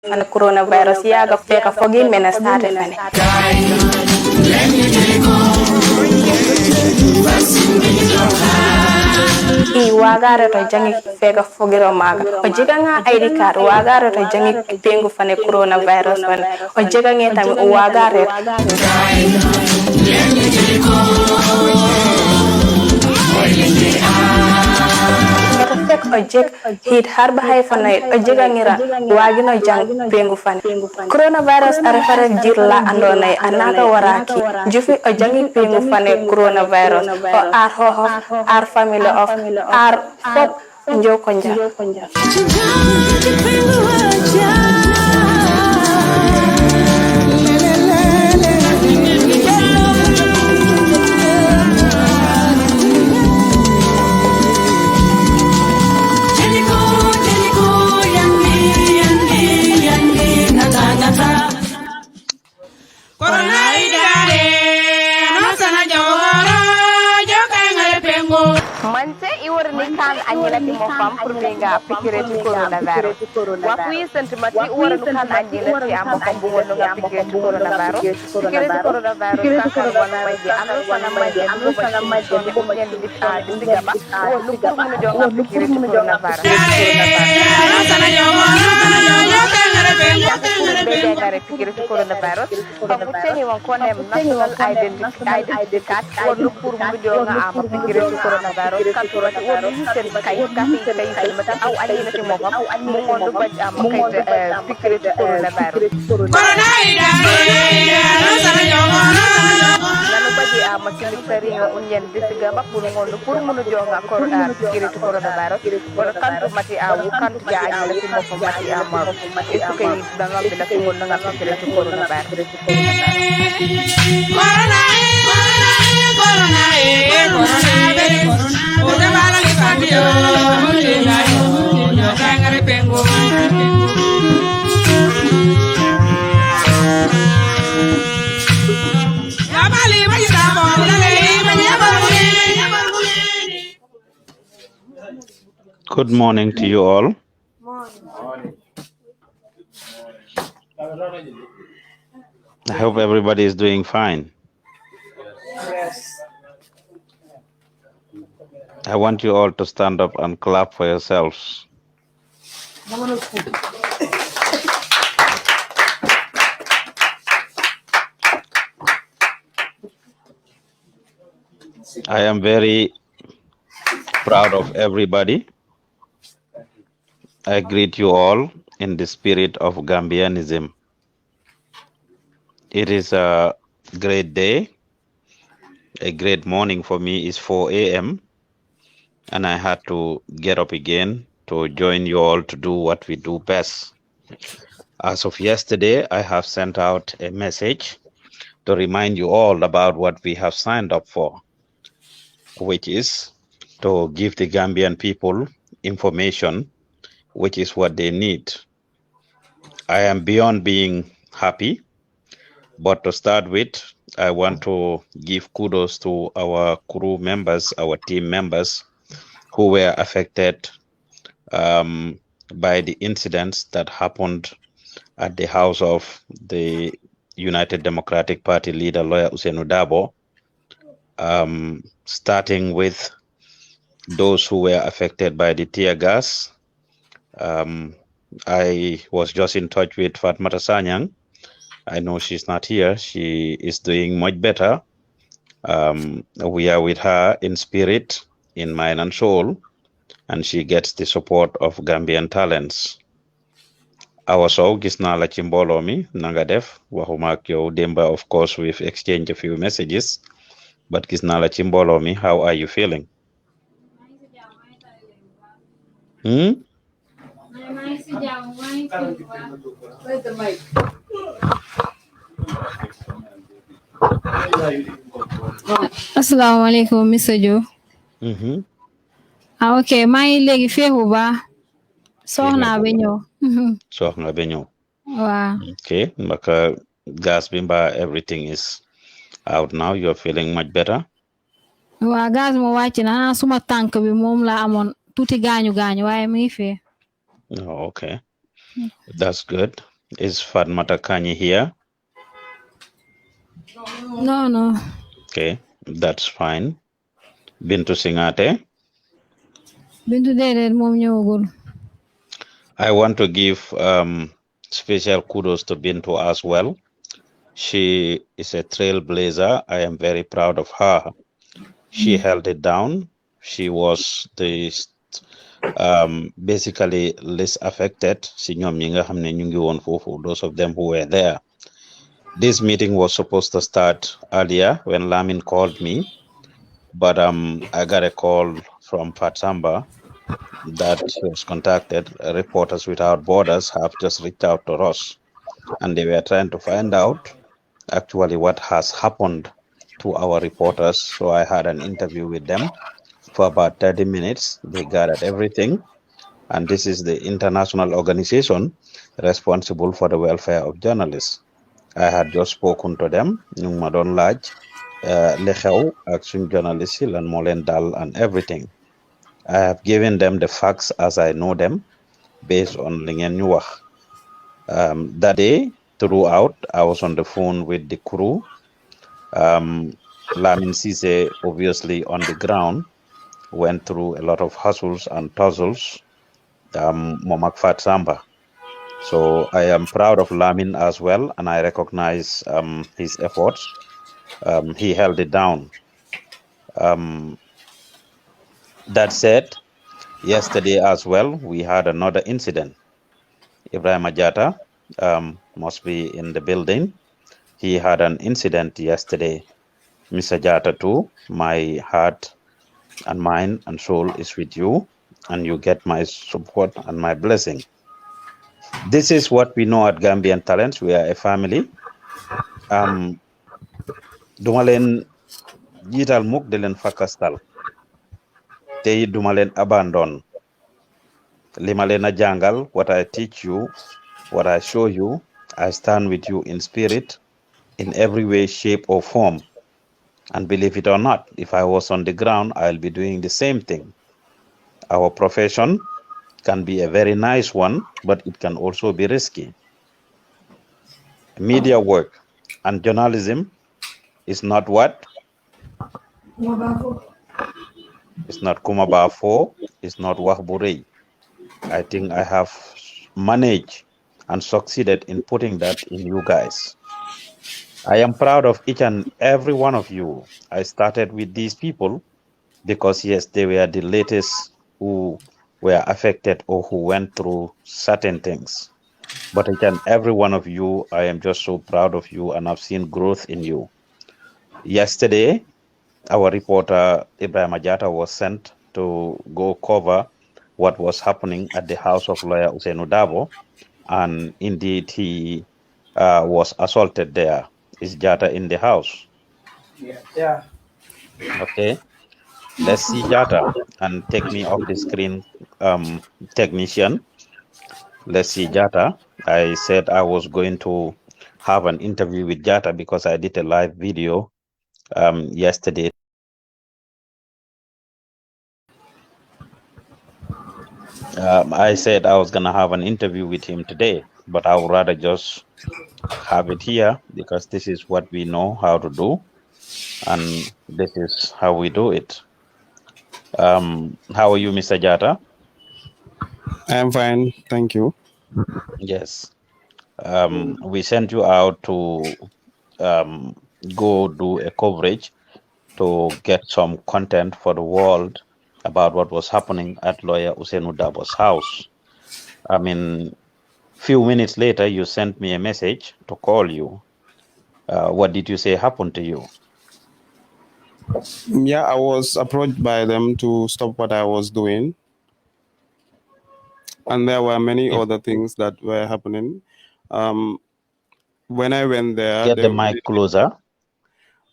fan coronavirus yaga feka fogin mena starte fane I wagare to jangi feka fogiro maga o jiga nga ID card wagare to jangi pengu fane coronavirus fane o jiga nga tam o wagare fek o jeg hit harba hay fane o jiga ngira wagino jang pengu fane coronavirus arefare jirla andonay anaka waraki jufi o jangi pengu fane coronavirus o ar ho ar family of ar fop njoko nja Manse iwar ni kan anyela ti mo fam pour nga pikire ti coronavirus wa kuyi sentimati iwar ni kan anyela ti am ko bungo nga pikire ti coronavirus pikire ti coronavirus kan wana may di ano sana may di ano sana may di ko nyen di diga ba wo lu ko mu jo nga pikire ti coronavirus sana jo ngare pikire ti coronavirus ko teni won ko nem national identity card wo lu pour mu jo nga am pikire ti coronavirus kan turati wo lu sen kay sen mata aw ani na ci mom mo mo do baj am kay pikire ci coronavirus corona ida sana jogo nanu baji am ci seri on yen disiga ba pour ngondo pour mënu jonga corona pikire ci coronavirus wala kan mati awu kan ja ani na ci mom mati am est kay da nga bi la ci ngondo nga pikire ci coronavirus corona Good morning to you all. I hope everybody is doing fine. yes I want you all to stand up and clap for yourselves. I am very proud of everybody. I greet you all in the spirit of Gambianism. It is a great day. A great morning for me is 4 a.m. and I had to get up again to join you all to do what we do best. As of yesterday, I have sent out a message to remind you all about what we have signed up for, which is to give the Gambian people information, which is what they need. I am beyond being happy, but to start with, I want to give kudos to our crew members, our team members, who were affected by the incidents that happened at the house of the United Democratic Party leader, lawyer Usainu Dabo, starting with those who were affected by the tear gas. I was just in touch with Fatmata Sanyang. I know she's not here. She is doing much better. We are with her in spirit, in mind and soul, and she gets the support of Gambian talents. Also, Gisna la Chimbolo mi Nangadef, Wahumak yo Demba, of course, we've exchanged a few messages, but Gisna la Chimbolo mi, how are you feeling? Assalamu alaikum, Mr. Joe. Okay, my legi fehu ba. Sohna benyo. Sohna benyo. Wow. Okay, maka gas bimba, everything is out now. You're feeling much better? Wa gas mo wachi na suma tank bi mom la amon tuti ganyu waye mi fe. Oh, okay. That's good. Is Fatmata Kanyi here? No. Okay, that's fine. Bintu Singate. Bintu déedéet moom ñëwagul. I want to give special kudos to Bintu as well. She is a trailblazer. I am very proud of her. She held it down. She was the basically less affected. Si ñoom ñi nga xam ne ñu ngi woon foofu, those of them who were there. This meeting was supposed to start earlier when Lamin called me, but I got a call from Fatsamba that he was contacted. Reporters Without Borders have just reached out to us, and they were trying to find out actually what has happened to our reporters. So I had an interview with them for about 30 minutes. They gathered everything, and this is the international organization responsible for the welfare of journalists. I had just spoken to them. ñu ngi ma doon laaj li xew ak suñ journalist yi lan moo leen dal and everything. I have given them the facts as I know them based on li ngeen ñu wax. That day, throughout, I was on the phone with the crew. Lamin Sise, obviously on the ground, went through a lot of hustles and tussles. Momak Fat Samba. So I am proud of Lamin as well, and I recognize his efforts. He held it down. That said, yesterday as well, we had another incident. Ibrahim Ajata must be in the building. He had an incident yesterday. Mr. Jata too, my heart and mind and soul is with you, and you get my support and my blessing. This is what we know at Gambian Talents. We are a family. Duma leen jiital mukk di leen fakastal te duma leen abandon. Li ma leen a jàngal, what I teach you, what I show you, I stand with you in spirit, in every way, shape, or form. And believe it or not, if I was on the ground, I'll be doing the same thing. Our profession can be a very nice one, but it can also be risky. Media work and journalism is not what? It's not kumabafo, it's not wahburei. I think I have managed and succeeded in putting that in you guys. I am proud of each and every one of you. I started with these people because, yes, they were the latest who were affected or who went through certain things. But each and every one of you, I am just so proud of you, and I've seen growth in you. Yesterday, our reporter Ibrahim Ajata was sent to go cover what was happening at the house of lawyer Usainu Dabo, and indeed he was assaulted there. Is Jata in the house? Yeah. Okay, let's see Jata and take me off the screen, technician. Let's see Jata. I said I was going to have an interview with Jata because I did a live video yesterday. I said I was gonna have an interview with him today, but I would rather just have it here because this is what we know how to do, and this is how we do it. How are you, Mr. Jata? I'm fine, thank you. Yes. We sent you out to go do a coverage to get some content for the world about what was happening at lawyer Usainu Dabo's house. I mean, few minutes later, you sent me a message to call you. What did you say happened to you? Yeah, I was approached by them to stop what I was doing. And there were many other things that were happening. When I went there, get the mic closer.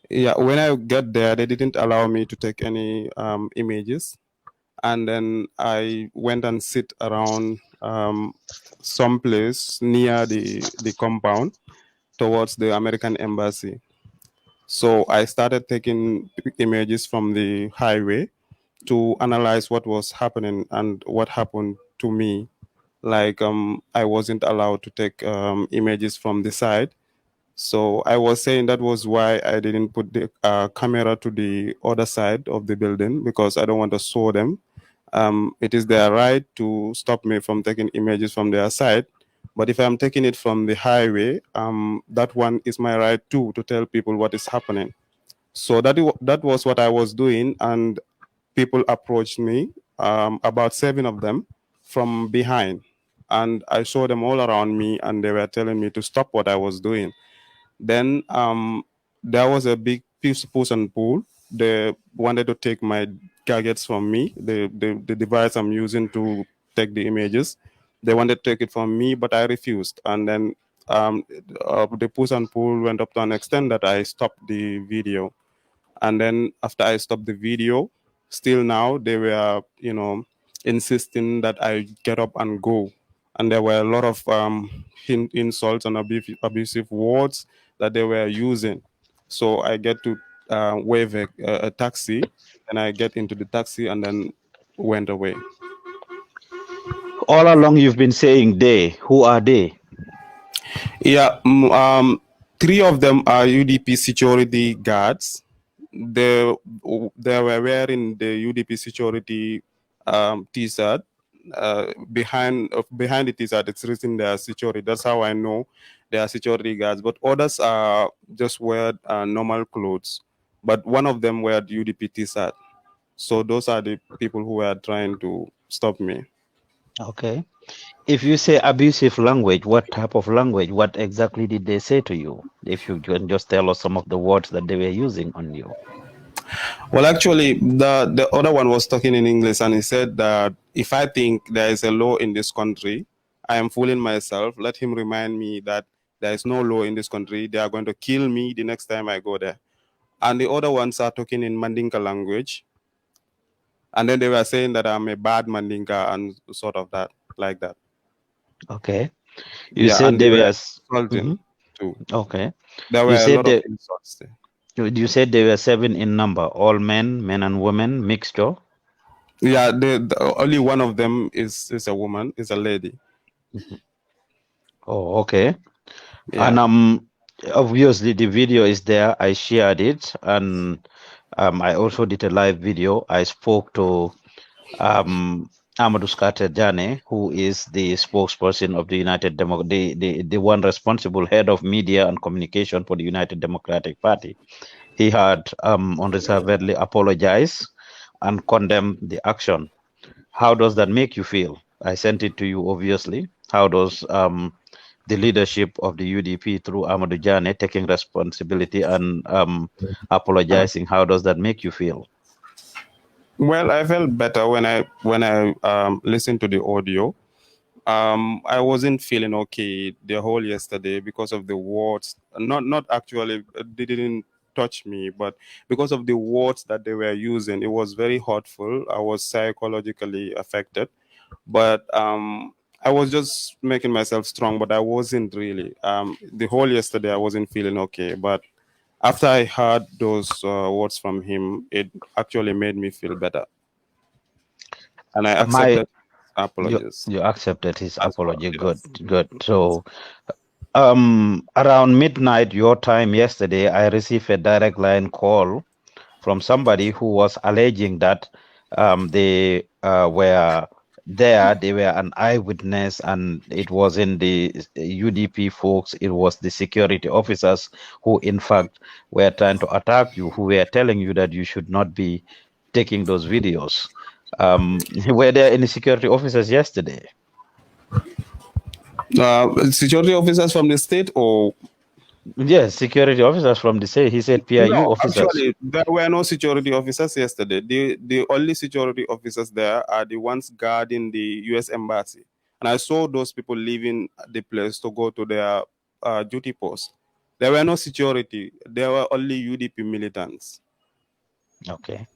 Yeah, when I got there, they didn't allow me to take any images. And then I went and sit around someplace near the compound towards the American embassy. So I started taking images from the highway to analyze what was happening and what happened to me. like I wasn't allowed to take images from the side. So I was saying that was why I didn't put the camera to the other side of the building, because I don't want to show them. It is their right to stop me from taking images from their side. But if I'm taking it from the highway, that one is my right too, to tell people what is happening. So that was what I was doing, and people approached me, about 7 of them, from behind, and I saw them all around me, and they were telling me to stop what I was doing. Then there was a big push and pull. They wanted to take my gadgets from me, the device I'm using to take the images. They wanted to take it from me, but I refused. And then the push and pull went up to an extent that I stopped the video. And then after I stopped the video, still now they were, insisting that I get up and go. And there were a lot of insults and abusive words that they were using. So I get to wave a taxi, and I get into the taxi and then went away. All along you've been saying they. Who are they? Yeah, 3 of them are UDP security guards. They were wearing the UDP security T-shirt. Behind the T-shirt, it's written their security. That's how I know they are security guards. But others are just wear normal clothes. But one of them wear UDP T-shirt. So those are the people who were trying to stop me. Okay. If you say abusive language, what type of language? What exactly did they say to you? If you can just tell us some of the words that they were using on you. Well, actually, the other one was talking in English, and he said that if I think there is a law in this country, I am fooling myself. Let him remind me that there is no law in this country. They are going to kill me the next time I go there. And the other ones are talking in Mandinka language. And then they were saying that I'm a bad Mandinka and sort of that, like that. Okay. You Yeah, said and they they were were. insulting too. Okay. There You were a said lot of they. insults there. You said they were 7 in number, all men and women, mixture. Yeah, only one of them is a woman, is a lady. Oh, okay. Yeah. And obviously the video is there. I shared it, and I also did a live video. I spoke to Amadou Skate Jane, who is the spokesperson of the United Demo, the one responsible head of media and communication for the United Democratic Party. He had unreservedly apologized and condemned the action. How does that make you feel? I sent it to you, obviously. How does the leadership of the UDP through Amadou Jane taking responsibility and apologizing, how does that make you feel? Well, I felt better when I listened to the audio. I wasn't feeling okay the whole yesterday because of the words. Not actually, they didn't touch me, but because of the words that they were using, it was very hurtful. I was psychologically affected, but I was just making myself strong, but I wasn't really. The whole yesterday, I wasn't feeling okay, but after I heard those words from him, it actually made me feel better, and I accepted apologies You accepted his as well. apology. Good, Yes. good. So around midnight your time yesterday, I received a direct line call from somebody who was alleging that they were there, they were an eyewitness, and it wasn't the UDP folks, it was the security officers who in fact were trying to attack you, who were telling you that you should not be taking those videos. Were there any security officers yesterday? Security officers from the state, or Yes, security officers from the state. He said PIU no? officers. Actually, there were no security officers yesterday. The only security officers there are the ones guarding the U.S. embassy, and I saw those people leaving the place to go to their duty post. There were no security. There were only UDP militants. Okay.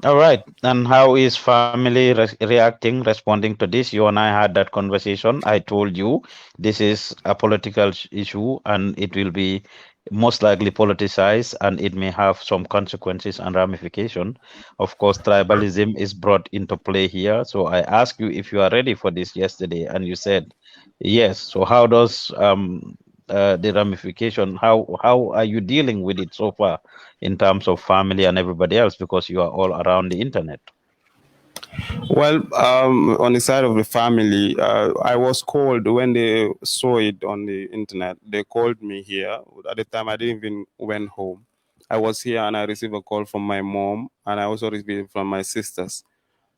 All right. And how is family reacting, responding to this? You and I had that conversation. I told you this is a political issue and it will be most likely politicized and it may have some consequences and ramification. Of course, tribalism is brought into play here. So I asked you if you are ready for this yesterday, and you said yes. So how does the ramification, how are you dealing with it so far? In terms of family and everybody else because you are all around the internet. Well, on the side of the family, I was called when they saw it on the internet. They called me here. At the time, I didn't even went home. I was here and I received a call from my mom, and I also received it from my sisters.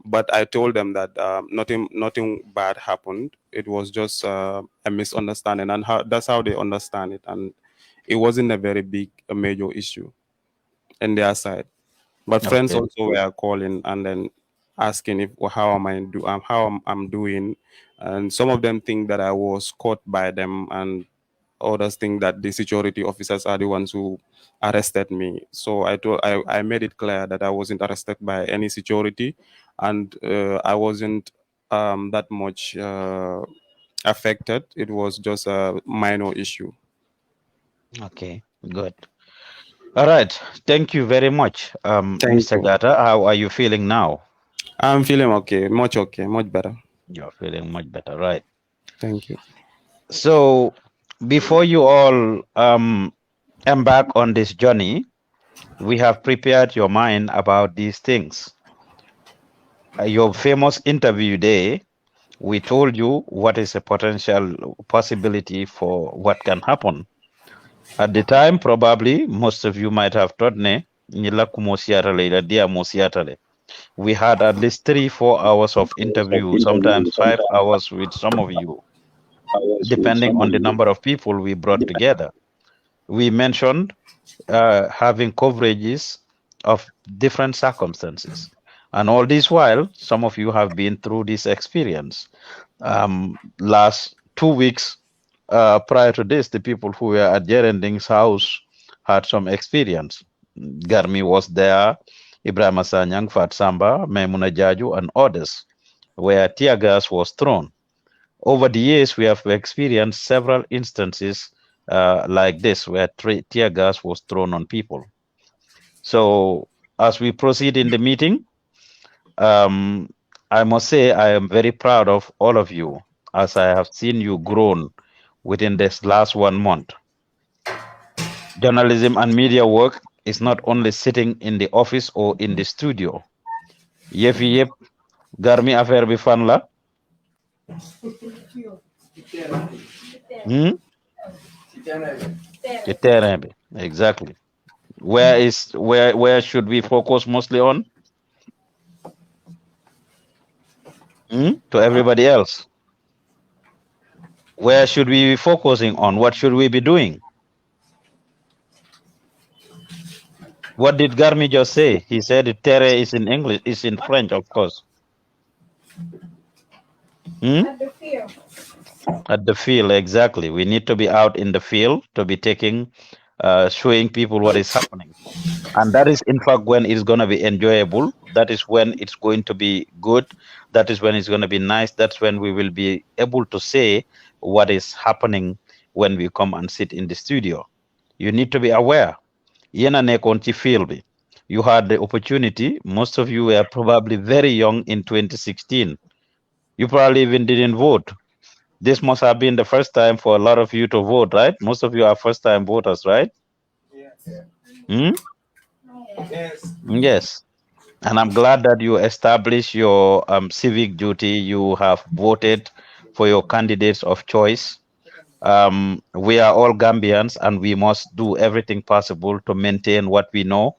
But I told them that nothing bad happened. It was just a misunderstanding, and that's how they understand it. And it wasn't a very big, a major issue on their side. But friends Okay. also were calling and then asking if how am I do how I'm doing, and some of them think that I was caught by them, and others think that the security officers are the ones who arrested me. So I made it clear that I wasn't arrested by any security, and I wasn't that much affected. It was just a minor issue. Okay. Good. All right. Thank you very much, Thank Mr. you. Gata. How are you feeling now? I'm feeling okay, much better. You're feeling much better, right? Thank you. So, before you all embark on this journey, we have prepared your mind about these things. Your famous interview day, we told you what is a potential possibility for what can happen. At the time, probably most of you might have thought, ne, nyila kumosiatale, ila dia mosiatale. We had at least 3-4 hours of interview, sometimes 5 hours with some of you, depending on the number of people we brought together. We mentioned having coverages of different circumstances. And all this while, some of you have been through this experience. Last 2 weeks prior to this, the people who were at Jerending's house had some experience. Garmi was there, Ibrahim Asanyang, Fat Samba, Maimuna Jaju, and others, where tear gas was thrown. Over the years, we have experienced several instances like this, where tear gas was thrown on people. So, as we proceed in the meeting, um, I must say I am very proud of all of you, as I have seen you grown within this last 1 month. Journalism and media work is not only sitting in the office or in the studio. Yefi yep, garmi affaire bi fan la. Hmm? Ci terrain bi. Exactly. Where should we focus mostly on? To everybody else. Where should we be focusing on? What should we be doing? What did Garmi just say? He said terre is in English, is in French, of course. At the field. At the field, exactly. We need to be out in the field to be showing people what is happening. And that is, in fact, when it's going to be enjoyable. That is when it's going to be good. That is when it's going to be nice. That's when we will be able to say what is happening when we come and sit in the studio. You need to be aware. Yena nekon ci field bi. You had the opportunity. Most of you were probably very young in 2016. You probably even didn't vote. This must have been the first time for a lot of you to vote, right? Most of you are first time voters, right? Hmm? Yes. And I'm glad that you established your civic duty. You have voted for your candidates of choice. We are all Gambians and we must do everything possible to maintain what we know.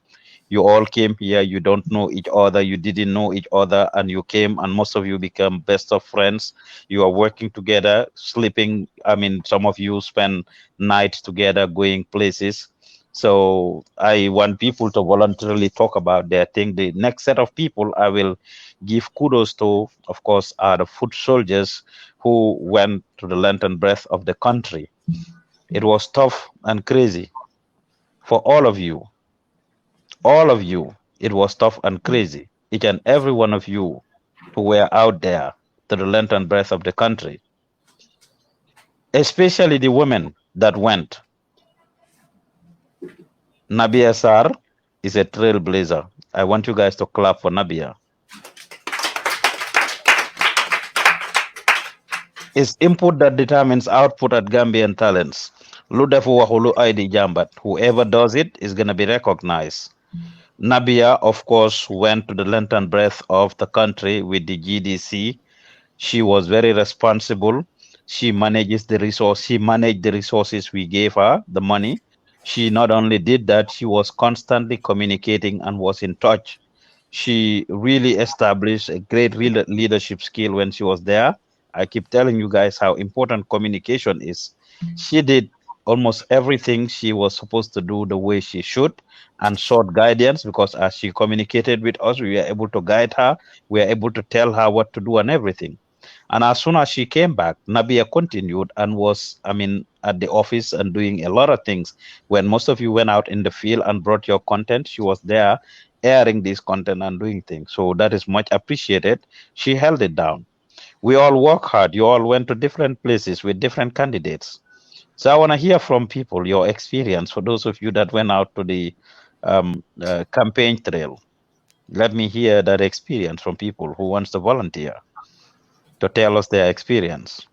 You all came here, you don't know each other, you didn't know each other, and you came, and most of you become best of friends. You are working together, sleeping. I mean, some of you spend nights together, going places. So I want people to voluntarily talk about their thing. The next set of people I will give kudos to, of course, are the foot soldiers who went to the length and breadth of the country. It was tough and crazy for all of you. All of you, it was tough and crazy. each and every one of you who were out there to the length and breadth of the country, especially the women that went. Nabia Sar is a trailblazer. I want you guys to clap for Nabia. It's input that determines output at Gambian talents. Ludefu Wahulu ID Jambat. Whoever does it is going to be recognized. Nabia, of course, went to the length and breadth of the country with the GDC. She was very responsible. She manages the resource. She managed the resources we gave her, the money. She not only did that, she was constantly communicating and was in touch. She really established a great leadership skill when she was there. I keep telling you guys how important communication is. She did almost everything she was supposed to do the way she should and sought guidance, because as she communicated with us, we were able to guide her. We were able to tell her what to do and everything. And as soon as she came back, Nabia continued and was, at the office and doing a lot of things. When most of you went out in the field and brought your content, she was there airing this content and doing things. So that is much appreciated. She held it down. We all work hard. You all went to different places with different candidates. So I want to hear from people your experience. For those of you that went out to the campaign trail, let me hear that experience from people who wants to volunteer to tell us their experience.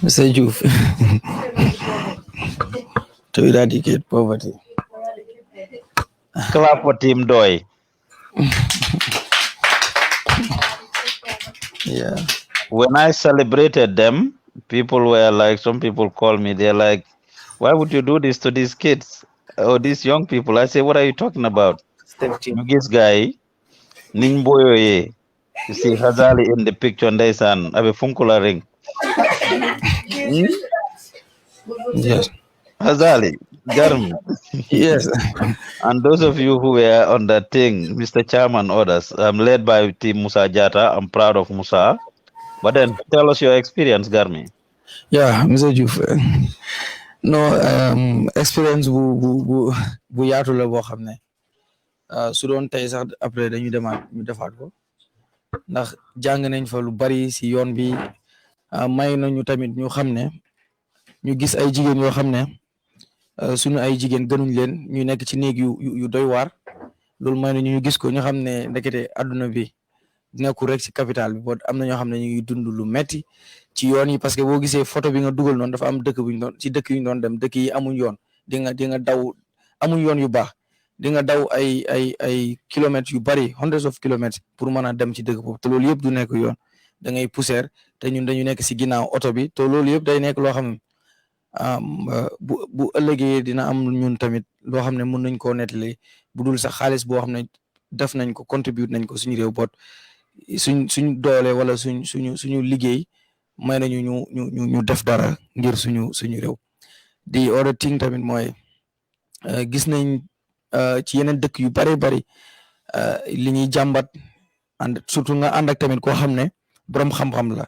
Mr. Juf, to eradicate poverty. Clap for Team Doi. Yeah. When I celebrated them, people were like, some people call me, they're like, why would you do this to these kids or these young people? I say, what are you talking about? This guy, Ningboyo, you see Hazali in the picture, and there's an Abefunkula ring. Yes. Hazali, Garm. Yes. And those of you who were on that thing, Mr. Chairman, others, I'm led by Team Musa Jata. I'm proud of Musa. But then tell us your experience, Garmi. Yeah, Mr. Juf. No, experience bu yaatu la boo xam ne su doon tey sax après dañu demaat ñu defaat ko ndax jàng nañ fa lu bari si yoon bi may nañu tamit ñu xam ne ñu gis ay jigéen yoo xam ne suñu ay jigéen gënuñ leen ñu nekk ci néeg yu doy waar loolu may nañu ñu gis ko ñu xam ne ndekete àdduna bi nekkul rek ci capital bi boo am na ñoo xam ne ñu ngi dund lu metti ci yoon yi parce que boo gisee photo bi nga dugal noonu dafa am dëkk bu ñu doon ci dëkk yu ñu doon dem dëkk yi amuñ yoon di nga daw amuñ yoon yu baax di nga daw ay kilomètres yu bari hundreds of kilomètres pour mën a dem ci dëkk boobu te loolu yëpp du nekk yoon da ngay poussière te ñun dañu nekk ci ginnaaw oto bi te loolu yëpp day nekk loo xam ne bu ëllëgee dina am ñun tamit loo xam ne mën nañ koo nettali bu dul sax xaalis boo xam ne def nañ ko contribute nañ ko suñu réew boot suñ doole wala suñu liggéey may nañu ñu def dara ngir suñu réew di other thing tamit mooy gis nañ ci yeneen dëkk yu bari li ñuy jàmbat and surtout nga ànd ak tamit koo xam ne borom xam-xam la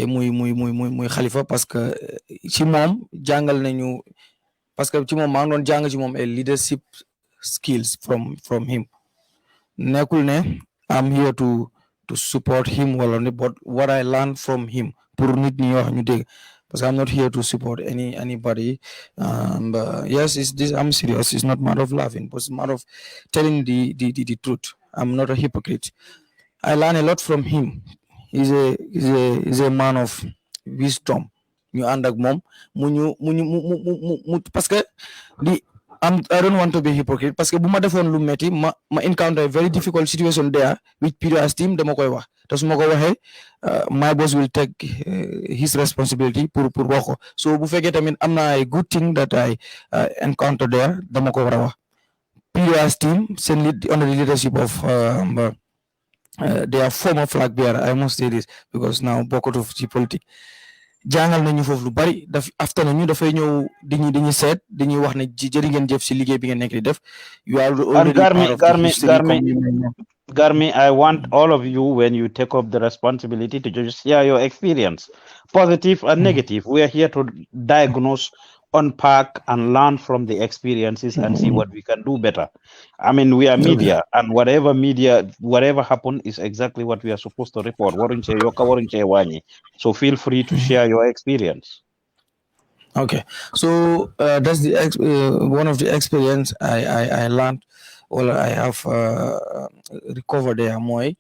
muy Khalifa parce que ci moom jàngal nañu parce que ci moom maa ngi doon jàng ci moom ay leadership skills from him nekkul ne I'm here to support him wala ne but what I learned from him pour nit ñi wax ñu dégg parce que I'm not here to support anybody yes I'm serious. It's not matter of laughing but it's matter of telling the truth. I'm not a hypocrite. I learned a lot from him. He's a man of wisdom. ñu ànd ak moom mu parce que I don't want to be hypocrite parce que bu ma defoon lu metti ma encounter a very difficult situation there with PDOS team dama koy wax te su ma ko waxee my boss will take his responsibility pour wax ko so bu fekkee tamit am na ay good thing that I encounter there dama ko war a wax PDOS team seen under the leadership of their former flag bearer I must say this because now bokkatu ci politique jàngal nañu foofu lu bari after nañu dafay ñëw diñu seet diñuy wax ne jërë ngeen jëf si liggéey bi ngeen nekk di def you are already Garmi, I want all of you when you take up the responsibility to just share your experience, positive and negative. We are here to diagnose unpack and learn from the experiences and see what we can do better. I mean, we are media, and whatever happened is exactly what we are supposed to report. So feel free to share your experience. Okay, so that's the one of the experience I learned, or I have recovered there. Moy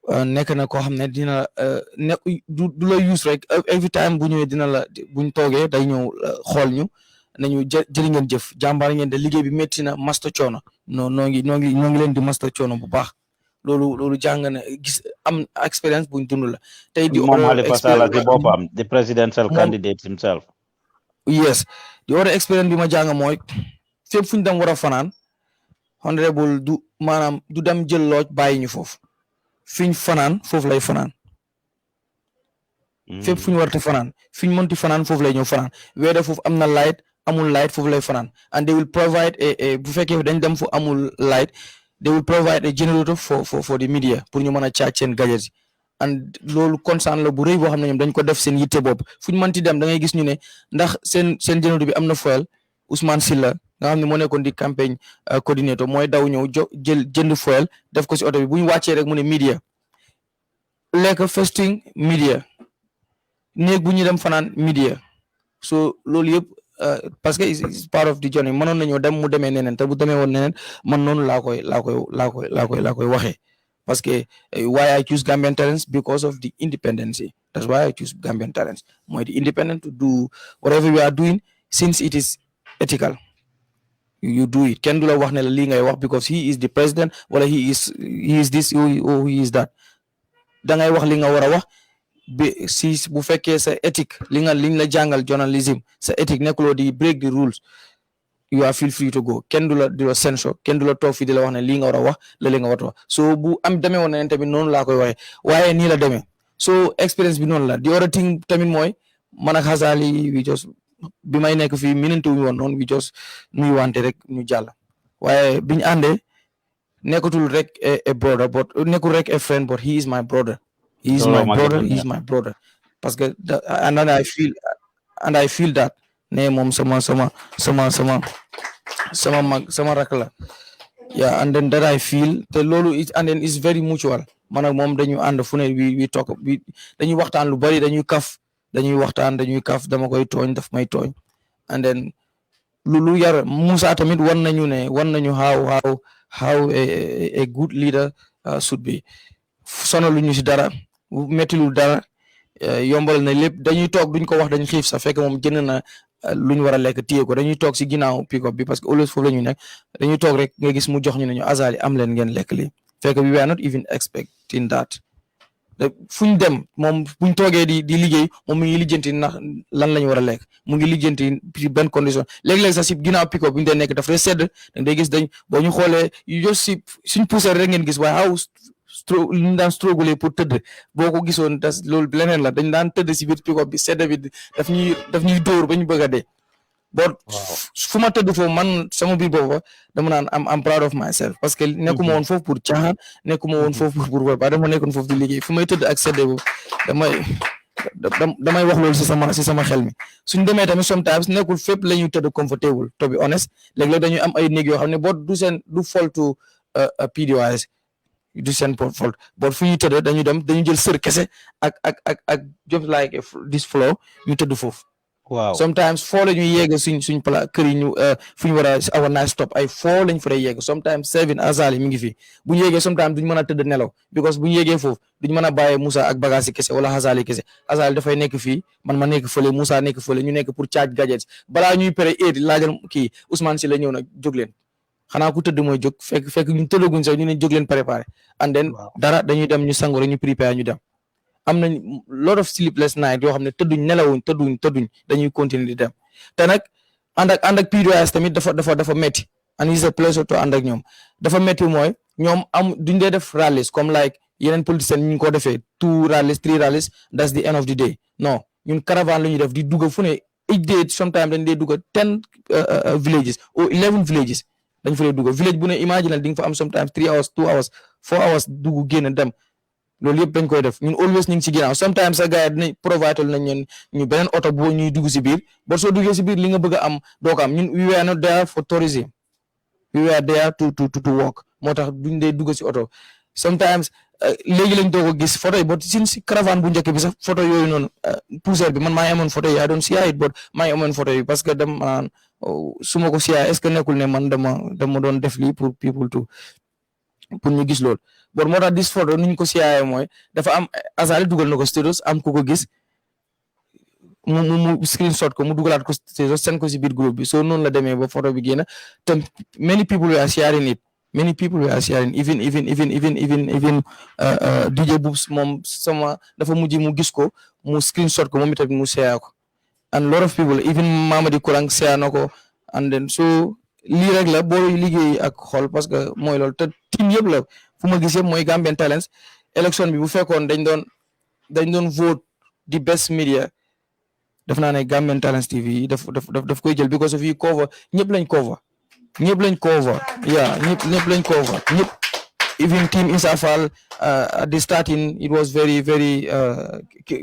nekk na koo xam ne dina du la use rek every time bu ñëwee dina la buñ toogee day ñëw xool ñu nañu jëri ngeen jëf jàmbaar ngeen de liggéey bi métti na master coono noo ngi leen di master coono bu baax loolu jàng na gis am expérience buñ dund la tey di moom Halifa Sallah si boppam the presidential candidate himself. Yes, the other experience bi ma jàng mooy fépp fu ñu dem war a fanaan honorable du maanaam du dem jël looj bàyyi ñu foofu fiñ fanaan foofu lay fanaan fépp fu ñu war a fanaan fiñ mënti fanaan foofu lay ñëw fanaan weede foofu am na light amul light foofu lay fanaan and they will provide bu fekkee dañ dem fu amul light they will provide a generator for the media pour ñu mën a charge seen gadgets yi and loolu concern la bu rëy boo xam ne ñoom dañ ko def seen yitte bopp fu ñu mënti dem da ngay gis ñu ne ndax seen generator bi am na fuel Ousmane Silla nga xam ne moo nekkoon di campagne coordinator mooy daw ñëw jënd fuel def ko si oto bi bu ñu wàccee rek mu ne media lekk festing media néeg bu ñu dem fanaan media so loolu yëpp parce que it's part of the journey mënoon nañoo dem mu demee neneen te bu demee woon neneen man noonu laa koy waxee parce que why I choose Gambian Talents because of the independence. That's why I choose Gambian Talents. More the independent to do whatever we are doing since it is ethical. You do it. Ken dula wax ne la li ngay wax because he is the president wala he is this or he is that. Da ngay wax li nga wara wax si bu fekkee sa ethic liñ la jàngal journalism sa ethic nekkuloo di break the rules. You are feel free to go. Ken dula censor ken dula toog fi di la wax ne li nga wara wax la li nga wara wax so bu am demee woon ne tamit noonu laa koy waxee waaye nii la demee so experience bi noonu la the other thing tamit mooy man ak Hazali we just bi may nekk fii minante wuñu woon noonu we just nuyu wante rek ñu jàll waaye biñu àndee nekkatul rek a brother but nekkul rek a friend but he is my brother. He is my brother parce que and I feel that ne moom sama rak la yeah and then that I feel te loolu and then it's very mutual man ak moom dañu ànd fu ne we talk dañuy waxtaan lu bari dañuy kaf dama koy tooñ daf may tooñ and then lu yar Musa tamit wan nañu how a good leader should be sonalu ñu si dara mettilu dara yombal na lépp dañuy toog duñ ko wax dañ xiif sax fekk moom jënd na luñ war a lekk téye ko dañuy toog si ginnaaw pick-up bi parce que always foofu la ñu nekk dañuy toog rek nga gis mu jox ñu ne ñu Azali am leen ngeen lekk lii fekk we were not even expecting that fuñ dem moom buñ toogee di liggéey moom mu ngi lijjanti ndax lan lañ war a lekk mu ngi lijjanti ci benn condition léeg-léeg sax si ginnaaw pick-up bu ñu dee nekk daf dee sedd da ngay gis boo ñu xoolee just si suñ poussière rek ngeen gis waaye ñu daan struggle pour tëdd boo ko gisoon das loolu leneen la dañ daan tëdd si biir pick-up bi sedd bi daf ñuy dóor ba ñu bëgg a dee boo fu ma tëdd foofu man sama biir boobu dama naan am proud of myself parce que nekkuma woon foofu pour caaxaan nekkuma woon foofu pour ba dama nekkoon foofu di liggéey fu may tëdd ak sedd boobu damay wax loolu si sama xel mi suñ demee tamit sometimes nekkul fépp la ñuy tëdd comfortable to be honest léeg-léeg dañuy am ay néeg yoo xam ne boo du faultu PDOIS du seen fault boo fu ñuy tëdd dañuy jël sër kese ak just like this floor ñu tëdd foofu. Wow. Sometimes foo la ñuy yegg suñ pala kër yi ñu fu ñu war a our night stop ay foo lañ fa yegg sometimes 7 Azali mi ngi fi bu ñu yeggee sometimes duñ mën a tëdd nelaw because bu ñu yeggee foofu duñ mën a bàyyi Musa ak bagage kese wala Azali kese Azali dafay nekk fii man ma nekk fële Musa nekk fële ñu nekk pour charge gadgets balaa ñuy pare laajal kii Ousmane si la ñëw nag jóg leen xanaa ku tëdd mooy jóg fekk ñu tëddaguñ sax ñu ne jóg leen préparé and then dara dañuy dem ñu sangu rek ñu préparé ñu dem am nañ lot of sleepless night yoo xam ne tëdduñ dañuy continuer di dem te nag ànd ak PDOIS tamit dafa metti and it's a pleasure to ànd ak ñoom dafa metti mooy ñoom duñ dee def rallies comme like yeneen politiciens ñu ko defee 2 rallies 3 rallies that's the end of the day non ñun caravane la ñuy def di dugg fu ne each day sometimes dañ dee dugg 10 villages or 11 villages dañ fa dee dugg village bu ne imagine di nga fa am sometimes 3 hours 2 hours 4 hours dugg génn dem loolu yëpp dañ koy def ñun always ñu ngi ci ginnaaw sometimes sa gars yi dinañ provide nañ leen ñu beneen oto boo ñuy dugg si biir ba soo duggee si biir li nga bëgg a am doo ko am ñun we were not there for tourism we were there to work moo tax duñ dee dugg si oto sometimes léegi lañ doog a gis photo yi but si caravane bu njëkk bi sax photo yooyu noonu poussière bi man maa ngi amoon photo yi I don't see it but maa ngi amoon photo yi parce que dama su ma ko si est-ce que nekkul ne man dama doon def lii pour people to pour ñu gis loolu bon moo tax dis photo ni ñu ko siyaayee mooy dafa am Azali dugal na ko status am ku ko gis mu screenshot ko mu dugalaat ko status seen ko si biir groupe bi so noonu la demee ba photo bi génn te many people were sharing it even DJ Boobs moom sama dafa mujj mu gis ko mu screenshot ko moom itamit mu share ko and lot of people even Mamadi Kurang share na ko and then so lii rek la boo liggéey ak xol parce que mooy loolu te team yëpp la fu ma gis yëpp mooy Gambian Talents élection bi bu fekkoon dañ doon vote the best media def naa ne Gambian Talents TV daf koy jël because of yi cover ñëpp lañ cover yeah ñëpp lañ cover ñëpp even team Isafal at the starting it was very very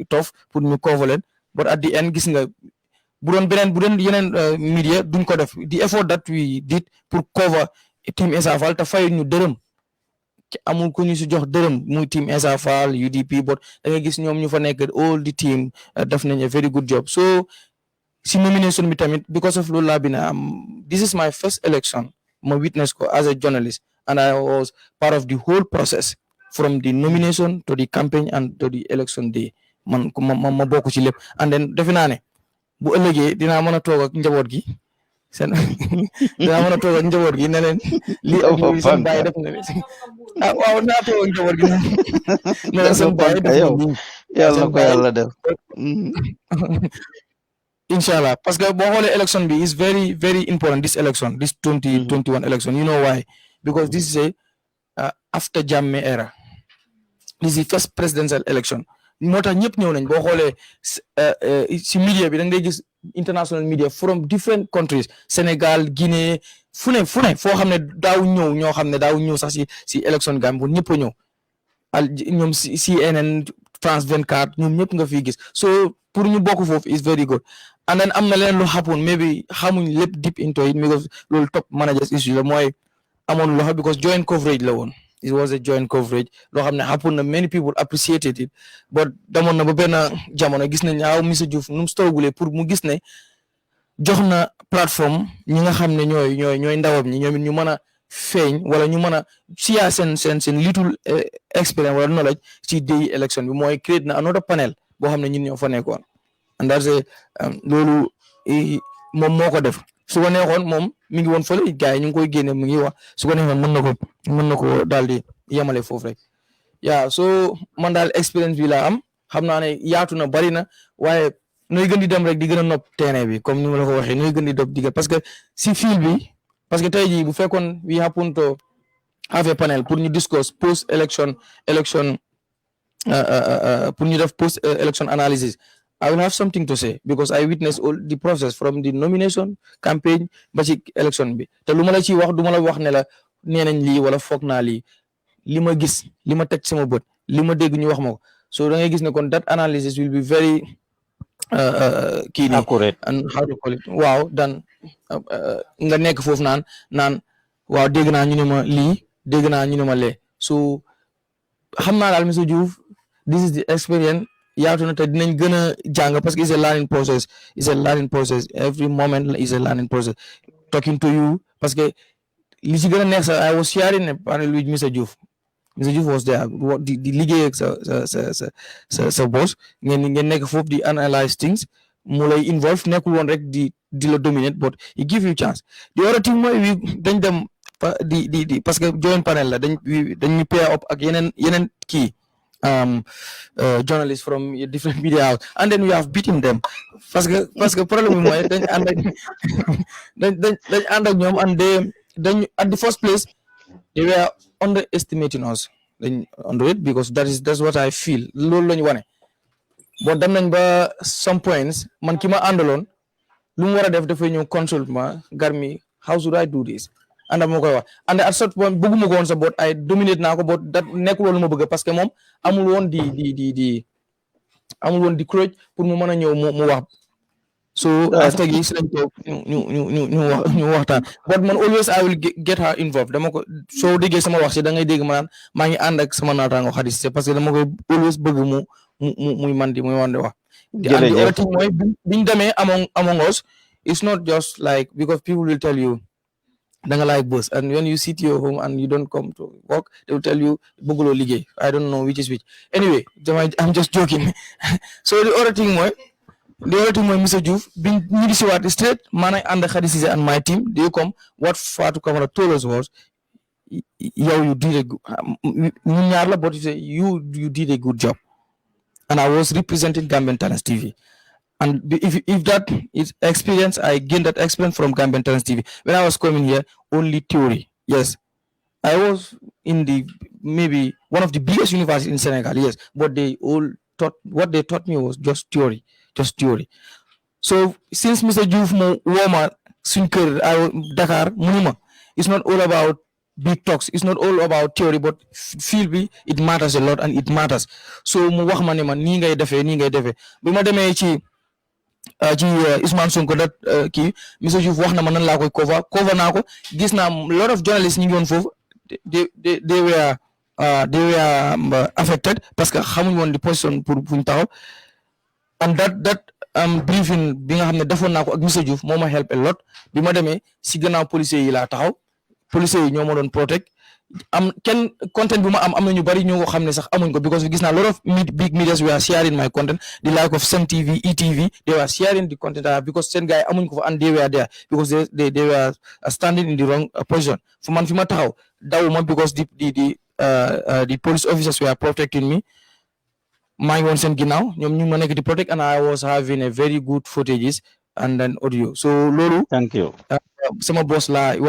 tough pour ñu cover leen but at the end gis nga bu doon yeneen media duñ ko def the effort that we did pour cover team Isafal te fayu ñu dërëm amul ko ñu si jox dërëm muy team Isafal UDP but da nga gis ñoom ñu fa nekk all the team def nañ a very good job so si nomination bi tamit because of loolu laa bi na this is my first election ma witness ko as a journalist and I was part of the whole process from the nomination to the campaign and to the election day man ma bokk ci lépp and then defe naa ne bu ëllëgee dinaa mën a toog ak njaboot gi dinaa mën a toog ak njaboot gi ne leen lii ak lii seen baay def na leen waaw naa toog ak njaboot gi ne leen seen baay def na lii yàlla na ko yàlla def inshallah parce que boo xoolee election bi is very very important this election this 2021 election you know why because this is a after Jammeh era this is the first presidential election moo tax ñëpp ñëw nañ boo xoolee si media bi da ngay gis international media from different countries Sénégal Guinée fu ne foo xam ne ñoo xam ne daaw ñëw sax si election Gambie bu ñëpp a ñëw ñoom CNN France 24 ñoom ñëpp nga fi gis so pour ñu bokk foofu is very good and then am na leen lu happen maybe xamuñ lépp deep into it because loolu top managers issue la mooy amoon loxo because joint coverage la woon it was a joint coverage loo xam ne happen na many people appreciated it but demoon na ba benn jamono gis nañ aw Mr Diouf nu mu struggle pour mu gis ne jox na plateforme ñi nga xam ne ñooy ndawam ñi ñoom it ñu mën a feeñ wala ñu mën a siyaa seen little experience wala knowledge ci day election bi mooy create na another panel boo xam ne ñun ñoo fa nekkoon and that's loolu moom moo ko def su ko neexoon moom mi ngi woon fële gars yi ñu ngi koy génne mu ngi wax su ko neexoon mën na ko daal di yemale foofu rek yaa so man daal expérience bi laa am xam naa ne yaatu na bari na waaye nooy gën di dem rek di gën a nopp terrain bi comme ni ma la ko waxee nooy gën di dopp digga parce que si fil bi parce que tey jii bu fekkoon we happen to have a panel pour ñu discuss post election pour ñu def post election analysis I will have something to say because I witnessed all the process from the nomination campaign ba ci election bi te lu ma la ciy wax du ma la wax ne la nee nañ lii wala foog naa lii li ma gis li ma teg sama bët li ma dégg ñu wax ma ko so da ngay gis ne kon that analysis will be very kii nii accurate and how to call it waaw dan nga nekk foofu naan waaw dégg naa ñu ne ma lii dégg naa ñu ne ma lee so xam naa daal monsieur Diouf this is the experience yaatu na te dinañ gën a jàng parce que it's a learning process every moment is a learning process talking to you parce que li ci gën a neex sax I was sharing a panel with Mr Diouf was there di liggéey ak sa boss ngeen nekk foofu di analyze things mu lay involve nekkul woon rek di la dominate but he give you chance the other thing mooy dañ dem di parce que joint panel la dañ ñu pair up ak yeneen kii journalists from different media house and then we have beaten them parce que problème bi mooy dañ ànd ak ñoom and dañ at the first place they were underestimating us dañ underrate because that's what I feel loolu lañu wane bon dem nañ ba some points man ki ma àndaloon lu mu war a def dafay ñëw consult ma Garmi how should I do this and dama koy wax and at certain point bëgguma ko woon sa boot I dominate naa ko but that nekkul woon lu ma bëgg parce que moom amul woon di courage pour mu mën a ñëw mu wax so after gi si lañ toog ñu waxtaan but man always I will get her involved dama ko soo déggee sama wax si da ngay dégg ma naan maa ngi ànd ak sama naataango Khady Cissé parce que dama koy always bëgg muy wande wax and the other thing mooy biñ demee among us it's not just like because people will tell you da nga like boss and when you sit your home and you don't come to work they will tell you bëgguloo liggéey I don't know which is which anyway I'm just joking so the other thing mooy Mr. Diouf being what straight man and the Khady Cissé and my team they come what Fatou Camara told us was you did a good but you did a good job and I was representing Gambian Talents TV and if that is experience I gained that experience from Gambian Talents TV when I was coming here only theory yes I was in the maybe one of the biggest universities in Senegal yes but they all what they taught me was just theory so since Mr. Diouf mo woma suñ kër Dakar munuma it's not all about big talks it's not all about theory but feel bi it matters a lot and it matters so mu wax ma ne man nii ngay defee bi ma demee ci Ousmane Sonko dat kii Mr. Diouf wax na ma nan laa koy cover naa ko gis naa lot of journalists ñi ngi woon foofu they were affected parce que xamuñ woon di position pour fuñ taxaw and that briefing bi nga xam ne defoon naa ko ak Mr. Diouf moo ma help a lot bi ma demee si gannaaw policiers yi laa taxaw policiers yi ñoo ma doon protect kenn content bu ma am na ñu bari ñoo ko xam ne sax amuñ ko because gis naa lot of big medias were sharing my content the like of Sen TV ETV they were sharing the content because seen gars yi amuñ ko fa and they were there because they were standing in the wrong position fu man fi ma taxaw dawuma because the police officers were protecting me maa ngi woon seen ginnaaw ñoom ñu ma nekk di protect and I was having a very good footages and then audio so loolu thank you sama boss laay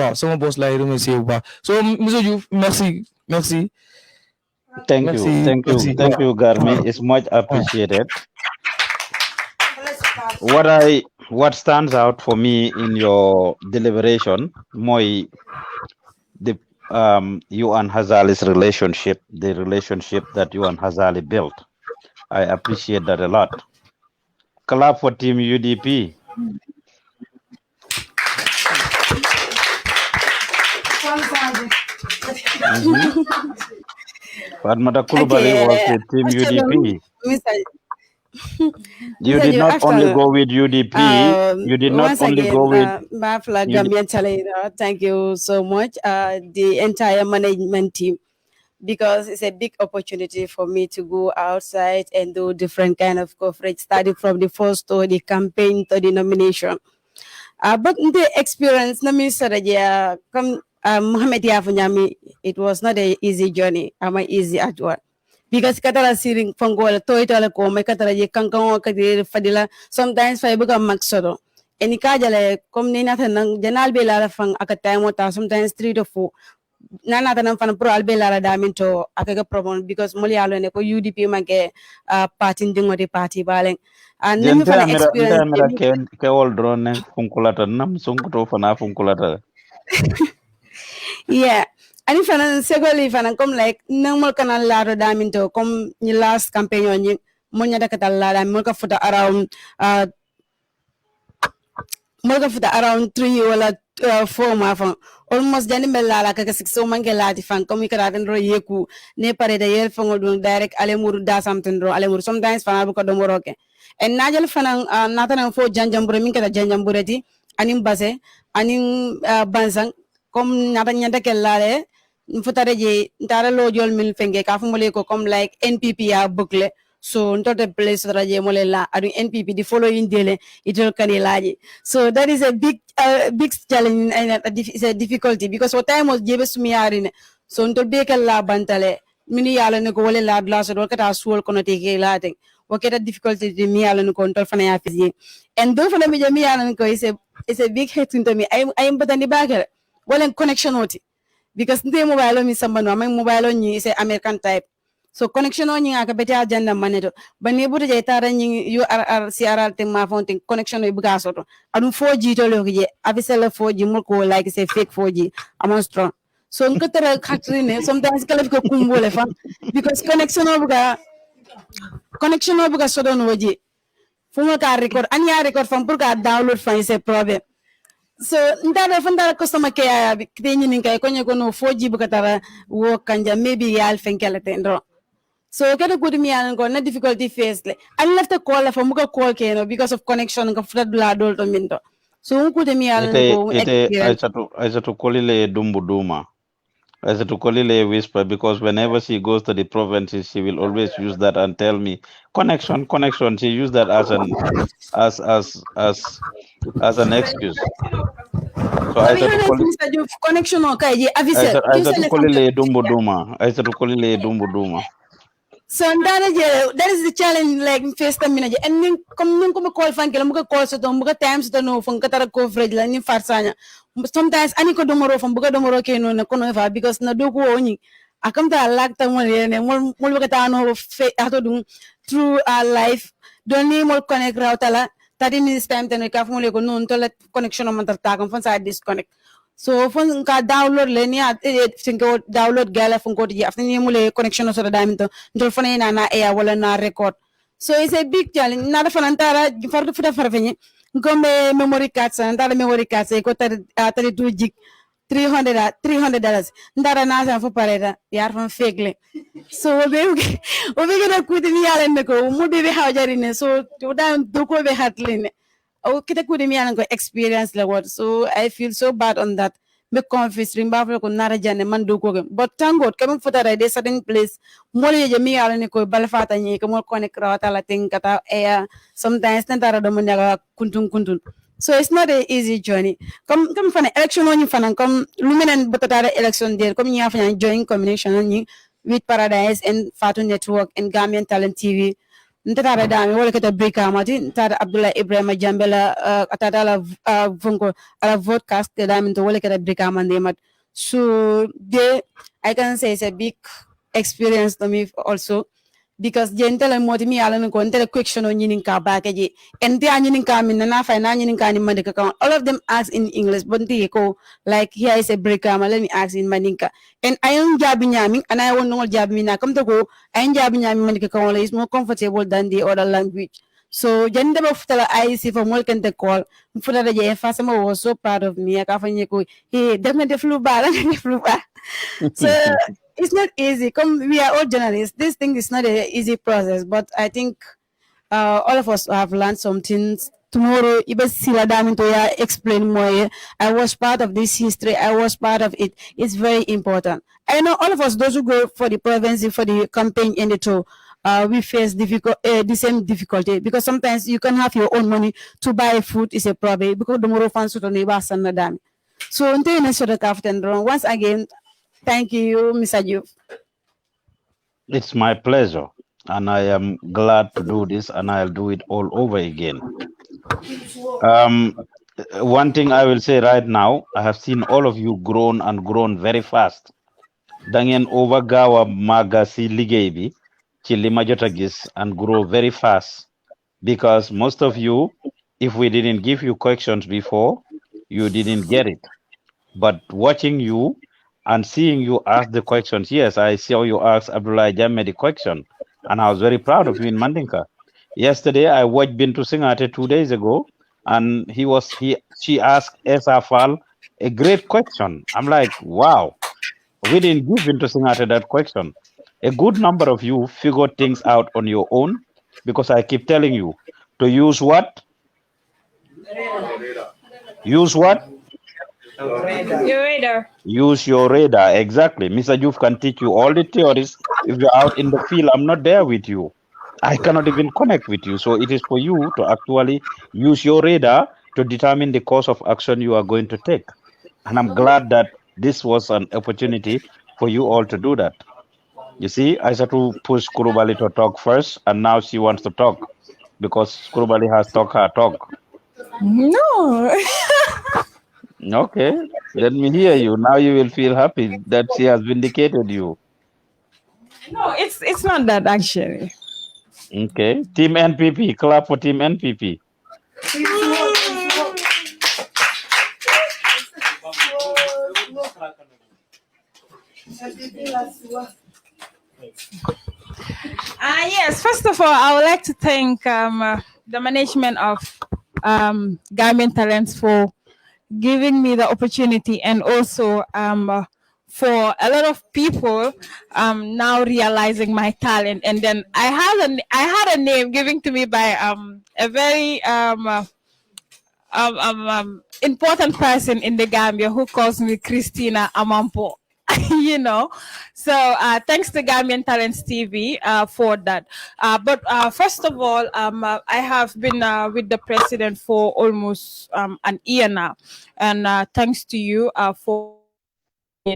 remercier bu baax so Mr. Diouf merci thank you Garmi it's much appreciated what stands out for me in your deliberation mooy the you and Hazali's relationship the relationship that you and Hazali built I appreciate that a lot. Clap for Team UDP. Fatmata Kulubali was with Team UDP. You did not only go with UDP, you did not only go with thank you so much, the entire management team. Because it's a big opportunity for me to go outside and do different kind of coverage, starting from the first to the campaign to the nomination. But the experience, Mohamed Yafunyami, it was not an easy journey. I'm easy at work. Because katara siring fangola toitala ko may katara ye kangkang kadiri fadila sometimes fa ibuga maksoro. Eni kajale kom ni natin nang janal belala fang akatay mo ta sometimes 3 to 4. Nana tanam fan pro albela damin to akaga problem because moli alo ne ko UDP manke party ndingoti party baleng and nemi fan experience ke wol drone funkulata nam sunkuto fana funkulata yeah ani fan segoli fan comme like normal kanal la damin to comme ni last campaign ni mo nyada katal la mo ka futa around 3 wala 4 ma fan almost jani melala kaka 6 so mangelati fan comme ikaraten ro yeku ne pare de yer fango dun direct ale muru da something ro ale muru sometimes fan bu ko do moroke en najal fan natana fo janjambure min kata janjambureti anim base anim bansang comme nata nyanda kelale mfutare je ntara lo jol min fenge ka fu mole ko comme like NPP ya boucle so ntote place raje molela adu NPP the following daily itol kanilaji so that is a big challenge and it's a difficulty because what time was jebe sumiyari so ntol bekel la bantale mini yala ne ko wala la bla so do kata suol kono te ke laate waketa difficulty de mi yala ne ko ntol fana ya fizi and do fana mi je mi yala ne ko is a big hit to me I am batani bagel wala connection oti because nte mobile mi sambano my mobile ni is American type So connection on yinga ka beta agenda maneto. Bani buta jay tara nying URR CRR te ma fonting connection e buga soto. Adum 4G to lo je avisela 4G mo ko like say fake 4G amon strong. So nkatara khatrine sometimes kala ko kumbole fa because connection obuga sodo no je. Fumo ka record anya record from pour ka download fa is a problem. So ndara fandara customer care bi kitenyi ninka ko nyeko no 4G buga tara wo kanja maybe yal fenkele tendro. So kada good me and go na difficulty face le. I left a call for muka call keno because of connection ka flood bladol to minto. So good me and go experience. Aisa to kolile dumbuduma. Aisa to kolile whisper because whenever she goes to the provinces, she will always use that and tell me connection. She use that as an excuse. So I said to call it connection okay avise. Aisa to kolile dumbuduma. Aisa to kolile dumbuduma. So that is the challenge like face time minute and nin come nin come call fan kela muka call so to muka times to no fun katara coverage la nin farsanya sometimes ani ko domoro fun buka domoro ke no na kono fa because na do ko oni akam ta lag ta mo ne mol buka ta no fe ato dum through our life don't need more connect rautala 30 minutes time ten ka fun le ko non to let connection on ta kam fun sa disconnect. So fun ka download le ni think download gala fun ko di after ni mule connection so da diamond to fun na air wala na record. So it's a big challenge na da fun antara fardu futa farfenye ngombe memory cards antara memory cards ko 32 gig $300 ndara na sa fo pareda yar fun fegle. So obe gonna kuti ni yale ne ko mu be hawjari ne so to da do ko be hatline. Oh, kita could me and experience the word. So I feel so bad on that. Me confess rimba ko nara jane man do ko. But thank God coming for that a certain place. More ye me ala ni ko balfata ni ko mo connect rawata la ting kata sometimes tantara do munyaga kuntun. So it's not an easy journey. Come for an election on you fan come luminant botara election there. Come you have join combination on you with Paradise and Fatu Network and Gambian Talent TV. Ntara dami wala kata breaka mati ntara Abdullah Ibrahim Jambela atata la vonko ala vodcast dami to wala kata breaka mande mat. So I can say it's a big experience to me also because jentele moti mi ala ko ntele question on nyinin ka ba keje ente anyinin ka min na fa na nyinin ka ni mande ka all of them ask in English but they ko like here is a breaka let me ask in maninka and I am jabi nyami and I want no jabi na come to go I am jabi nyami mande ka is more comfortable than the other language. So jende ba futala I see for more can the call futala je fasama was so proud of me ka fa nyeko he definitely flew ba so it's not easy. Come, we are all journalists. This thing is not an easy process, but I think all of us have learned some things. Tomorrow, explain more. I was part of this history. I was part of it. It's very important. I know all of us, those who go for the province, for the campaign in the tour, we face the same difficulty because sometimes you can have your own money to buy food is a problem because the more fans to neighbor dami. So until next once again, thank you, Mr. Juf. It's my pleasure, and I am glad to do this, and I'll do it all over again. One thing I will say right now, I have seen all of you grown very fast. Dangen overgawa magasi ligeibi, chili majotagis, and grow very fast. Because most of you, if we didn't give you questions before, you didn't get it. But watching you and seeing you ask the questions, yes, I saw you ask Abdullah Jammeh the question, and I was very proud of you in Mandinka. Yesterday, I watched Bintu Singate 2 days ago, and she asked Esa Fall a great question. I'm like, wow, we didn't give Bintu Singate that question. A good number of you figured things out on your own, because I keep telling you to use what? Use what? Your radar. Use your radar, exactly. Mr. Juf can teach you all the theories. If you're out in the field, I'm not there with you. I cannot even connect with you. So it is for you to actually use your radar to determine the course of action you are going to take. And I'm glad that this was an opportunity for you all to do that. You see, I had to push Kurubali to talk first, and now she wants to talk because Kurubali has talked her talk. No. Okay, let me hear you. Now you will feel happy that she has vindicated you. No, it's not that actually. Okay. Team NPP. Clap for Team NPP. Yes, first of all, I would like to thank the management of Gambian Talents for giving me the opportunity, and also for a lot of people now realizing my talent. And then I had a name given to me by a very important person in the Gambia who calls me Christina Amampo. So thanks to Gambian Talents TV for that. But first of all, I have been with the president for almost an year now, and thanks to you for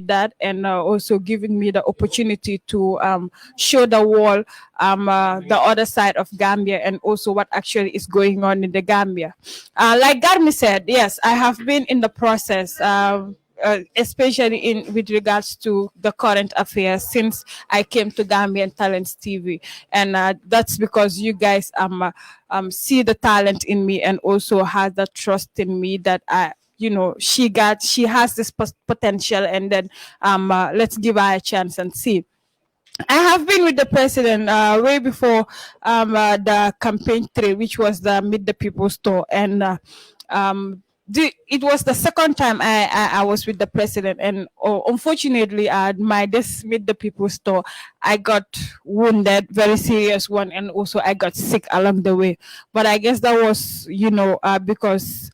that, and also giving me the opportunity to show the world the other side of Gambia, and also what actually is going on in the Gambia. Like Garmi said, yes, I have been in the process. Especially in with regards to the current affairs since I came to Gambian Talents TV, and that's because you guys see the talent in me, and also has the trust in me that she has this potential, and then let's give her a chance and see. I have been with the president way before the campaign trail, which was the Meet the People store, and it was the second time I was with the president, and unfortunately, my this Meet the People store, I got wounded, very serious one, and also I got sick along the way. But I guess that was because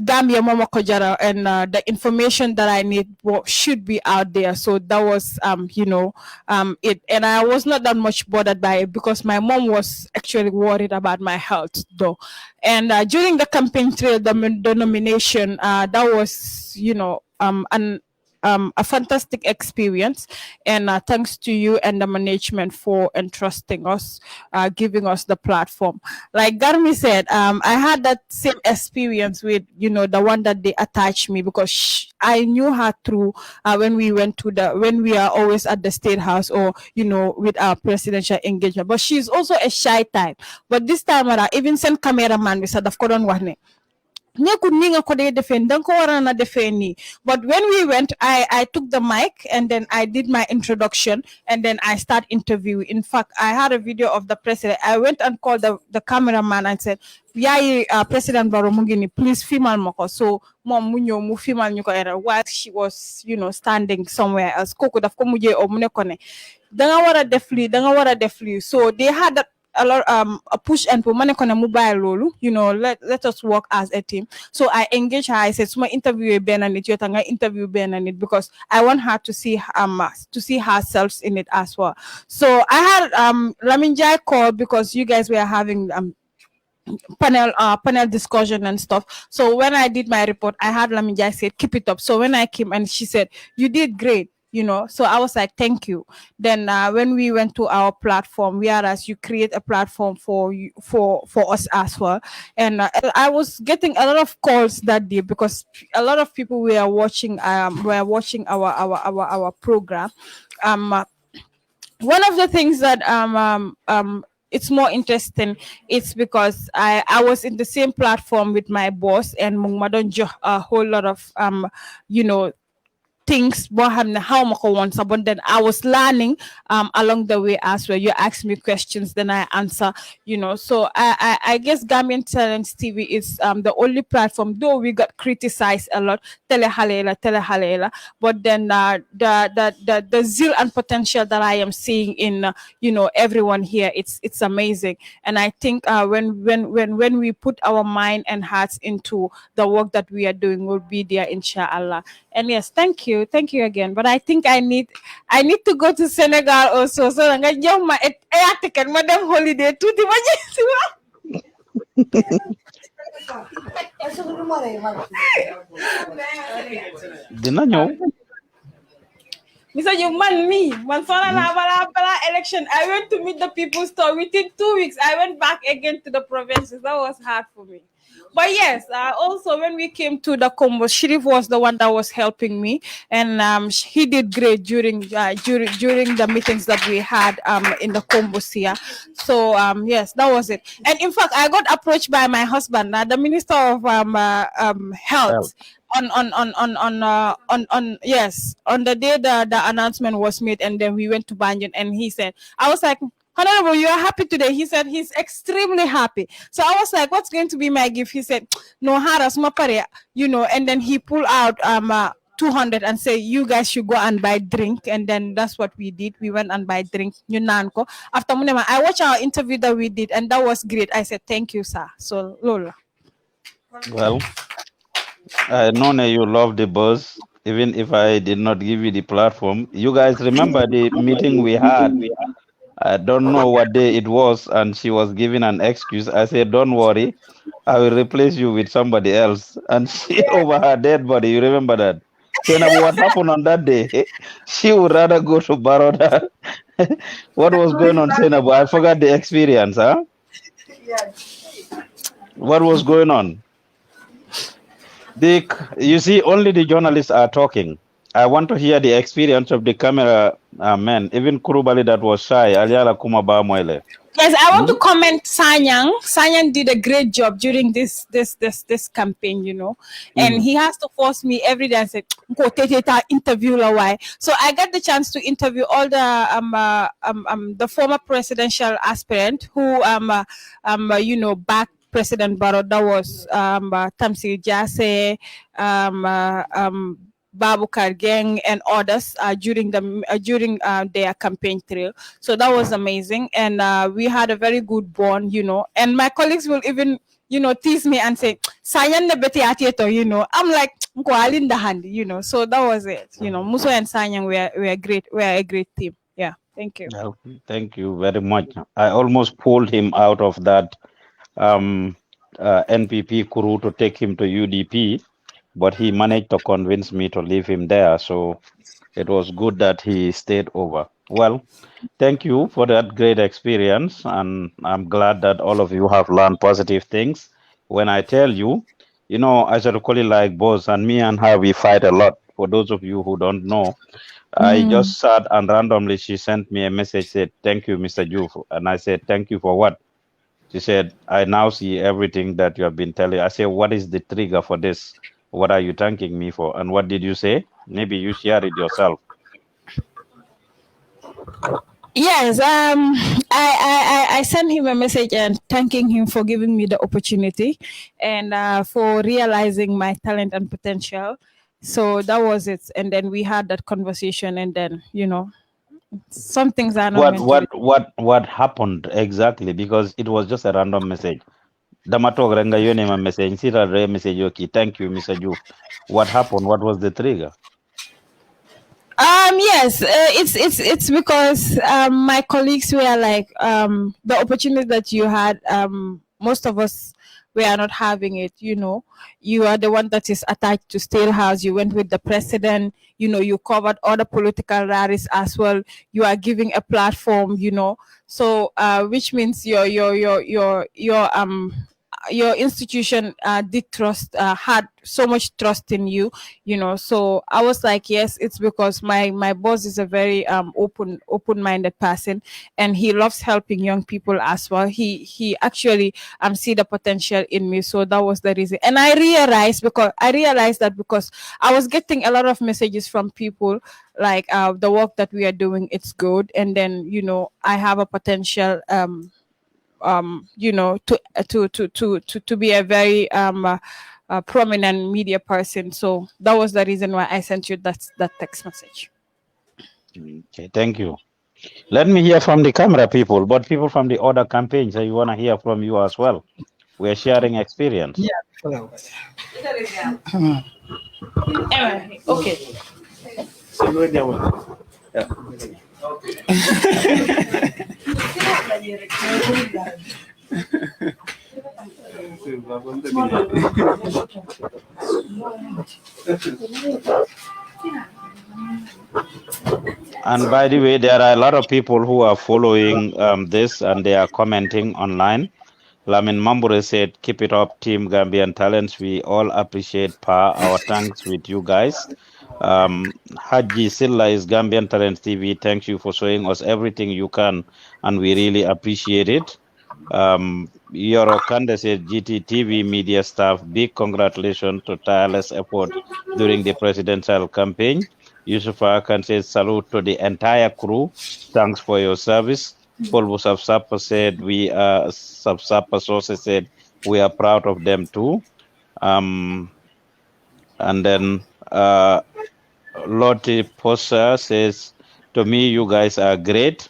Gambia Mama Kojara, and the information that I need should be out there. So that was, it. And I was not that much bothered by it because my mom was actually worried about my health, though. And during the campaign trail, the nomination, that was, a fantastic experience, and thanks to you and the management for entrusting us, giving us the platform. Like Garmi said, I had that same experience with the one that they attached me, because I knew her through when we are always at the State House, or with our presidential engagement. But she's also a shy type. But this time around, even send cameraman, we said, "Of course, but when we went, I took the mic, and then I did my introduction, and then I start interviewing. In fact, I had a video of the president. I went and called the cameraman and said, "Yeah, President Barrow Mugini, please film mako." So mom munyo mu film nyuko era while she was standing somewhere else. Koko daf ko muje o mune kone. Danga wara defli. So they had that a lot a push and pull money mobile lolu, let us work as a team. So I engage her. I said, "Suma interview Benanit, you tanga interview Benanit, because I want her to see herself in it as well." So I had Laminjai call, because you guys were having panel discussion and stuff. So when I did my report, I had Laminjai said, "Keep it up." So when I came, and she said, "You did great." So I was like, "Thank you." Then when we went to our platform, whereas you create a platform for us as well, and I was getting a lot of calls that day, because a lot of people were watching our program. One of the things that it's more interesting, it's because I was in the same platform with my boss, and Mungmadonjo a whole lot of things how much but then I was learning along the way as well. You ask me questions, then I answer, so I guess Gambian Talents TV is the only platform, though we got criticized a lot, telehalela, but then the zeal and potential that I am seeing in everyone here, it's amazing. And I think when we put our mind and hearts into the work that we are doing, we'll be there, inshallah. And yes, thank you again. But I think I need to go to Senegal also. So I'm gonna jump my air ticket, madam holiday to the Dina ñëw. Mr. Jungman, me, election, I went to meet the people's store. Within 2 weeks, I went back again to the provinces. That was hard for me. But yes, also when we came to the combos, Sharif was the one that was helping me, and he did great during the meetings that we had in the combos here. So yes, that was it. And in fact, I got approached by my husband, the Minister of Health. Yes, on the day the announcement was made, and then we went to Banjul, and he said, I was like, Honorable, you are happy today? He said he's extremely happy. So I was like, what's going to be my gift? He said, no, haras mapare, and then he pulled out 200 and say, you guys should go and buy drink. And then that's what we did. We went and buy drink. After Munema, I watched our interview that we did, and that was great. I said, thank you, sir. So Lola. Well, I know that you love the buzz, even if I did not give you the platform. You guys remember the meeting we had? I don't know what day it was, and she was giving an excuse. I said, don't worry, I will replace you with somebody else. And she over her dead body, you remember that? Saying what happened on that day? She would rather go to Baroda. What was going on, Senabu? I forgot the experience, huh? What was going on? You see, only the journalists are talking. I want to hear the experience of the camera men, even Kurubali that was shy. Aliala Kumaba Moile. Yes, I want to comment Sanyang. Sanyang did a great job during this campaign, and he has to force me every day and say, "Go interview la why." So I got the chance to interview all the former presidential aspirant who backed President Barrow. That was Tamsir Jase, Babu Kargeng and others during their campaign trail. So that was amazing, and we had a very good bond, and my colleagues will even tease me and say, Sayan na beti atieto, I'm like, in the hand, so that was it. Muso and Sanyang were great. We're a great team. Yeah, thank you. Well, thank you very much. I almost pulled him out of that NPP crew to take him to UDP, but he managed to convince me to leave him there. So it was good that he stayed over. Well, thank you for that great experience. And I'm glad that all of you have learned positive things. When I tell you, I should call it like boss, and me and her, we fight a lot. For those of you who don't know, I just sat and randomly she sent me a message, said, thank you, Mr. Juf. And I said, thank you for what? She said, I now see everything that you have been telling. I said, what is the trigger for this? What are you thanking me for? And what did you say? Maybe you share it yourself. Yes, I sent him a message and thanking him for giving me the opportunity and for realizing my talent and potential. So that was it. And then we had that conversation, and then, some things are not what happened exactly, because it was just a random message. Damatog renga your name message, message yoki. Thank you, Mr. Juf. What happened? What was the trigger? Yes, it's because my colleagues were like the opportunity that you had, most of us we are not having it. You are the one that is attached to State House. You went with the president. You covered other political rallies as well. You are giving a platform. So which means your institution did trust, had so much trust in you, so I was like, yes, it's because my boss is a very open-minded person, and he loves helping young people as well. He actually see the potential in me, so that was the reason. And I realized that because I was getting a lot of messages from people like the work that we are doing, it's good, and then I have a potential to be a very prominent media person. So that was the reason why I sent you that text message. Okay, thank you. Let me hear from the camera people, but people from the other campaigns, you want to hear from you as well. We're sharing experience. Yeah. Okay. And by the way, there are a lot of people who are following this and they are commenting online. Lamin Mambure said, keep it up, Team Gambian Talents. We all appreciate our thanks with you guys. Haji Silla is Gambian Talents TV. Thank you for showing us everything you can, and we really appreciate it. Yoro Kande said, GTTV media staff, big congratulations to tireless effort during the presidential campaign. Yusuf Akan says, salute to the entire crew. Thanks for your service. Paul Busafsapa said, Safsapa Sources said, we are proud of them too. And then Lottie Posa says, to me, you guys are great.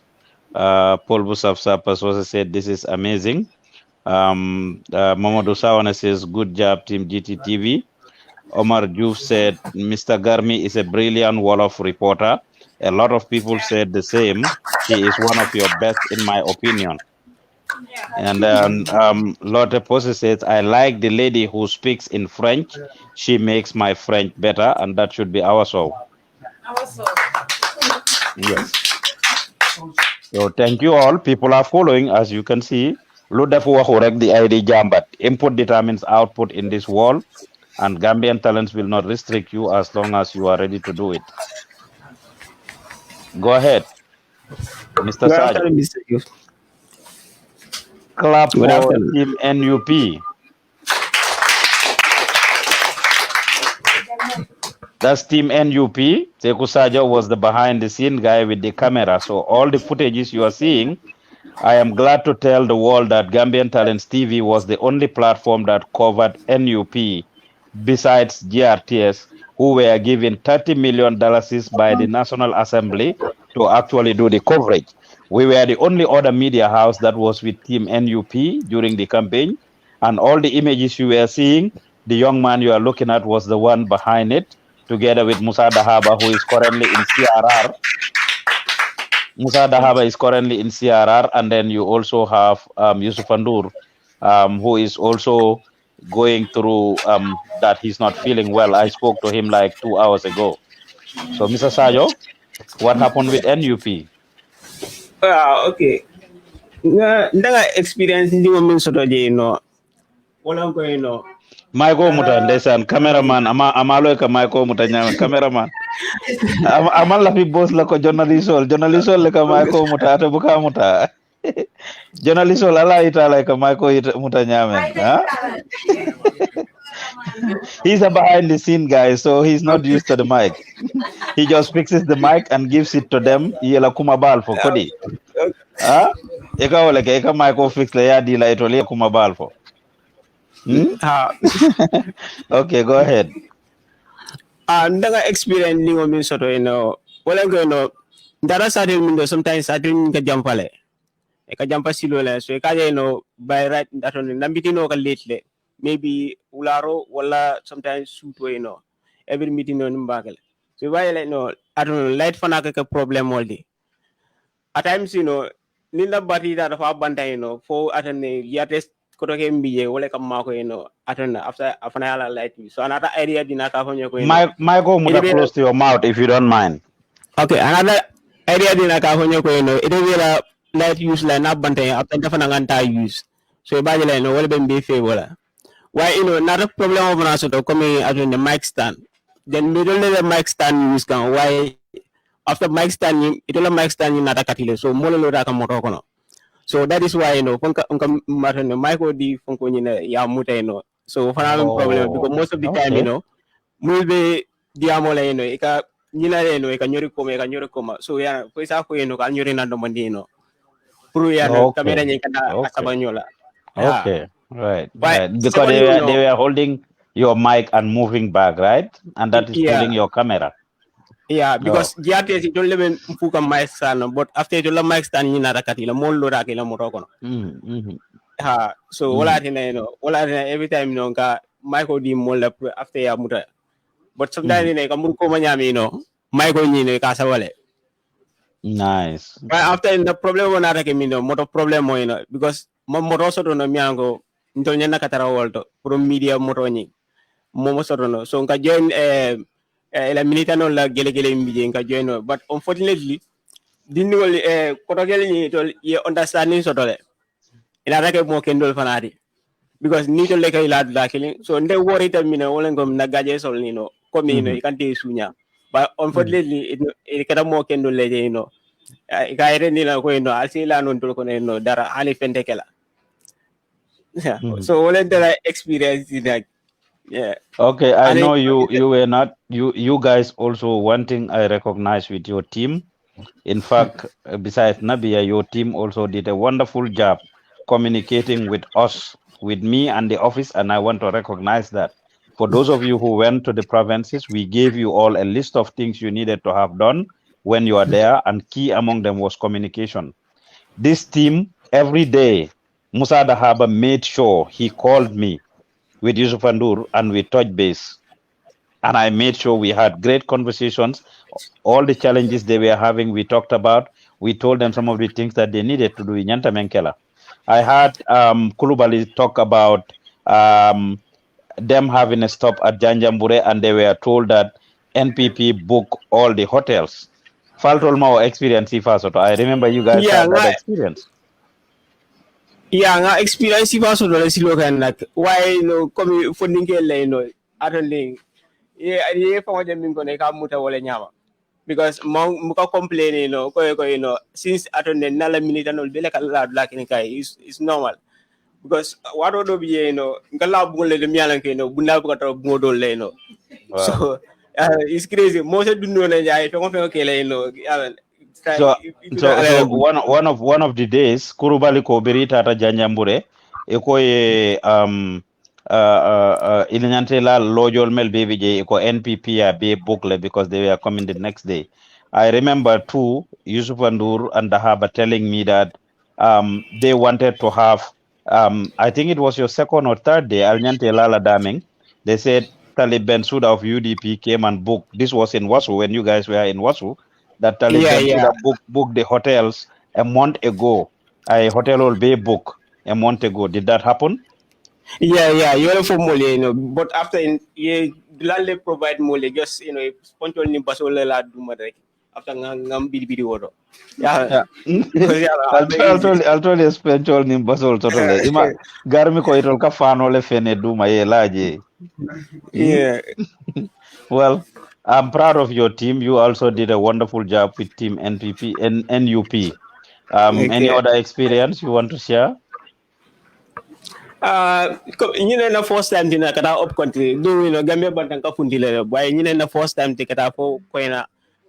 Paul Busafsapa Sources said, this is amazing. Mamadou Sawane says, good job, Team GTTV. Omar Juf said, Mr. Garmi is a brilliant Wolof reporter. A lot of people said the same. He is one of your best, in my opinion. And Lotte Posse says, I like the lady who speaks in French. She makes my French better, and that should be our soul. Yes. So thank you all. People are following, as you can see. The ID Jambat. Input determines output in this wall, and Gambian Talents will not restrict you as long as you are ready to do it. Go ahead, Mr. Sajo. Clap for Team NUP. That's Team NUP. Sekou Sajo was the behind the scene guy with the camera. So all the footages you are seeing, I am glad to tell the world that Gambian Talents TV was the only platform that covered NUP besides GRTS, who were given $30 million by the National Assembly to actually do the coverage. We were the only other media house that was with Team NUP during the campaign. And all the images you were seeing, the young man you are looking at was the one behind it, together with Musa Dahaba, who is currently in CRR. Musa Dahaba is currently in CRR. And then you also have Yusuf Andur, who is also going through that he's not feeling well. I spoke to him like 2 hours ago. So, Mr. Sayo, what happened with NUP? Okay. Nga experience ndi mo min soto je no. Wala ko no. Michael Muta ndesan cameraman amalo ka Michael Muta nyama cameraman. Amal la fi boss la ko journalist le ka Michael Muta to buka Muta. Journalist ala itala ka Michael Muta nyama. He's a behind the scene guy, so he's not used to the mic. He just fixes the mic and gives it to them. Yela kumabal for kodi. Eka wala ke eka Michael fix la ya di la itole kumabal for. Okay, go ahead. Ndanga experience ni mo min soto wala ko ndara sa del min sometimes sa del min ka jampale. E ka jampa silo la so e ka by right that on nambiti no ka late maybe ularo wala sometimes shoot every meeting no mbakale. So why I don't light fana ka problem all day. At times ninda bati da fa banda for atane yates ko to ke mbiye wala kam mako atana after afana light so another area dina ka honyo ko Michael muta close to your mouth if you don't mind. Okay, another area dina ka honyo ko it will light use la na banda after fana nganta use so ba jela wala be mbi fe wala why not a problem of naso to come at the mic stand then middle the mic stand use kan why after mic stand it will mic stand na takatile so molo lo da ka moto kono. So that is why funka matano Michael di funko ya muta so fana problem because most of the time mulbe diamola ika nyina ika nyori koma so ya pesa ko ka nyori nando mandino puru ya kamera nyeka asabanyola. Okay, right. Because they were holding your mic and moving back, right? And that is pulling your camera. Yeah, because GRTS don't live in Fuka mic stand, but after the mic stand in Narakatila, Molo Rakila Morokono. So all every time Michael D. Mola after Yamuta. But sometimes in a Kamuko Manyami, Michael Nino Casavale. Nice. But after the problem on Arakimino, motor problem because Moroso don't know Miango, Intoniana Catara Walto, from media Moroni, Momosotono. So join la militano la gele mbiye nka join but unfortunately dindi wol kotogel ni to ye understanding sotole ila rake mo kendol fanati because ni to leka ila la killing so nde worry tamina wala ngom nagaje sol ni no komi no ikante sunya but unfortunately it kada mo kendol leje no gaire ni la ko no asila non to ko no dara ali pentekela yeah so wala the experience in that yeah okay, I know you were not you guys also one thing I recognize with your team. In fact, besides Nabia, your team also did a wonderful job communicating with us, with me and the office, and I want to recognize that. For those of you who went to the provinces, we gave you all a list of things you needed to have done when you are there, and key among them was communication. This team, every day, Musa Dahaba made sure he called me with Yusuf Andur and we touched base. And I made sure we had great conversations. All the challenges they were having, we talked about. We told them some of the things that they needed to do in Nyanta Menkela. I had Kulubali talk about them having a stop at Janjambure, and they were told that NPP book all the hotels. Faltolmao experience Ifasoto. I remember you guys had that experience. Yeah, nga experience Ifasoto le silo kan nak. Why no komi funding ke le no aroling. Ye fa wajen min ko ne ka muta wala nyama. Because muka complain ko since atonde nala minute no bele kala black in kai is normal. Because what do be ngala bungole de mialan ke bunda ko to bungo le so it's crazy most do no na jay to ko ke le so one of the days kurubali ko berita ta janjambure e ko ilinyante la lojol mel baby je ko NPP a be bookle because they were coming the next day. I remember too Yusuf Andur and Dahaba telling me that they wanted to have I think it was your second or third day Alinyante Lala Daming. They said Talib Bensouda of UDP came and booked. This was in Wasu when you guys were in Wasu. That Talib Bensouda booked the hotels a month ago. A hotel will be booked a month ago. Did that happen? Yeah, you're for mole, but after Lale provide mole, just spontaneous ni basole la dumadek. After ngam bidi wodo. Yeah. I'll tell you spiritual ni basol totally. Ima garmi ko itol ka fano le fene duma ye laje. Yeah. Well, I'm proud of your team. You also did a wonderful job with team NPP and NUP. Any other experience you want to share? Na first time tina kata up country do Gambia bantang ka fundile boy na first time kata po ko na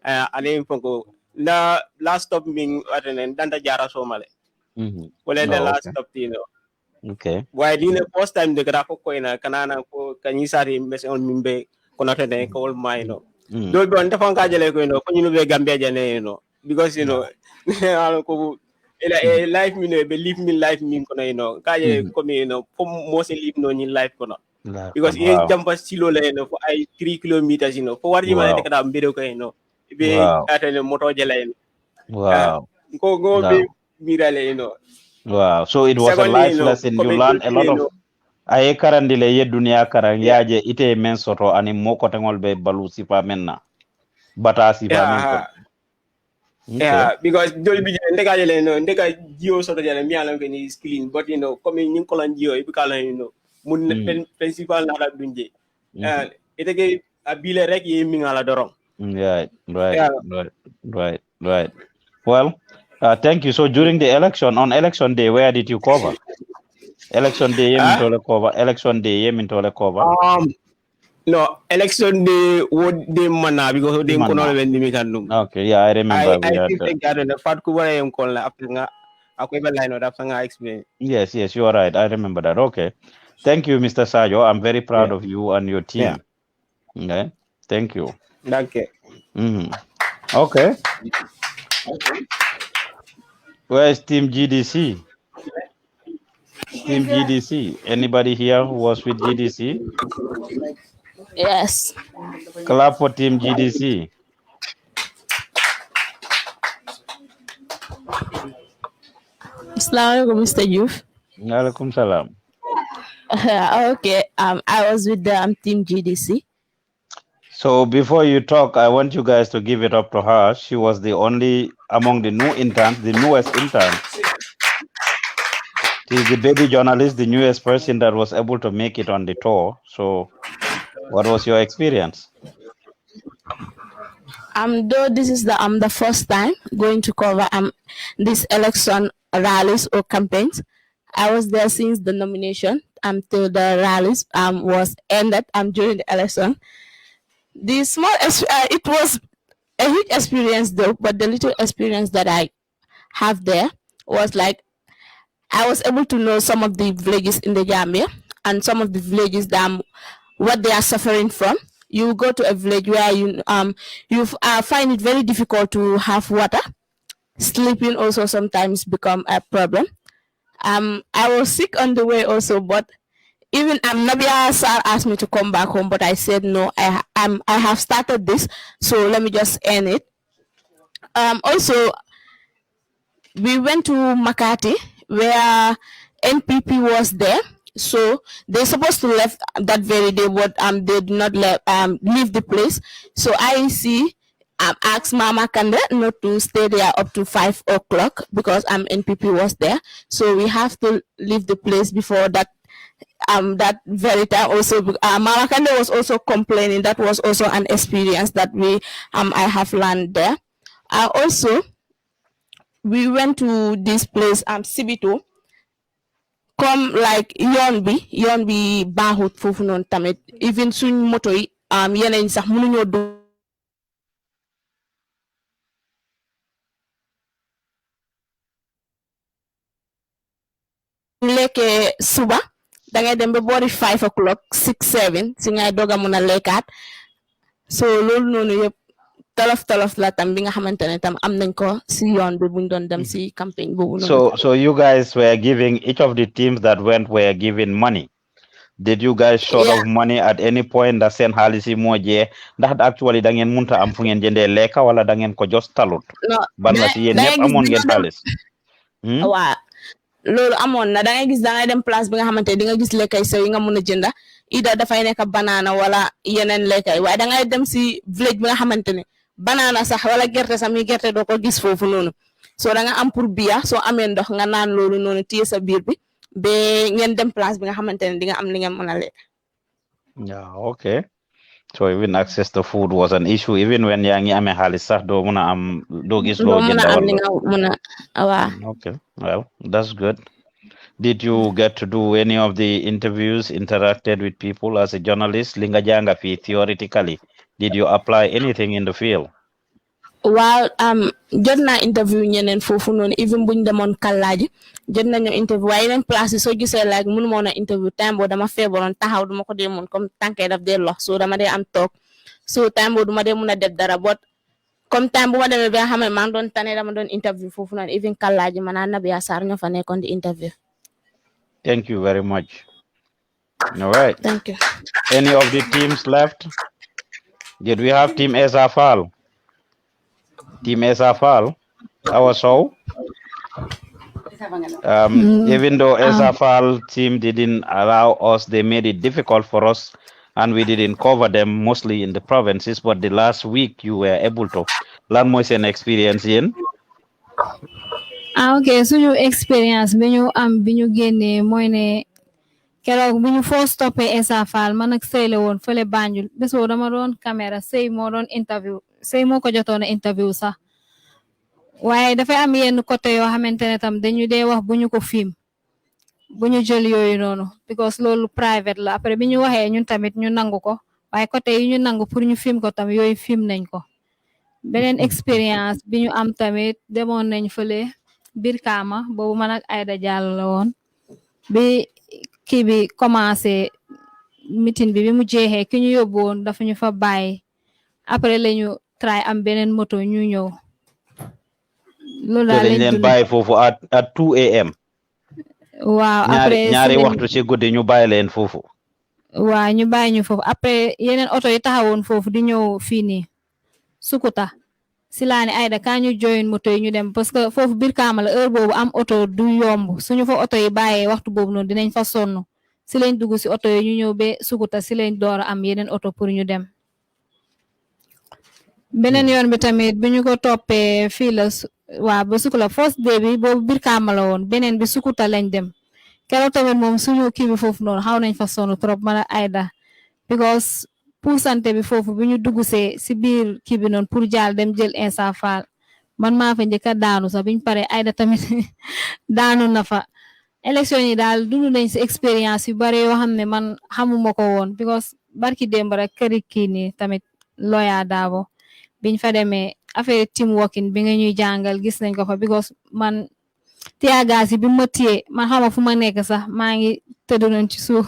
ale fonko la last stop ming atenen danta jara somale wala the last stop tino okay boy dina first time de kata ko na kanana ko kanyi sari message on mimbe ko na tene ko mine do be on defan ka jele ko ko nyinu be Gambia jane because ko life me believe me life me kono kaje komi for most live no in life kono because it jump silo le for 3 kilometers for what you want to mbere ko be atene moto jele wow go be mirale wow so it was a life lesson you learned a lot of ay karandile ye dunia karang yaje ite men soto ani moko tangol be balu sifa menna bata sifa men yeah, because dol bi ndeka jele ndeka jio soto jele mi ala ngeni is clean but comme ni ko lan jio e kala mun principal na la dunje ite ke abile rek ye mi ngala dorong right well thank you. So during the election on election day where did you cover election day election day yemintole cover no, election day would they mana because they kono when they can. Okay, yeah, I remember. I think that the fat kuba am call after nga akweba line or after nga explain. Yes, you are right. I remember that. Okay. Thank you, Mr. Sajo. I'm very proud of you and your team. Yeah. Okay. Thank you. Okay. Okay. Where is Team GDC? Team GDC. Anybody here who was with GDC? Yes. Clap for Team GDC. Assalamualaikum, Mr. Youth. Alaikum salam. Okay. I was with the Team GDC. So before you talk, I want you guys to give it up to her. She was the only among the new interns, the newest intern. She's the baby journalist, the newest person that was able to make it on the tour. So, what was your experience? Though this is the first time going to cover this election rallies or campaigns, I was there since the nomination until the rallies was ended during the election. The small it was a huge experience though, but the little experience that I have there was like I was able to know some of the villages in the Gambia and some of the villages that what they are suffering from. You go to a village where you find it very difficult to have water. Sleeping also sometimes become a problem. I was sick on the way also, but even Nabia Sir asked me to come back home, but I said no. I have started this, so let me just end it. Also, we went to Makati where NPP was there. So they're supposed to left that very day, but they did not leave the place. So IEC asked Mama Kande not to stay there up to 5 o'clock because NPP was there. So we have to leave the place before that that very time. Also, Mama Kande was also complaining. That was also an experience that I have learned there. Also, we went to this place Sibito. Comme like yoon bi baaxut foofu noonu tamit even suñ moto yi yeneen sax mënuñoo du lekkee suba da ngay dem ba boori 5 o'clock 6 7 si ngay doga mun a lekkaat so loolu noonu yëpp tolof la tam bi nga xamantene tam am nañ ko si yoon bi buñ doon dem si campagne boobu noonu. So you guys were giving, each of the teams that went were given money. Did you guys short of money at any point that seen xaalis yi moo jee ndax actually da ngeen munta am fu ngeen jëndee lekka wala da ngeen ko just talut ban la si yéen ñëpp amoon ngeen xaalis waaw loolu amoon na da ngay gis da ngay dem place bi nga xamante di nga gis lekkay sew yi nga mun a jënda ida dafay nekk banana wala yeneen lekkay waaye da ngay dem si village bi nga xamante ne banana sax wala gerte sax mi gerte doo ko gis foofu noonu so da nga am pour biya soo amee ndox nga naan loolu noonu téye sa biir bi ba ngeen dem place bi nga xamante ne di nga am li ngeen mën a lekk. Yeah, okay. So even access to food was an issue even when yaa ngi amee xaalis sax doo mun a am doo gis loo jënda wala. Okay, well that's good. Did you get to do any of the interviews, interacted with people as a journalist li nga jànga fii theoretically? Did you apply anything in the field? Well, jot naa interview ñeneen foofu noonu even buñ demoon kallaaji jot nañu interview waaye yeneen place yi soo gisee like mënu moon a interview time boo dama feebaroon taxaw duma ko dee mun comme tànkee daf dee lox so dama dee am toog so time boo duma dee mun a def dara but comme time bu ma demee ba nga xam ne maa ngi doon tane dama doon interview foofu noonu even kallaaji man naa Nabiya Sarr ñoo fa nekkoon di interview. Thank you very much. All right. Thank you. Any of the teams left? Did we have Team Esafal? Team Esafal, our show. Even though Esafal team didn't allow us, they made it difficult for us and we didn't cover them mostly in the provinces, but the last week you were able to learn more and experience in. Okay, so your experience when you génné moy né kérok biñu first stoppé Esafal man ak sey la won fele Banjul bés bo dama doon caméra sey mo doon interview sey moko jotoon interview sax waaye dafay am yenn côté yoo xamante ne tam dañu dee wax buñu ko film buñu jël yooyu noonu because loolu private la après bi ñu waxee ñun tamit ñu nangu ko waaye côté yi ñu nangu pour ñu film ko tam yooyu film nañ ko beneen expérience bi ñu am tamit demoon nañ fële Birkama boobu man ak Aida Diallo la woon bi kii bi commencé meeting bi mu jeexee ki ñu yóbbu woon dafa ñu fa bàyyi après la ñu try am beneen moto ñu ñëw loolu daal lañ leen bàyyi foofu at 2 AM. waaw après ñaari waxtu ci guddi ñu bàyyi leen foofu. waaw ñu bàyyi ñu foofu après yeneen oto yi taxawoon foofu di ñëw fii nii Sukuta si laa ne Aida ka ñu join moto yi ñu dem parce que foofu Birkama la heure boobu am oto du yomb suñu fa oto yi bàyyee waxtu boobu noonu dinañ fa sonn si lañ dugg si oto yi ñu ñëw ba Sukuta si lañ door a am yeneen oto pour ñu dem beneen yoon bi tamit bi ñu ko toppee fii la waaw ba Sukuta first day bi boobu biir Kaama la woon beneen bi Sukuta lañ dem keroog tamit moom suñu kii bi foofu noonu xaw nañ fa sonn trop man ak Aida because puusante bi foofu bi ñu dugg si biir kii bi noonu pour jaal dem jël Insa Fall man maa fa njëkk a daanu sax biñ pare Aida tamit daanu na fa élection yi daal dund nañ si expérience yu bari yoo xam ne man xamuma ko woon because barki démb rek këri kii nii tamit Lawyer Darboe biñ fa demee affaire team working bi nga ñuy jàngal gis nañ ko fa because man tiyaagaas yi bi ma téye man xama fu ma nekk sax maa ngi tëdd noon ci suuf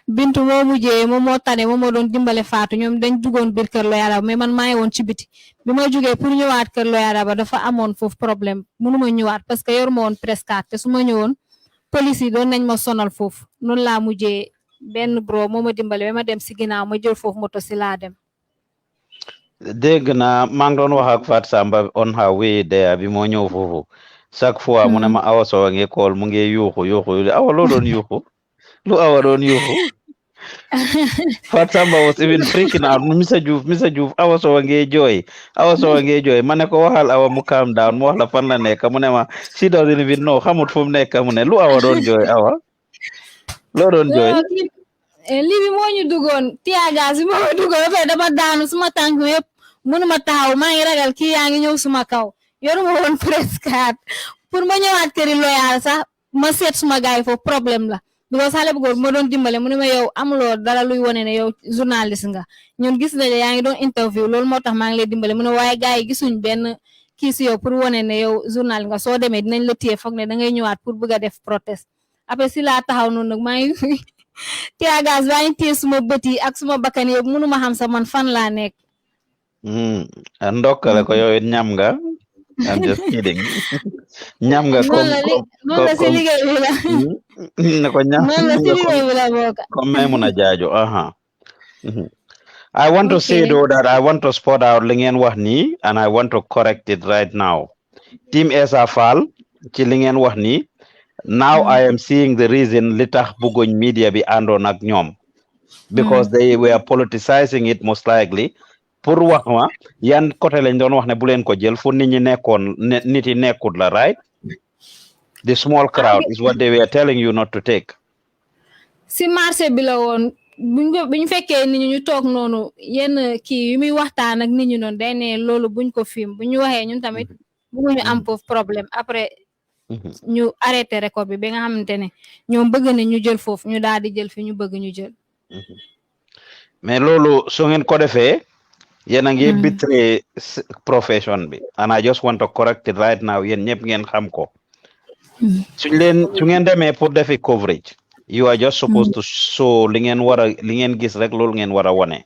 bintu moo mujjee moom moo tane moom moo doon dimbale Fatou ñoom dañ duggoon biir kër Lawyer Darboe mais man maa ngi woon ci biti bi ma jógee pour ñëwaat kër Lawyer Darboe dafa amoon foofu problème mënuma ñëwaat parce que yor ma woon presque te su ma ñëwoon police yi doon nañ ma sonal foofu noonu laa mujjee benn bro moo ma dimbale ba ma dem si ginnaaw ma jël foofu moto si laa dem. dégg naa maa ngi doon wax ak Fat Samba on her way there bi moo ñëw foofu chaque fois mu ne ma Awa Sow a ngi kool mu ngi yuuxu awa loo doon yuuxu lu awa doon yuuxu Fat Samba was even freaking out Mr. Diouf Awa Sow a ngi jooy ma ne ko waxal awa mu calm down mu wax la fan la nekk mu ne ma she doesn't even know xamut fu mu nekk mu ne lu awa doon jooy awa loo doon jooy lii bi moo ñu duggoon tiyaagaas bi moo ñu duggoon ba dama daanu suma tànk yëpp mënuma taxaw maa ngi ragal kii yaa ngi ñëw suma kaw yoruma woon presque pour ma ñëwaat këri Lawyer sax ma seet suma gaay foofu problème la because xale bu góor moo doon dimbale mu ne ma yow amuloo dara luy wane ne yow journaliste nga ñun gis nañ yaa ngi doon interview loolu moo tax maa ngi lay dimbale mu ne waaye gaay yi gisuñ benn kii si yow pour wane ne yow journaliste nga soo demee dinañ la téye foog ne da ngay ñëwaat pour bëgg a def protest après si laa taxaw noonu nag maa ngi tiyaagaas baa ngi téye suma bët yi ak suma bakkan yëpp mënuma xam sa man fan laa nekk. ndokkale ko yow it ñam nga. I'm just kidding. ñam nga noonu la si liggéey bi la. ne ko ñam noonu la si liggéey bi la bokk. comme Maymuna Jaajo I want to say though that I want to spot out li ngeen wax nii and I want to correct it right now. Team Essa Faal ci li ngeen wax nii. Now I am seeing the reason li tax bugguñ media bi àndoon ak ñoom because they were politicizing it most likely pour wax ma yan côté lañ doon wax ne bu leen ko jël fu nit ñi nekkoon nit yi nekkut la right the small crowd is what they were telling you not to take. si marché bi la woon buñ fekkee nit ñi ñu toog noonu yenn kii yu muy waxtaan ak nit ñi noonu day ne loolu buñ ko film bu ñu waxee ñun tamit bugguñu am foofu problème après ñu arrêté record bi ba nga xamante ne ñoom bëgg na ñu jël foofu ñu daal di jël fi ñu bëgg ñu jël. mais loolu su ngeen ko defee yéen a ngi betray profession bi and I just want to correct it right now yéen ñëpp ngeen xam ko. su ngeen demee pour defi coverage you are just supposed to show li ngeen gis rek loolu ngeen war a wane.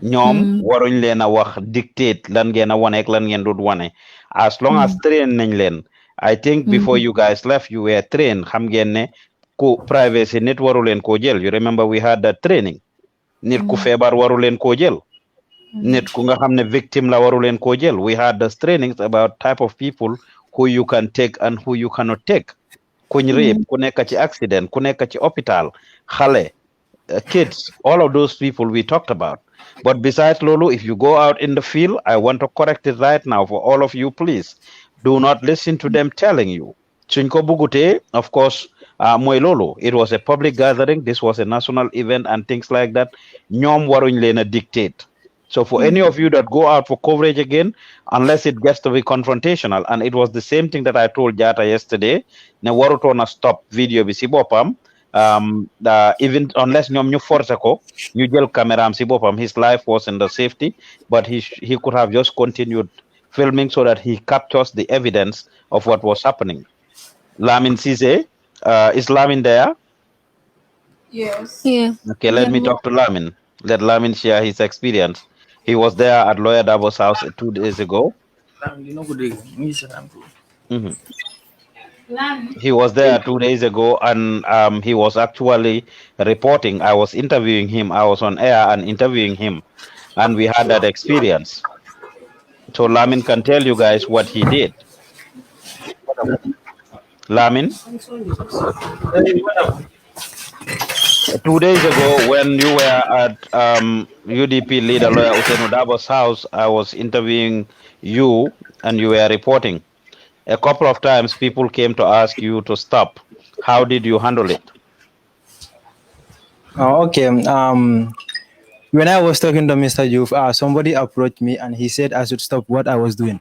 ñoom waruñ leen a wax dictate lan ngeen a wane ak lan ngeen dut wane as long as train nañ leen. I think before you guys left, you were trained. Xam ngeen ne ku privacy nit waru leen koo jël. You remember we had that training. Nit ku feebar waru leen koo jël. Nit ku nga xam ne victim la waru leen koo jël. We had those trainings about type of people who you can take and who you cannot take. Kuñ rape, ku nekk ci accident, ku nekk ci hôpital, xale, kids, all of those people we talked about. But besides Lolo, if you go out in the field, I want to correct it right now for all of you, please. Do not listen to them telling you. Chinko Bugute, of course, Moy Lolo, it was a public gathering. This was a national event and things like that. Nyom waruñ leena dictate. So for any of you that go out for coverage again, unless it gets to be confrontational, and it was the same thing that I told Jata yesterday, ne warutona stop video bi si bopam, even unless nyom ñu force ko, ñu jël camera am si bopam, his life was in the safety, but he could have just continued filming so that he captures the evidence of what was happening. Lamin Cisse, is Lamin there? Yes. Yeah. Okay, let me talk to Lamin. Let Lamin share his experience. He was there at Lawyer Darboe's house 2 days ago. He was there 2 days ago, and he was actually reporting. I was interviewing him. I was on air and interviewing him, and we had that experience. So Lamin can tell you guys what he did. Lamin? 2 days ago, when you were at UDP leader lawyer Usainu Dabo's house, I was interviewing you and you were reporting. A couple of times people came to ask you to stop. How did you handle it? Oh, okay. When I was talking to Mr. Juf, somebody approached me and he said I should stop what I was doing.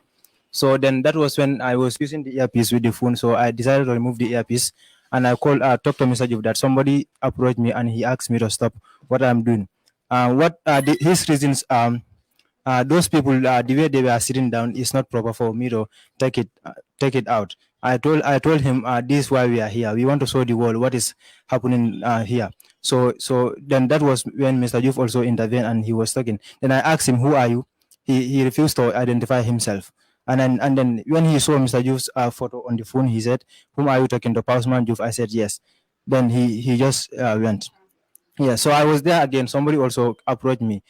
So then that was when I was using the earpiece with the phone. So I decided to remove the earpiece and I called, talked to Mr. Juf that somebody approached me and he asked me to stop what I'm doing. His reasons, those people, the way they were sitting down is not proper for me to take it out. I told him, this is why we are here. We want to show the world what is happening here. So then that was when Mr. Juf also intervened and he was talking. Then I asked him, who are you? He refused to identify himself. And then when he saw Mr. Juf's photo on the phone, he said, whom are you talking to, Pausman Juf? I said, yes. Then he just went. Yeah, so I was there again. Somebody also approached me.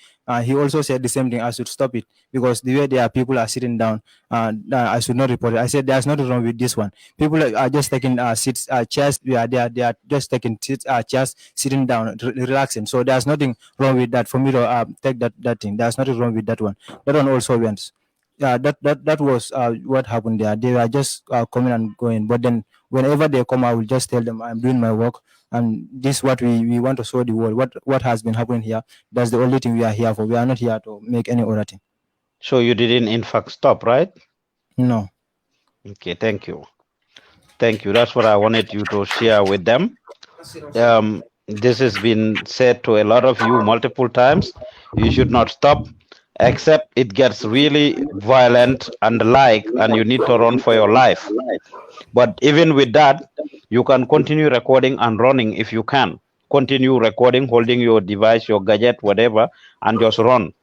He also said the same thing. I should stop it because the way there are people are sitting down, I should not report it. I said there's nothing wrong with this one. People are just taking seats, chairs. They are just taking seats, chairs, sitting down, relaxing. So there's nothing wrong with that. For me to take that thing, there's nothing wrong with that one. That one also went. Yeah, that was what happened there. They were just coming and going. But then whenever they come, I will just tell them I'm doing my work. And this is what we want to show the world. What has been happening here. That's the only thing we are here for. We are not here to make any other thing. So you didn't in fact stop, right? No. Okay, thank you. Thank you. That's what I wanted you to share with them. This has been said to a lot of you multiple times. You should not stop, except it gets really violent and and you need to run for your life. But even with that, you can continue recording and running if you can. Continue recording, holding your device, your gadget, whatever, and just run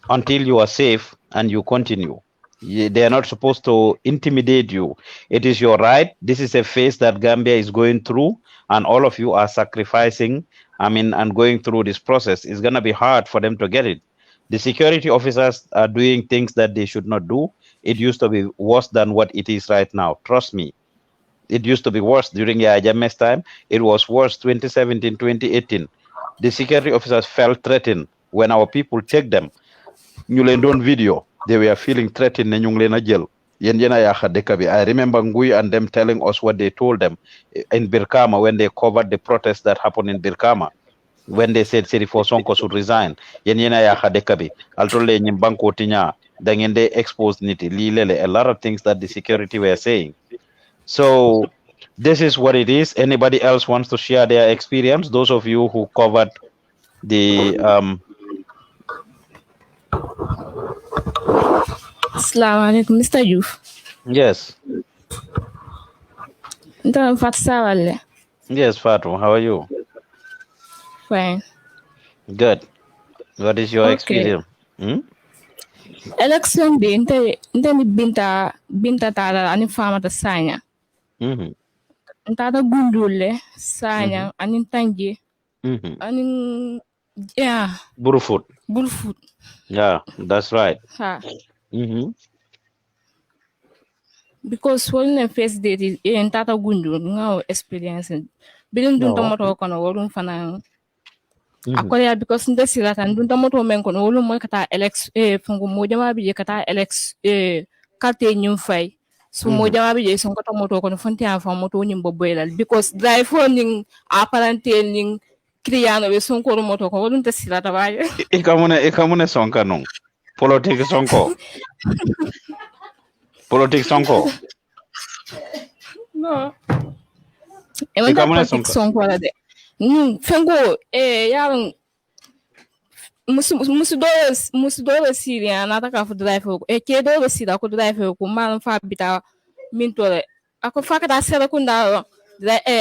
until you are safe and you continue. They are not supposed to intimidate you. It is your right. This is a phase that Gambia is going through, and all of you are sacrificing, and going through this process. It's going to be hard for them to get it. The security officers are doing things that they should not do. It used to be worse than what it is right now. Trust me. It used to be worse during Yahya Jammeh's time. It was worse 2017, 2018. The security officers felt threatened when our people take them. Ñu leen doon video, they were feeling threatened ne ñu ngi leen a jël. Yéen yéen a yàq dëkk bi. I remember Ngui and them telling us what they told them in Birkama when they covered the protests that happened in Birkama. When they said Sirifo Sonko should resign, yen yena ya khadekabi, altole nyimbanko tinya, dangende exposed niti, lilele, a lot of things that the security were saying. So this is what it is. Anybody else wants to share their experience? Those of you who covered the Assalamu alaikum, Mr. Juf. Yes. Yes, Fatu, how are you? Fine. Good. What is your experience? Election day, inte ni binta tada ani fama ta sanya. Ntada gundule sanya ani tangi. Ani Burfoot. Yeah, that's right. Ha. Because when the first date is tata gundu ngao experience. Bilin dun tomato kono wolun fana. Akoya because nda silata dun tomato men kono wolun mo kata fungu mojama bi kata kate nyum fay. So mojama bi son kata moto kono fonti an fa moto nyim boboyla because drive phone ning apparently ning kriano be son ko moto ko wolun ta silata baye. Ikamune sonka non. Politique sonko. Politique sonko. No. Ikamune sonko la de. Fengo yaron musu dole Syria na taka fu drive ko ke dole sida ko drive ko man fa bita mintore ako fa ka sera kunda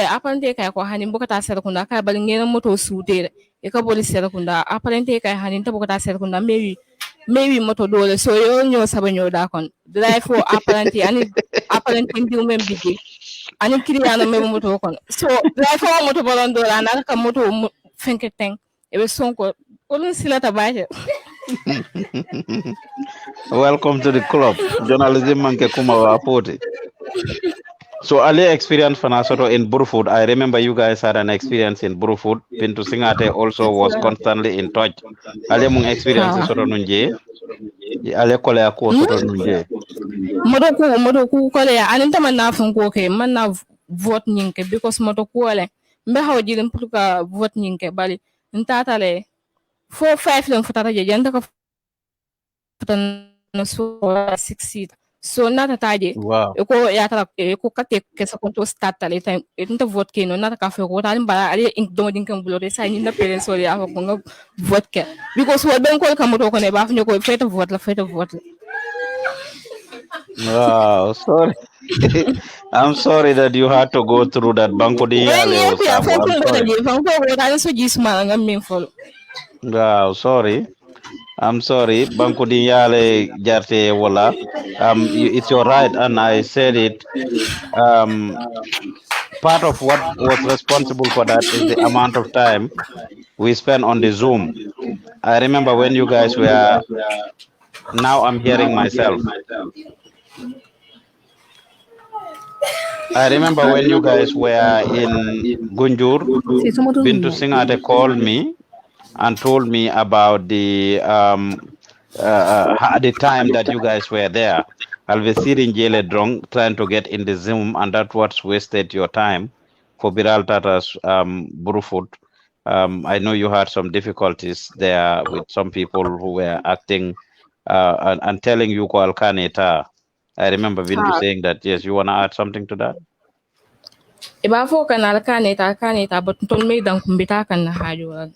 apante kai ko hanin boka ta sera kunda ka bal ngena moto suute e ka boli sera kunda apante kai hanin ta boka ta sera kunda maybe moto dole so yo nyo sabanyo da kon drive ko apante ndi men bigi ani kriano me moto kon so drive ko moto bolon dola na ka moto fenketeng e be sonko olun silata baje. Welcome to the club. Journalism manke kuma wa apote. So earlier experience Fanasoto in Burfoot, I remember you guys had an experience in Burfoot. Pintu Singate also was constantly in touch. Ale mung experience soto nunje. Ale kole ako soto nunje. Moto ku kole ya anin tama na fun ko ke man na vote nyinke because moto ku ole mbe haw jilin putuka vote nyinke bali ntata le 4 5 lon futata je janta ka futan no so 6 seat so nata taje Wow. ko ya tara ko kate ke sa konto start tale time nta vote ke no nata ka fe ko tan ba ale ink do din kan bulo de sa ni na parents so ya ko nga vote ke because wo ben ko ka moto ko ne ba fu ko feta vote la feta vote la. Wow, sorry. I'm sorry that you had to go through that. Banko di When yale you are Osabo. I'm sorry. Wow, sorry. I'm sorry. Banko di yale jarte wala. It's your right, and I said it. Um, Part of what was responsible for that is the amount of time we spent on the Zoom. I remember when you guys were. Now I'm hearing myself. I remember when you guys were in Gunjur, Bintu Singate called me and told me about the time that you guys were there. I'll be sitting jail drunk trying to get in the Zoom, and that's what's wasted your time for Biral Tata's Burufut. I know you had some difficulties there with some people who were acting and telling you ko Alkaneta. I remember Bintu saying that. Yes, you want to add something to that? Iba fo kan alkaneta but ton me dan kumbita kan na hajo.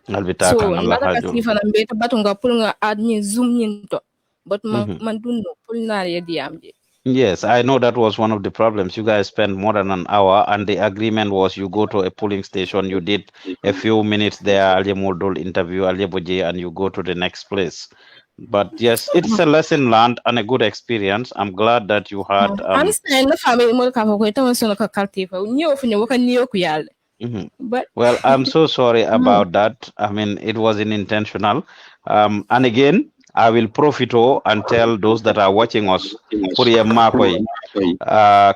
Albita So kan Allah nata ka hajur. sifa na mbeta batunga pulnga admin zoom nyinto but Mhm. man dunno pulna ya diamje. Yes, I know that was one of the problems. You guys spent more than an hour, and the agreement was you go to a polling station, you did a few minutes there, Ali Moldol interview, Ali Boje, and you go to the next place. But yes, it's a lesson learned and a good experience. I'm glad that you had Understand na family mo ka ko ito man suno ka kaltifa. Niyo fu niyo kan niyo ku yal. Mhm. But Well, I'm so sorry about that. I mean, it wasn't intentional. And again, I will profit and tell those that are watching us, Puriya Makoi,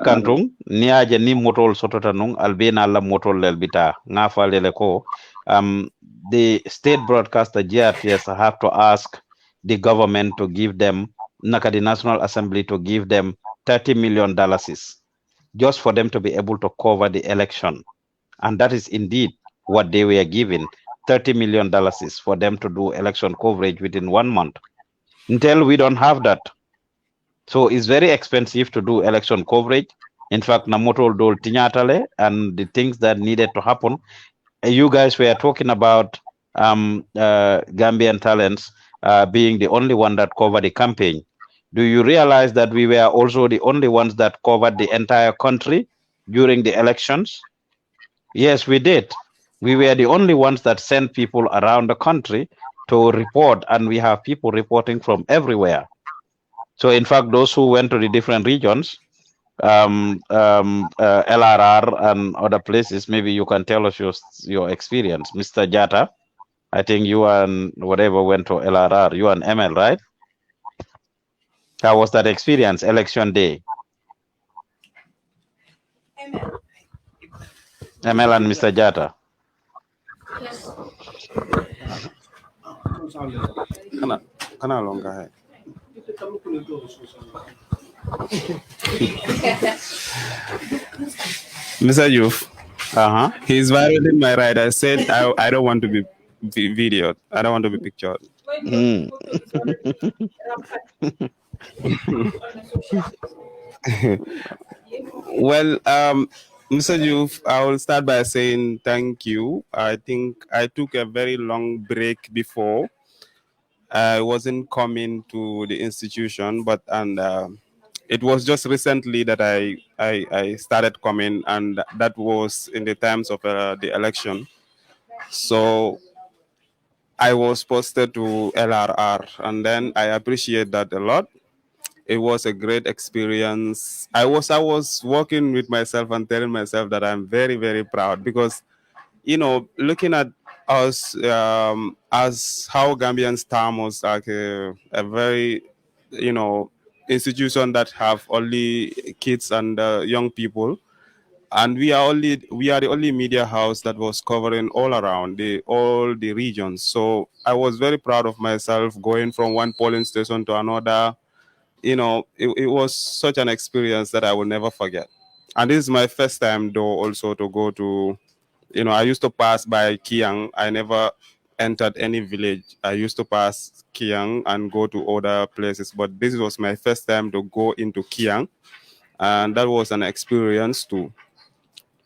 Kantung, niaje ni motol sototanung, albina la motol lelbita, ngafa leleko. The state broadcaster GRTS have to ask the government to give them, Naka the National Assembly to give them $30 million just for them to be able to cover the election. And that is indeed what they were given. $30 million is for them to do election coverage within 1 month. Until we don't have that. So it's very expensive to do election coverage. In fact, Namoto Dol Tinyatale and the things that needed to happen. You guys were talking about Gambian talents being the only one that covered the campaign. Do you realize that we were also the only ones that covered the entire country during the elections? Yes, we did. We were the only ones that sent people around the country to report, and we have people reporting from everywhere. So, in fact, those who went to the different regions, LRR and other places, maybe you can tell us your experience. Mr. Jata, I think you and whatever went to LRR, you and ML, right? How was that experience, election day? ML and Mr. Jata. Kana longa hai. Mr. Youth. He's violating my right. I said I don't want to be videoed. I don't want to be pictured. Well, Mr. Youth, I will start by saying thank you. I think I took a very long break before. I wasn't coming to the institution, but it was just recently that I started coming, and that was in the times of the election. So I was posted to LRR, and then I appreciate that a lot. It was a great experience. I was working with myself and telling myself that I'm very, very proud because, looking at us as how Gambians term was like a very, institution that have only kids and young people, and we are the only media house that was covering all the regions. So I was very proud of myself going from one polling station to another. It was such an experience that I will never forget. And this is my first time though also to go to, I used to pass by Kiang. I never entered any village. I used to pass Kiang and go to other places, but this was my first time to go into Kiang, and that was an experience too.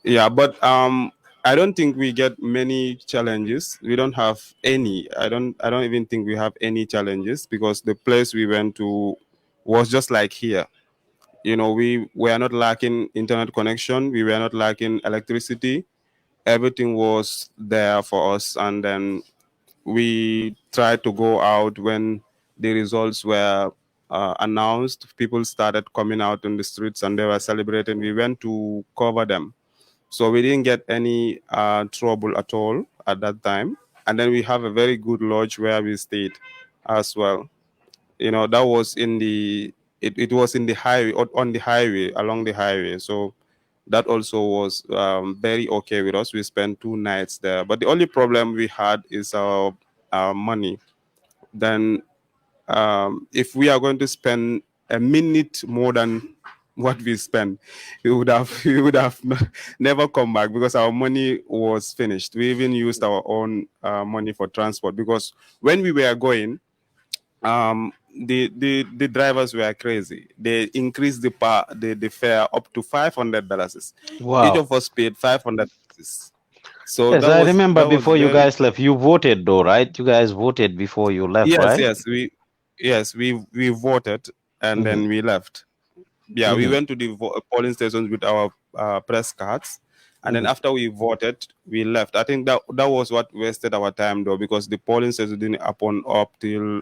Yeah, but I don't think we get many challenges. We don't have any. I don't even think we have any challenges because the place we went to was just like here. We were not lacking internet connection. We were not lacking electricity. Everything was there for us, and then we tried to go out when the results were announced. People started coming out in the streets and they were celebrating. We went to cover them, so we didn't get any trouble at all at that time. And then we have a very good lodge where we stayed as well. That was it was in the highway, on the highway, along the highway. So that also was very okay with us. We spent 2 nights there, but the only problem we had is our money. Then if we are going to spend a minute more than what we spent, we would have never come back because our money was finished. We even used our own money for transport because when we were going, the drivers were crazy. They increased the fare up to $500. Each Wow. of us paid $500. So Yes, that I was remember that was before you very. guys left, you voted though, right? You guys voted before you left, Yes, right? we voted and Mm-hmm. then we left. Yeah, we Mm-hmm. went to the polling stations with our press cards, and then Mm-hmm. after we voted, we left. I think that was what wasted our time though, because the polling station didn't happen up till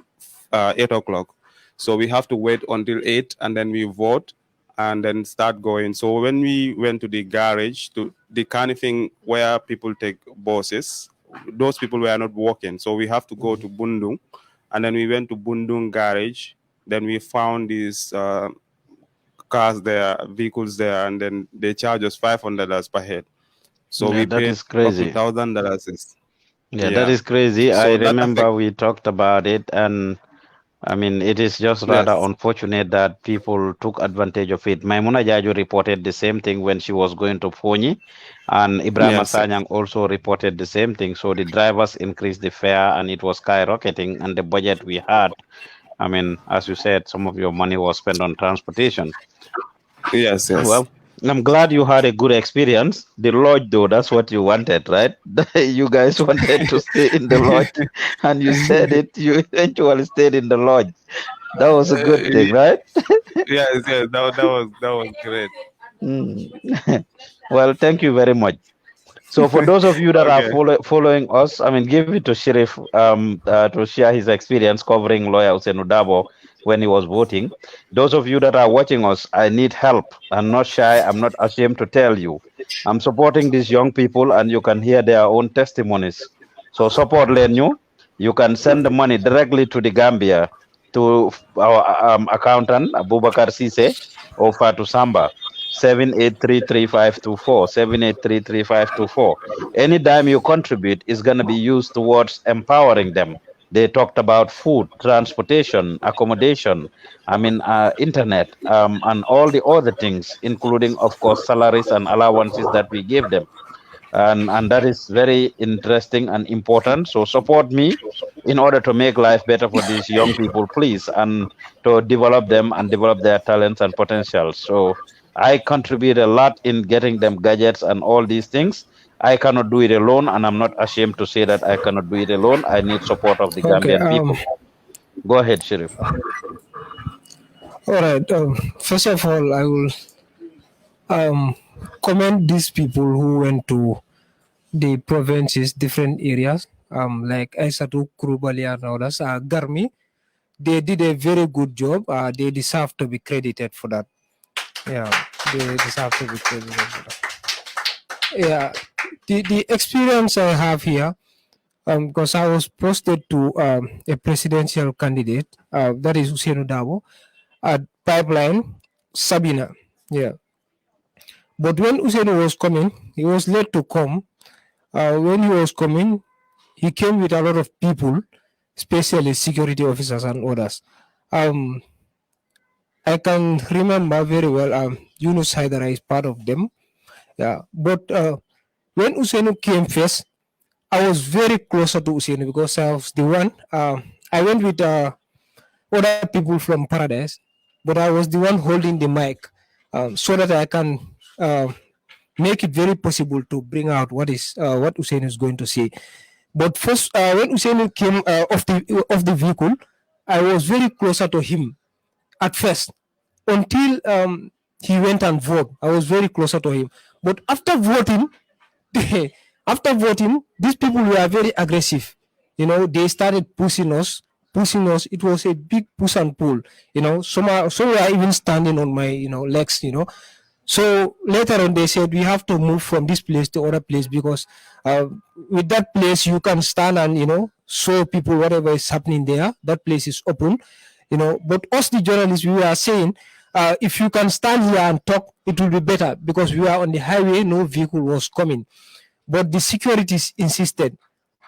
8 o'clock. So we have to wait until 8, and then we vote, and then start going. So when we went to the garage, to the kind of thing where people take buses, those people were not walking. So we have to go to Bundung, and then we went to Bundung garage. Then we found these cars there, vehicles there, and then they charge us $500 per head. So Yeah, we that paid is up to crazy. $1,000. Yeah, that Yeah. is crazy. I So that remember affect. we talked about it, and I mean, it is just rather Yes. unfortunate that people took advantage of it. Maimuna Jaju reported the same thing when she was going to Fonyi, and Ibrahim Yes. Asanyang also reported the same thing. So the drivers increased the fare, and it was skyrocketing, and the budget we had. I mean, as you said, some of your money was spent on transportation. Yes. Yes. Well, I'm glad you had a good experience. The lodge, though, that's what you wanted, right? You guys wanted to stay in the lodge, and you said it. You eventually stayed in the lodge. That was a good thing, right? Yes. Yes. That was great. Mm. Well, thank you very much. So, for those of you that are Okay. following us, I mean, give it to Sheriff to share his experience covering lawyer Hussein Udabo when he was voting. Those of you that are watching us, I need help. I'm not shy. I'm not ashamed to tell you. I'm supporting these young people, and you can hear their own testimonies. So, support Lenyu. You can send the money directly to the Gambia to our accountant, Abubakar Sise, or Fatu Samba. 78335524 78335524. Any dime you contribute is going to be used towards empowering them. They talked about food, transportation, accommodation, I mean, internet, and all the other things, including, of course, salaries and allowances that we give them. And that is very interesting and important. So support me in order to make life better for these young people, please, and to develop them and develop their talents and potentials. So I contribute a lot in getting them gadgets and all these things. I cannot do it alone, and I'm not ashamed to say that I cannot do it alone. I need support of the Okay. Gambian people. Go ahead, Sheriff. All right. First of all, I will commend these people who went to the provinces, different areas, like Aisatu, Kurubali, and others. Garmi, they did a very good job. They deserve to be credited for that. Yeah, they deserve to be credited for that. Yeah, the experience I have here, because I was posted to a presidential candidate, that is Hussein Dabo. pipeline, Sabina. Yeah. But when Usain was coming, he was late to come. When he was coming, he came with a lot of people, especially security officers and others. Um, I can remember very well. Yunus Haidara is part of them. Yeah, but when Usainu came first, I was very closer to Usainu because I was the one. I went with other people from Paradise, but I was the one holding the mic, so that I can make it very possible to bring out what Usainu is going to say. But first, when Usainu came off the vehicle, I was very closer to him at first until he went and voted. I was very closer to him. But after voting, these people were very aggressive. They started pushing us. It was a big push and pull. Some were even standing on my legs. So later on, they said we have to move from this place to other place because with that place you can stand and show people whatever is happening there. That place is open. But us, the journalists, we were saying, if you can stand here and talk, it will be better because we are on the highway, no vehicle was coming. But the securities insisted.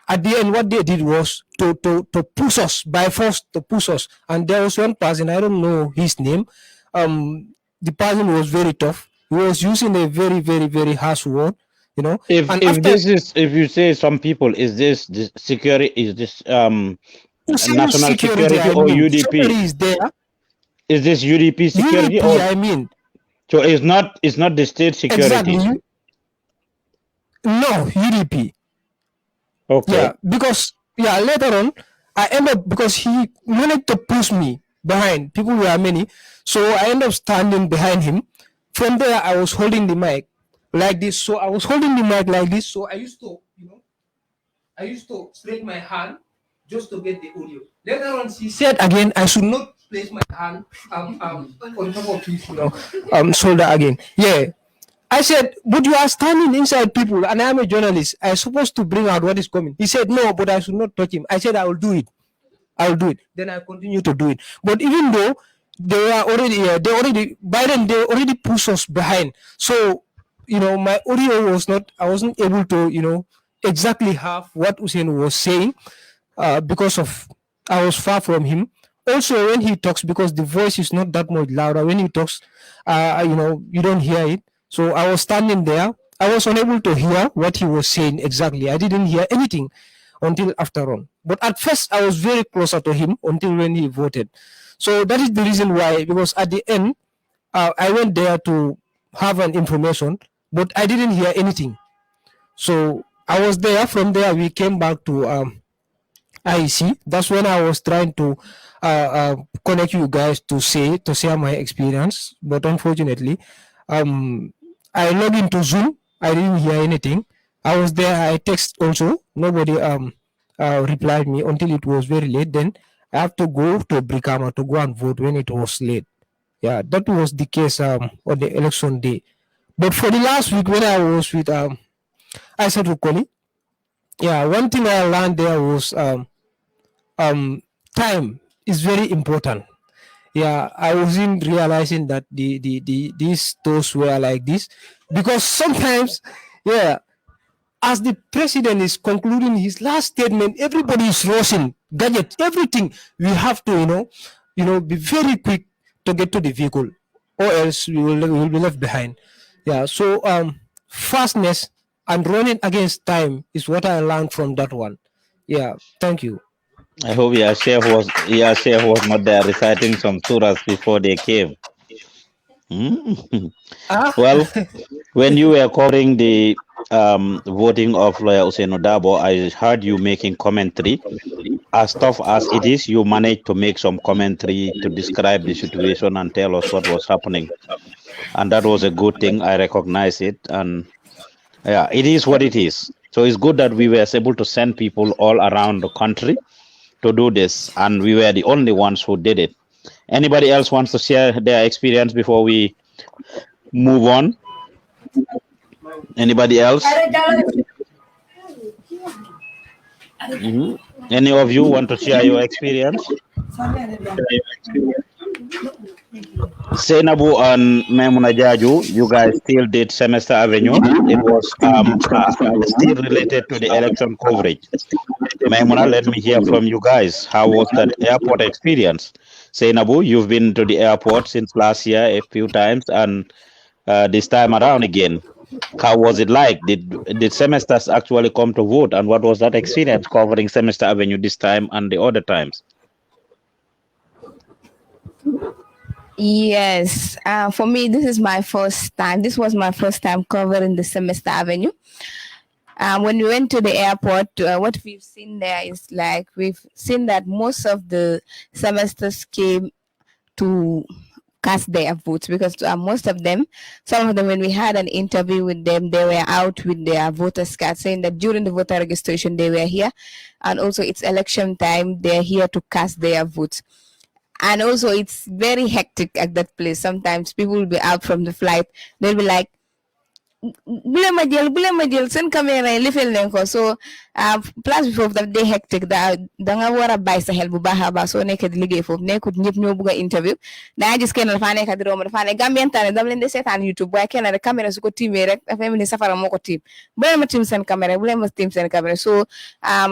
At the end, what they did was to push us, by force, to push us. And there was one person, I don't know his name. The person was very tough. He was using a very, very, very harsh word. If you say some people, is this security? Is this national security or UDP? Is there? Is this UDP security? UDP, I mean. So it's not the state security. Exactly. No, UDP. Okay. Yeah, because later on I ended up, because he wanted to push me behind. People were many, so I ended up standing behind him. From there, I was holding the mic like this. So I was holding the mic like this. So I used to spread my hand just to get the audio. Later on, she said again, I should not place my hand on top of his shoulder again. Yeah. I said, but you are standing inside people and I am a journalist. I'm supposed to bring out what is coming. He said, no, but I should not touch him. I said, I will do it. Then I continue to do it. But even though they were already, by then they already pushed us behind. So, my audio was not, I wasn't able to, exactly have what Usain was saying because of, I was far from him. Also, when he talks, because the voice is not that much louder, when he talks, you don't hear it. So I was standing there. I was unable to hear what he was saying exactly. I didn't hear anything until after on. But at first, I was very closer to him until when he voted. So that is the reason why, because at the end, I went there to have an information, but I didn't hear anything. So I was there. From there, we came back to IEC. That's when I was trying to connect you guys to share my experience. But unfortunately, I logged into Zoom. I didn't hear anything. I was there. I text also. Nobody replied me until it was very late. Then I have to go to Brikama to go and vote when it was late. Yeah, that was the case on the election day. But for the last week when I was with Aisha Rukoli, yeah, one thing I learned there was time is very important. Yeah, I wasn't realizing that these stores were like this, because sometimes, yeah, as the president is concluding his last statement, everybody is rushing, gadgets, everything. We have to, be very quick to get to the vehicle, or else we will be left behind. Yeah, so fastness and running against time is what I learned from that one. Yeah, thank you. I hope your chef was not there reciting some surahs before they came. Well, when you were covering the voting of Lawyer Usain Dabo, I heard you making commentary. As tough as it is, you managed to make some commentary to describe the situation and tell us what was happening. And that was a good thing. I recognize it. And yeah, it is what it is. So it's good that we were able to send people all around the country to do this, and we were the only ones who did it. Anybody else wants to share their experience before we move on? Anybody else? Any of you want to share your experience? Senabu and Memuna Jaju, you guys still did Semester Avenue. It was still related to the election coverage. Memuna, let me hear from you guys. How was that airport experience? Senabu, you've been to the airport since last year a few times, and this time around again. How was it like? Did semesters actually come to vote, and what was that experience covering Semester Avenue this time and the other times? Yes, for me, this is my first time. This was my first time covering the Semester Avenue. When we went to the airport, what we've seen there is like we've seen that most of the semesters came to cast their votes because most of them, some of them, when we had an interview with them, they were out with their voters card saying that during the voter registration they were here, and also it's election time, they're here to cast their votes. And also it's very hectic at that place. Sometimes people will be out from the flight, they'll be like, bule ma jël seen caméra yi lifel leen ko so place bi foofu daf dee hectic da nga war a bàyyi sa xel bu baax a baax soo nekkee di liggéey foofu nekkut ñëpp ñoo bëgg a interview danga gis kenn dafa nekk di romb dafa ne Gambian Talents dama leen di seetaan YouTube waaye kenn rek caméra su ko tiimee rek dafa mel ni safara moo ko tiim bu leen ma tiim seen caméra bu leen ma tiim seen caméra so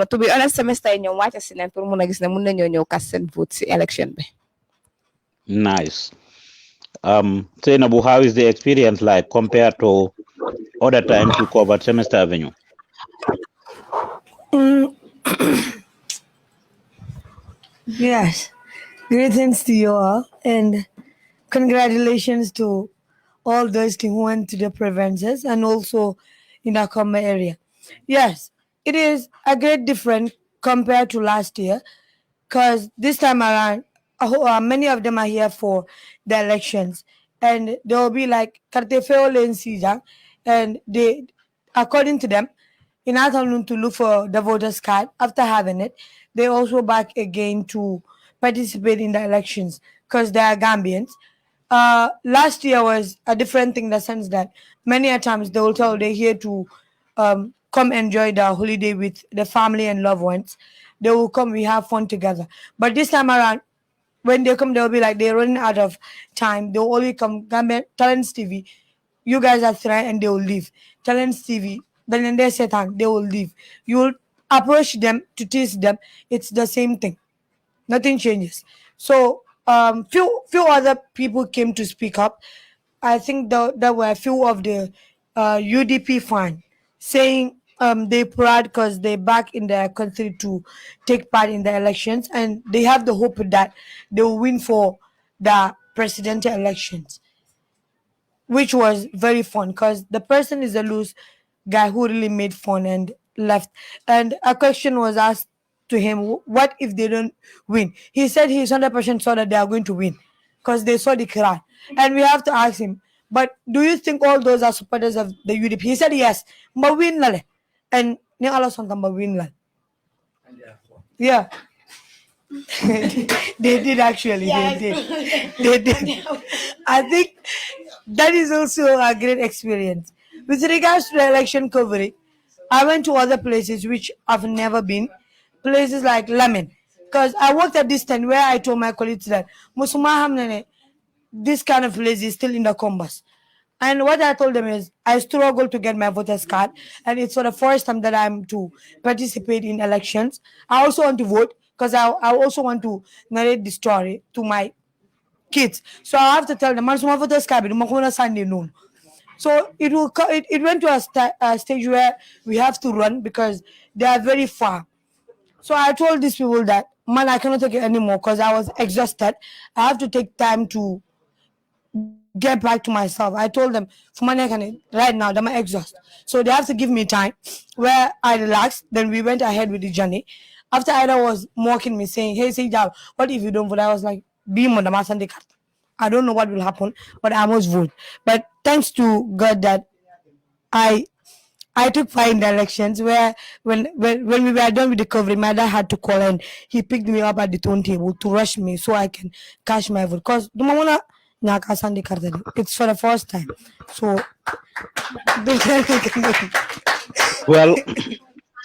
to be honest semester yi ñoom wàcca si leen pour mun a gis ne mun nañoo ñëw kas seen vote si election bi. Nice. Senabu, how is the experience like compared to other times you covered Semester Avenue? Yes, greetings to you all, and congratulations to all those who went to the provinces and also in the Akoma area. Yes, it is a great difference compared to last year, because this time around, many of them are here for the elections, and they will be like Kartefeo Len Sijang, and they, according to them, in afternoon to look for the voters card. After having it, they also back again to participate in the elections because they are Gambians. Last year was a different thing in the sense that many a times they will tell they're here to come enjoy the holiday with the family and loved ones. They will come, we have fun together. But this time around, when they come, they'll be like they're running out of time. They'll only come Gambian Talents TV. You guys are trying and they will leave. Talents TV, then they Satan, they will leave. You will approach them to tease them. It's the same thing. Nothing changes. So few other people came to speak up. I think there were a few of the UDP fan saying they proud because they back in their country to take part in the elections, and they have the hope that they will win for the presidential elections, which was very fun because the person is a loose guy who really made fun and left. And a question was asked to him, what if they don't win? He said he's 100% sure that they are going to win because they saw the crowd. And we have to ask him, but do you think all those are supporters of the UDP? He said yes. But win lale. And ni Allah something but win lale. Yeah. They did actually. Yes. They did. I think that is also a great experience. With regards to the election coverage, I went to other places which I've never been. Places like Lemon. Because I worked at this tent where I told my colleagues that this kind of place is still in the combos. And what I told them is I struggle to get my voter's card, and it's for the first time that I'm to participate in elections. I also want to vote because I also want to narrate the story to my kids. So I have to tell them, "Man, my voter's card, Sunday noon." So it went to a stage where we have to run because they are very far. So I told these people that, man, I cannot take it anymore because I was exhausted. I have to take time to get back to myself. I told them, for money, right now, I'm exhausted. So they have to give me time where I relaxed. Then we went ahead with the journey. After Ida was mocking me, saying, hey, Sejal, what if you don't vote? I was like, I don't know what will happen, but I must vote. But thanks to God that I took part in the elections where when we were done with the coverage, my dad had to call and he picked me up at the turntable to rush me so I can cash my vote. Because it's for the first time. So well,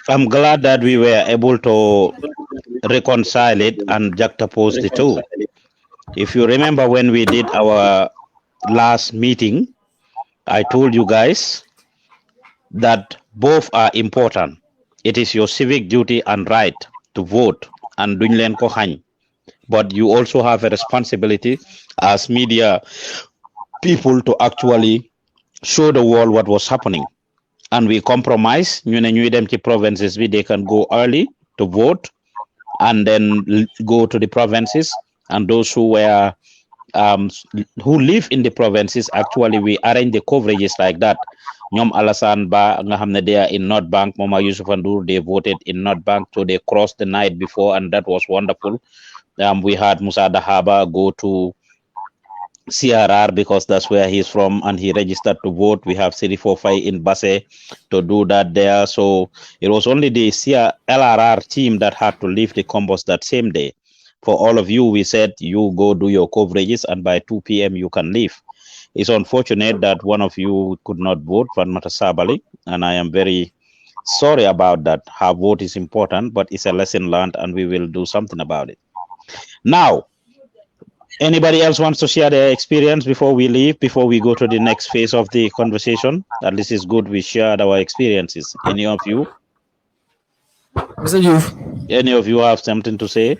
I'm glad that we were able to reconcile it and juxtapose the two. If you remember when we did our last meeting, I told you guys that both are important. It is your civic duty and right to vote, and duñ leen ko xañ. But you also have a responsibility as media people to actually show the world what was happening. And we compromise. Ñu ne ñuy dem ci provinces they can go early to vote and then go to the provinces. And those who were who live in the provinces, actually we arrange the coverages like that. Ñoom Alassane Ba nga xam ne they are in North Bank, Mama Yusuf Ndour, they voted in North Bank, so they crossed the night before, and that was wonderful. We had Musa Dahaba go to CRR because that's where he's from, and he registered to vote. We have Siri Fofai in Basse to do that there. So it was only the LRR team that had to leave the combos that same day. For all of you, we said you go do your coverages, and by 2 p.m. you can leave. It's unfortunate that one of you could not vote, Van Sabali, and I am very sorry about that. Her vote is important, but it's a lesson learned, and we will do something about it. Now, anybody else wants to share their experience before we leave, before we go to the next phase of the conversation? At least it's good we shared our experiences. Any of you? Mr. Youth. Any of you have something to say?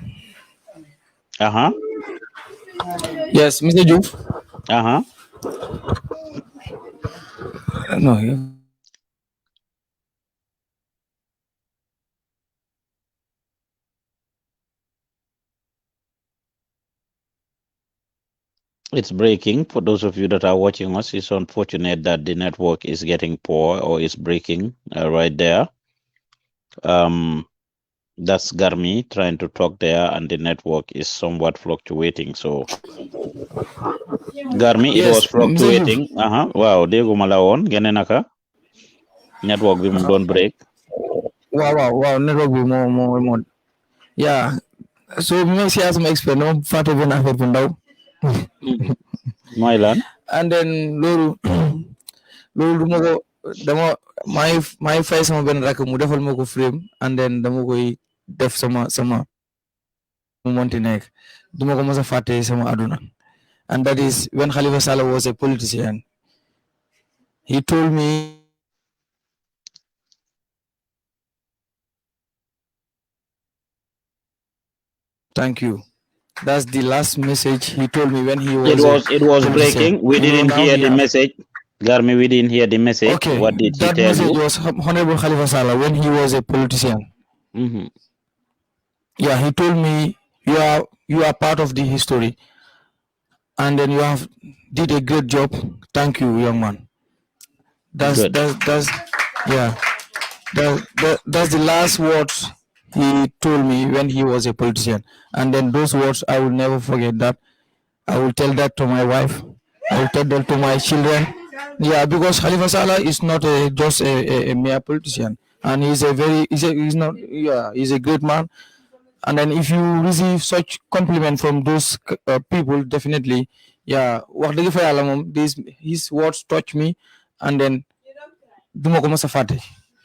Yes, Mr. Youth. No, yeah. It's breaking. For those of you that are watching us, it's unfortunate that the network is getting poor or is breaking right there. That's Garmi trying to talk there, and the network is somewhat fluctuating. So, Garmi, yes, it was fluctuating. Wow, déggu ma la woon gene naka network bi mu doon break. Wow, network bi moo yeah. So bi ma siyaa sama expert dama fàtte benn affaire bu ndaw. mooy lan. And then loolu duma ko dama may fay sama benn rakk mu defal ma ko frame, and then dama koy def sama mu monti nekk duma ko mos a fàtte sama aduna. And that is when Khalifa Sallah was a politician. He told me thank you. That's the last message he told me when he was. It was breaking. We didn't hear the message. Garmi, we didn't hear the message. Okay. What did he tell you? That message was Honorable Khalifa Sallah when he was a politician. Mm-hmm. Yeah, he told me you are part of the history, and then you have did a great job. Thank you, young man. That's yeah. That's the last words he told me when he was a politician, and then those words I will never forget that. I will tell that to my wife. I will tell that to my children. Yeah, because Khalifa Sallah is not just a mere politician, and he's a great man. And then if you receive such compliment from those people, definitely, yeah, his words touch me, and then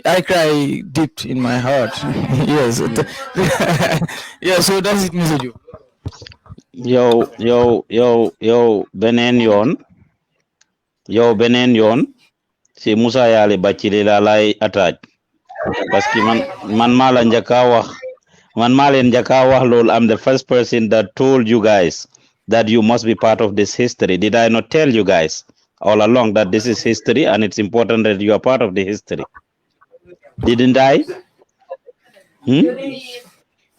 I cry deep in my heart. Yes. Yeah, so that's it, Mr. Joe. Yo, benen yon si Musa Yali Bachili la lay attaque parce que man mala njaka wax lol. I'm the first person that told you guys that you must be part of this history. Did I not tell you guys all along that this is history and it's important that you are part of the history? Didn't I?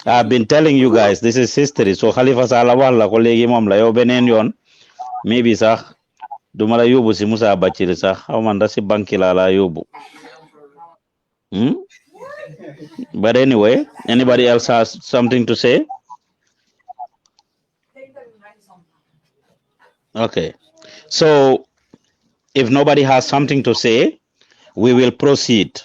I've been telling you guys this is history. So Khalifa Sallah wala ko legi mom la yow benen yon maybe sax duma la yóbbu si Musa Bachili sax xaw ma ndax si banki la yóbbu. But anyway, anybody else has something to say? Okay, so if nobody has something to say, we will proceed.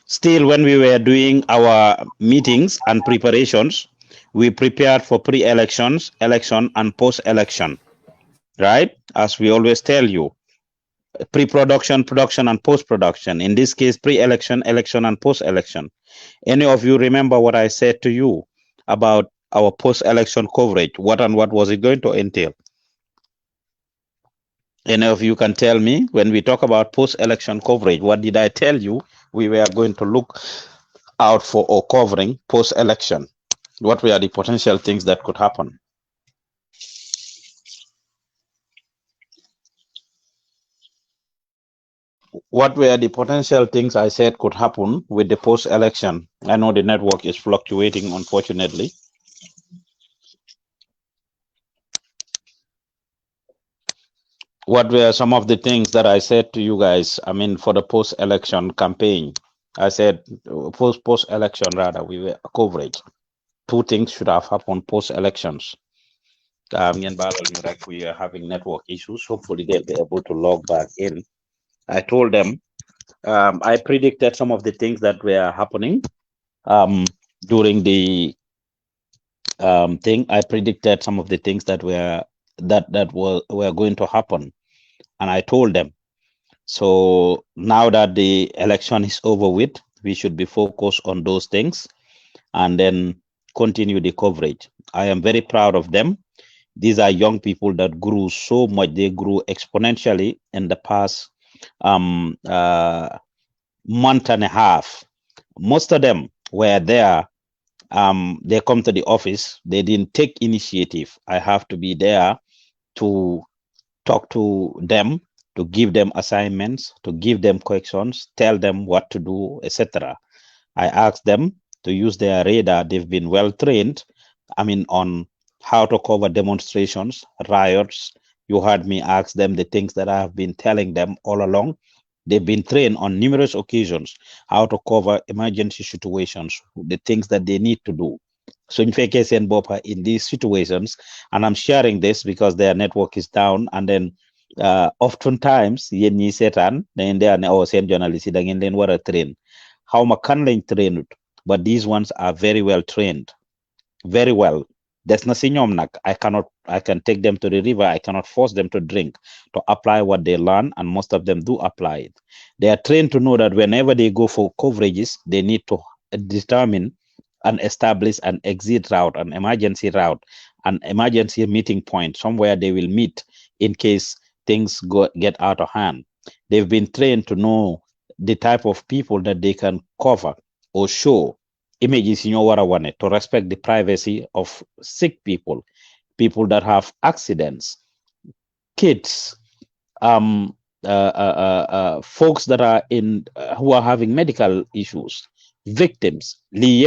Still, when we were doing our meetings and preparations, we prepared for pre-elections, election, and post-election, right? As we always tell you, pre-production, production, and post-production. In this case, pre-election, election, and post-election. Any of you remember what I said to you about our post-election coverage. What was it going to entail? Any of you can tell me, when we talk about post-election coverage, what did I tell you we were going to look out for or covering post-election? What were the potential things that could happen? What were the potential things I said could happen with the post-election? I know the network is fluctuating, unfortunately. What were some of the things that I said to you guys? I mean, for the post-election campaign, I said post-election rather, we were coverage. Two things should have happened post-elections. We are having network issues. Hopefully, they'll be able to log back in. I told them I predicted some of the things that were happening during the thing. I predicted some of the things that were going to happen, and I told them. So now that the election is over with, we should be focused on those things and then continue the coverage. I am very proud of them. These are young people that grew so much. They grew exponentially in the past month and a half. Most of them were there. They come to the office. They didn't take initiative. I have to be there to talk to them, to give them assignments, to give them questions, tell them what to do, etc. I asked them to use their radar. They've been well trained, on how to cover demonstrations, riots. You heard me ask them the things that I have been telling them all along. They've been trained on numerous occasions how to cover emergency situations, the things that they need to do. So in case in these situations, and I'm sharing this because their network is down, and then oftentimes yen ñi seetaan dañ dee ne seen journalist yi da ngeen leen war a train how ma kan lañ trained, but these ones are very well trained, very well. There's nothing I can take them to the river. I cannot force them to drink, to apply what they learn, and most of them do apply it. They are trained to know that whenever they go for coverages, they need to determine and establish an exit route, an emergency route, an emergency meeting point, somewhere they will meet in case things get out of hand. They've been trained to know the type of people that they can cover or show images in your one to respect the privacy of sick people, people that have accidents, kids, folks that are in who are having medical issues, victims. We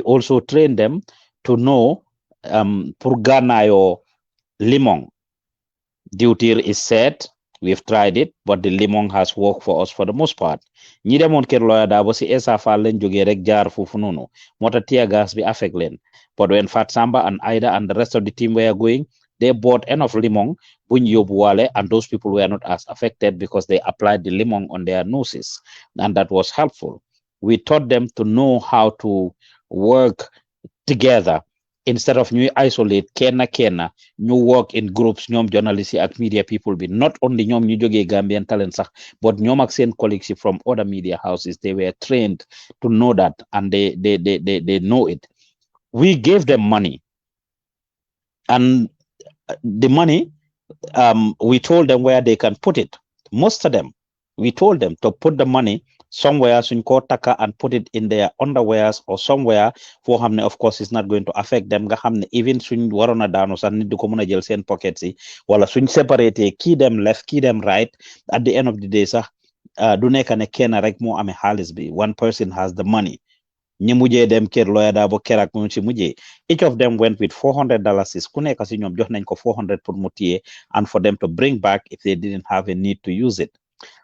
also train them to know purganayo limong. Duty is set. We've tried it, but the limong has worked for us for the most part. Ñi demoon kër lawyer da ba si esa fa leen jógee rek jaar foofu noonu mota tear gas bi affect leen. But when Fat Samba and Ida and the rest of the team were going, they bought enough limong buñ yóbbuwaale, and those people were not as affected because they applied the limong on their noses, and that was helpful. We taught them to know how to work together. Instead of new isolate kenna new work in groups, ñoom journalists ak media people be not only ñoom ñu jógee Gambian Talents sax, but ñoom ak seen colleagues from other media houses. They were trained to know that, and they know it. We gave them money, and the money we told them where they can put it. Most of them, we told them to put the money somewhere suñ ko taka and put it in their underwears or somewhere for xam ne of course it's not going to affect them, nga xam ne even suñ waroon a daanu sax nit du ko mën a jël seen pockets yi, wala suñ séparate kii dem left kii dem right, at the end of the day sax du nekk ne kenn rek moo amee xaalis bi. One person has the money. ñi mujjee dem kër lawyer daa bo kerak mu ci mujjee, each of them went with $400. ku nekk si ñoom jox nañ ko 400 pour mu téye, and for them to bring back if they didn't have a need to use it.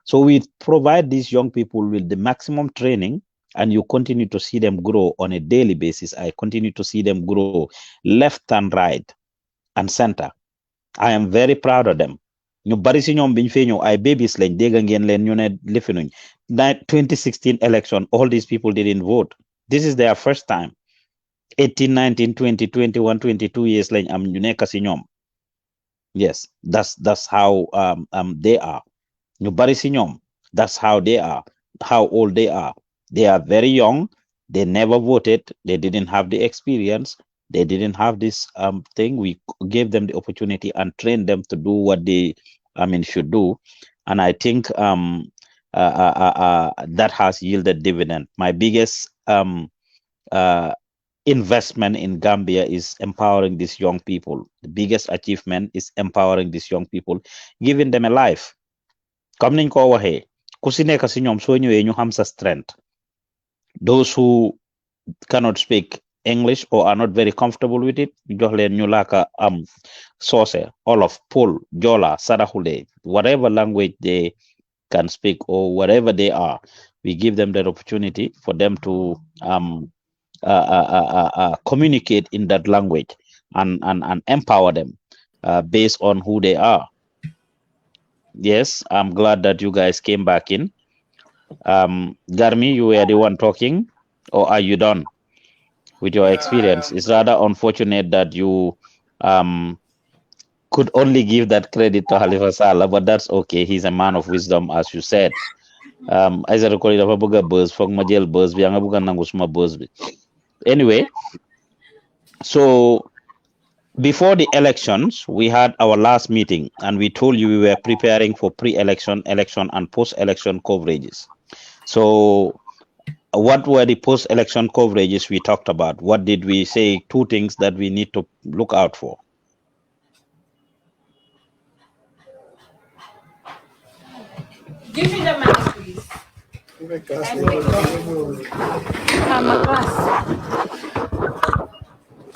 So we provide these young people with the maximum training, and you continue to see them grow on a daily basis. I continue to see them grow left and right and center. I am very proud of them. ñu bari si ñoom biñ fee ñëw ay babies lañ, dégg ngeen leen ñu ne lifinuñ 2016 election, all these people didn't vote. This is their first time. 18, 19, 20, 21, 22 years lañ am ñu nekk si ñoom. Yes, that's how they are. Ñu bari si ñoom, that's how they are, how old they are. They are very young. They never voted. They didn't have the experience. They didn't have this thing. We gave them the opportunity and trained them to do what they, should do. And I think that has yielded dividend. My biggest investment in Gambia is empowering these young people. The biggest achievement is empowering these young people, giving them a life. Comme niñ ko waxee, ku si nekk si ñoom soo ñëwee ñu xam sa strength. Those who cannot speak English or are not very comfortable with it, jox leen ñu laaka Soose, Olof, Pol, Jola, Saraxule, whatever language they can speak or whatever they are, we give them that opportunity for them to communicate in that language and empower them based on who they are. Yes, I'm glad that you guys came back in. Garmi, you were the one talking, or are you done with your experience? It's rather unfortunate that you could only give that credit to Halifa Sallah, but that's okay. He's a man of wisdom, as you said. As I recall, dafa bëgg a buzz foog ma jël buzz bi nga bëgg a nangu suma buzz bi. Anyway, so before the elections, we had our last meeting and we told you we were preparing for pre-election, election, and post-election coverages. So what were the post-election coverages we talked about? What did we say? 2 things that we need to look out for. Give me the mic, please.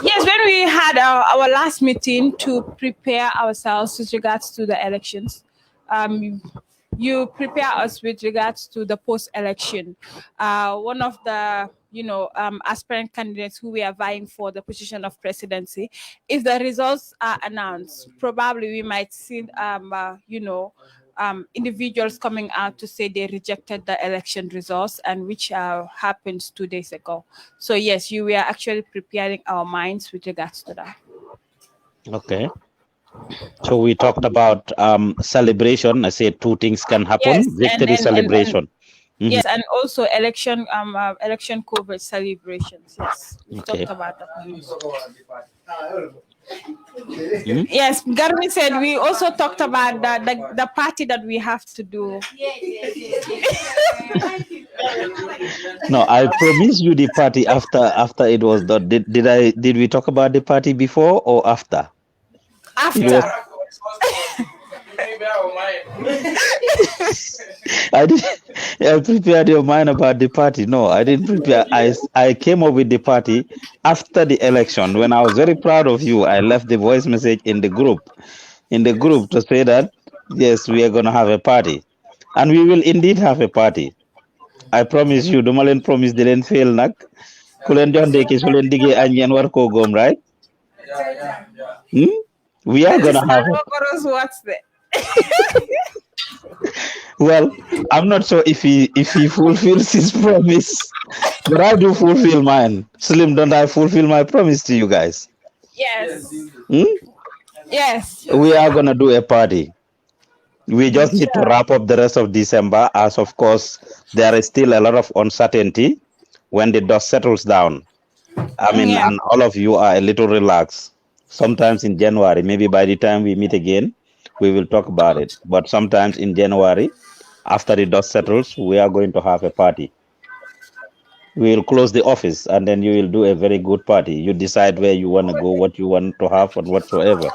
Yes, when we had our last meeting to prepare ourselves with regards to the elections, you prepare us with regards to the post-election. One of the aspirant candidates who we are vying for the position of presidency, if the results are announced, probably we might see individuals coming out to say they rejected the election results, and which happened 2 days ago. So yes, we are actually preparing our minds with regards to that. Okay. So we talked about celebration. I said 2 things can happen. Yes, Victory celebration. Yes, and also election coverage celebrations. Yes, we Okay. talked about that. Yes, Garmi said we also talked about the party that we have to do. No, I promised you the party after it was done. Did we talk about the party before or after? After. I prepared your mind about the party. No, I didn't prepare. I came up with the party after the election. When I was very proud of you, I left the voice message in the group to say that yes, we are going to have a party, and we will indeed have a party. I promise you. Dumalen promise didn't fail nak. Kulen jox ndeki su len digge añ ngeen war ko gom, right? We are going to have What's that? Well, I'm not sure if he fulfills his promise, but I do fulfill mine. Slim, don't I fulfill my promise to you guys? Yes. Yes. We are gonna do a party. We just need to wrap up the rest of December, as of course there is still a lot of uncertainty when the dust settles down. And all of you are a little relaxed. Sometimes in January, maybe by the time we meet again, we will talk about it. But sometimes in January, after the dust settles, we are going to have a party. We will close the office and then you will do a very good party. You decide where you want to go, what you want to have, and whatsoever.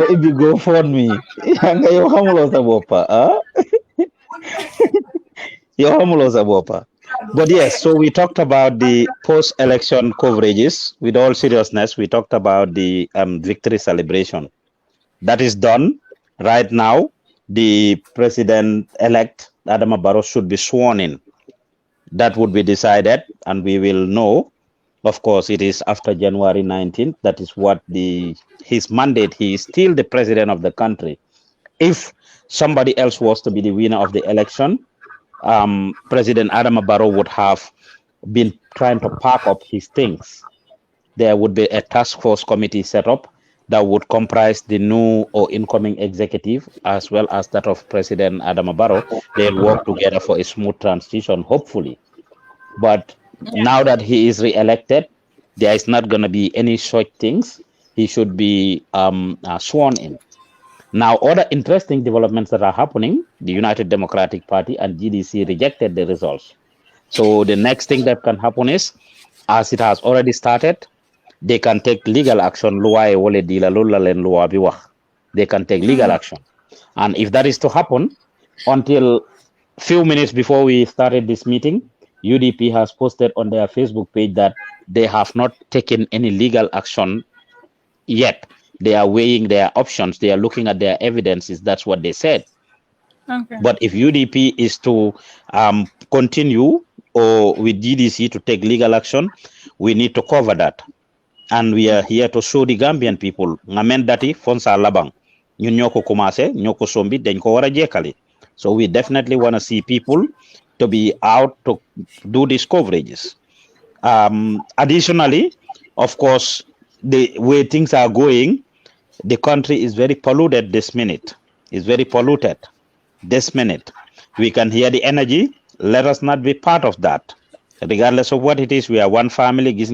If you go for me, But yes, so we talked about the post-election coverages. With all seriousness, we talked about the victory celebration. That is done right now. The president-elect, Adama Barrow, should be sworn in. That would be decided, and we will know. Of course, it is after January 19th. That is what his mandate. He is still the president of the country. If somebody else was to be the winner of the election, President Adama Barrow would have been trying to pack up his things. There would be a task force committee set up. that would comprise the new or incoming executive as well as that of President Adama Barrow. They'll work together for a smooth transition, hopefully. But now that he is re-elected, there is not going to be any such things. He should be sworn in. Now, other interesting developments that are happening, the United Democratic Party and GDC rejected the results. So the next thing that can happen is, as it has already started, they can take legal action. They can take legal action. And if that is to happen, until few minutes before we started this meeting, UDP has posted on their Facebook page that they have not taken any legal action yet. They are weighing their options. They are looking at their evidences. That's what they said. Okay. But if UDP is to continue or with GDC to take legal action, we need to cover that. And we are here to show the Gambian people. Ngamen dati fonsa labang. Ñun ñoko commencé, ñoko sombi, dañ ko wara jekali. So we definitely want to see people to be out to do these coverages. Additionally, of course, the way things are going, the country is very polluted this minute. It's very polluted this minute. We can hear the energy. Let us not be part of that. Regardless of what it is, we are one family. Each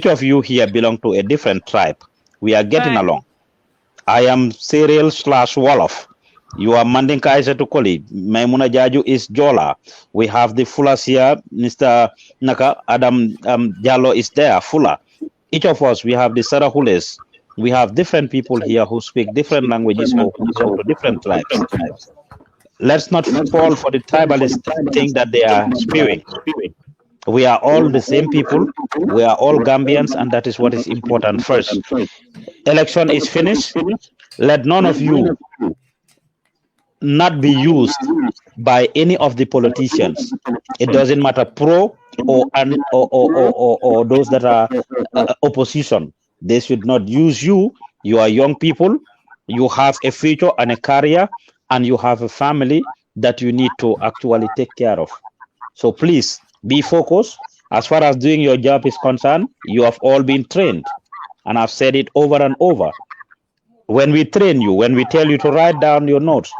of you here belong to a different tribe. We are getting along. I am Serial / Wolof. You are Mandinka Aissatou Koli. Maimuna Jaju is Jola. We have the Fulas here. Mr. Naka Adam Jallo is there. Fula. Each of us, we have the Sarahules. We have different people here who speak different languages or who belong to different tribes. Let's not fall for the tribalist thing that they are spewing. We are all the same people. We are all Gambians, and that is what is important first. Election is finished. Let none of you not be used by any of the politicians. It doesn't matter pro or those that are opposition. They should not use you. You are young people. You have a future and a career, and you have a family that you need to actually take care of. So please be focused. As far as doing your job is concerned, you have all been trained. And I've said it over and over. When we train you, when we tell you to write down your notes,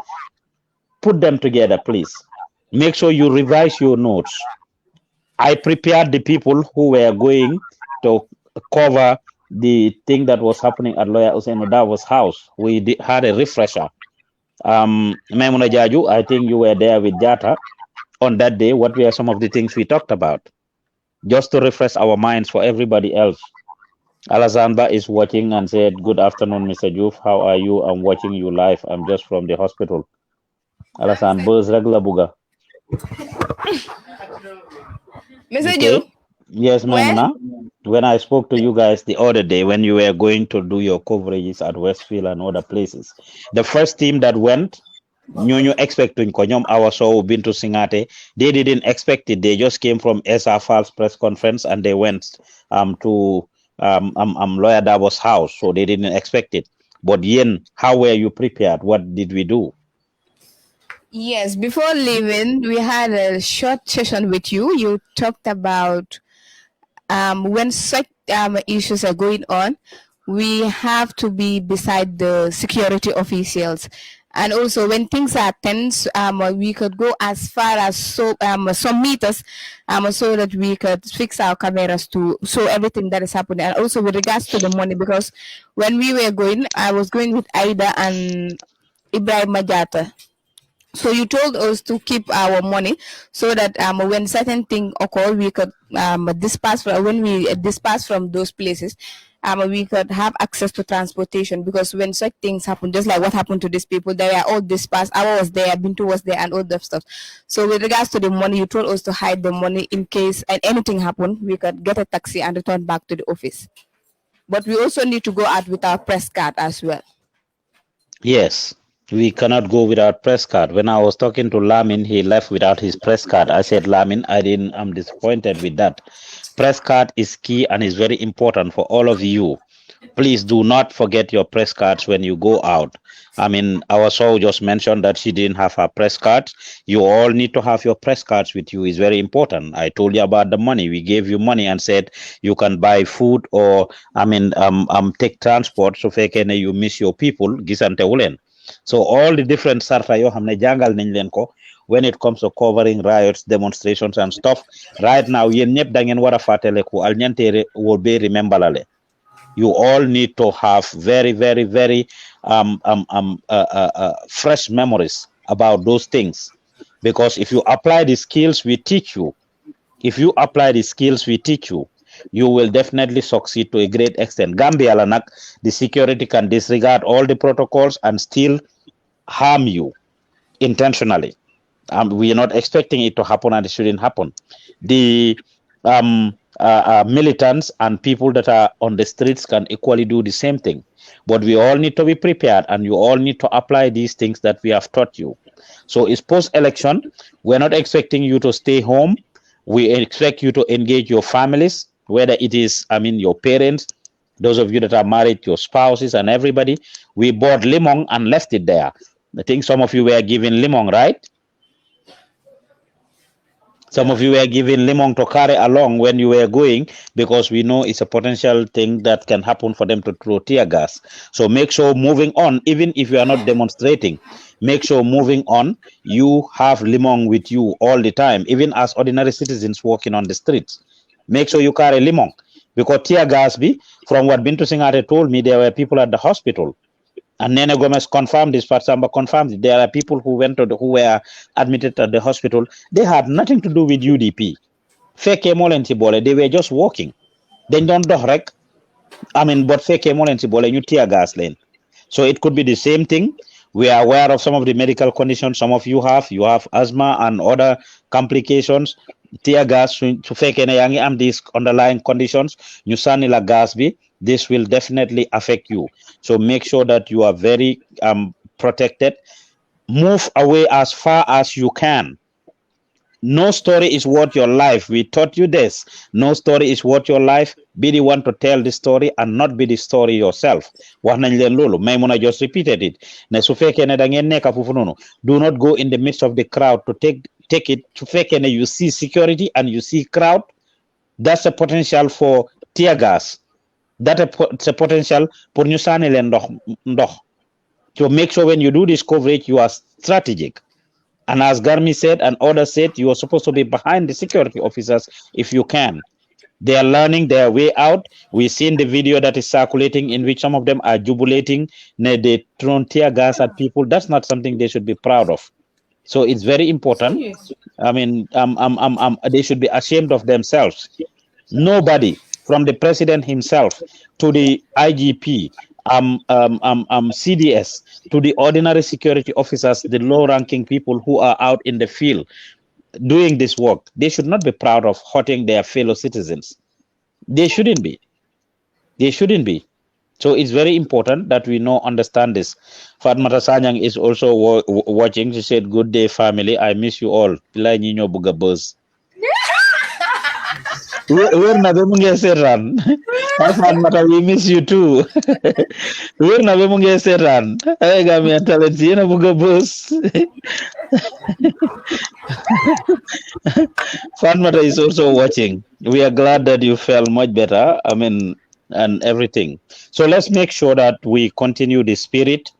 put them together, please. Make sure you revise your notes. I prepared the people who were going to cover the thing that was happening at Lawyer Hussein Odabo's house. We had a refresher. Maimuna Jaju, I think you were there with Jata on that day. What were some of the things we talked about? Just to refresh our minds for everybody else. Alazanba is watching and said, "Good afternoon, Mr. Juf. How are you? I'm watching you live. I'm just from the hospital." Alazan Buzz regular buga. Mr. Juf. Yes, Maimuna. When I spoke to you guys the other day, when you were going to do your coverages at Westfield and other places, the first team that went, ñu expecting ko ñom Awa Sow been to Singate, they didn't expect it. They just came from SRF's press conference and they went to Lawyer Dabo's house, so they didn't expect it. But Yen, how were you prepared? What did we do? Yes, before leaving, we had a short session with you. You talked about when such issues are going on, we have to be beside the security officials. And also when things are tense, we could go as far as some meters so that we could fix our cameras to show everything that is happening. And also with regards to the money, because when we were going, I was going with Aida and Ibrahim Majata. So you told us to keep our money so that when certain thing occur, we could disperse when we disperse from those places, we could have access to transportation, because when such things happen, just like what happened to these people, they were all dispersed. I was there, Bintu was there, and all that stuff. So with regards to the money, you told us to hide the money in case anything happened, we could get a taxi and return back to the office. But we also need to go out with our press card as well. Yes. We cannot go without press card. When I was talking to Lamin, he left without his press card. I said, Lamin, I'm disappointed with that. Press card is key and is very important for all of you Please do not forget your press cards when you go out. I mean, our soul just mentioned that she didn't have her press cards. You all need to have your press cards with you. It's very important. I told you about the money. We gave you money and said you can buy food or take transport. So fekene you miss your people, gisante wulen. So all the different sarta yo hamne jangal nañ leen ko when it comes to covering riots, demonstrations and stuff. Right now, yen ñep da ngeen wara fateleku al ñantere will be rememberale. You all need to have very, very, very fresh memories about those things. Because if you apply the skills we teach you, you will definitely succeed to a great extent. Gambia Lanak, the security can disregard all the protocols and still harm you intentionally. We are not expecting it to happen and it shouldn't happen. The militants and people that are on the streets can equally do the same thing. But we all need to be prepared and you all need to apply these things that we have taught you. So it's post-election. We're not expecting you to stay home. We expect you to engage your families, whether it is, your parents, those of you that are married, your spouses and everybody. We bought limong and left it there. I think some of you were given limong, right? Some of you were given limong to carry along when you were going because we know it's a potential thing that can happen for them to throw tear gas. So make sure moving on, even if you are not demonstrating, make sure moving on, you have limong with you all the time, even as ordinary citizens walking on the streets. Make sure you carry limong because tear gas, from what Bintu Singate told me, there were people at the hospital. And Nene Gomez confirmed this, Fatsamba confirmed it. There are people who were admitted at the hospital. They had nothing to do with UDP. They were just walking. They don't direct. But fake you tear gas lane. So it could be the same thing. We are aware of some of the medical conditions. Some of you have asthma and other complications. Tear gas to fake these underlying conditions. You sanila gas this will definitely affect you. So make sure that you are very protected. Move away as far as you can. No story is worth your life. We taught you this. No story is worth your life. Be the one to tell the story and not be the story yourself. Maimuna just repeated it. Do not go in the midst of the crowd to take it. You see security and you see crowd. That's a potential for tear gas. That's a potential for new ndox. So make sure when you do this coverage, you are strategic. And as Garmi said and others said, you are supposed to be behind the security officers if you can. They are learning their way out. We've seen the video that is circulating in which some of them are jubilating. They throw tear gas at people. That's not something they should be proud of. So it's very important. They should be ashamed of themselves. Nobody, from the president himself to the IGP, CDS, to the ordinary security officers, the low-ranking people who are out in the field doing this work, they should not be proud of hurting their fellow citizens. They shouldn't be. So it's very important that we understand this. Fatmata Sanyang is also watching. She said, "Good day, family. I miss you all." We're not run. Fatmata, we miss you too. We're not run. I got me a talent. Fatmata is also watching. We are glad that you felt much better. And everything. So let's make sure that we continue the spirit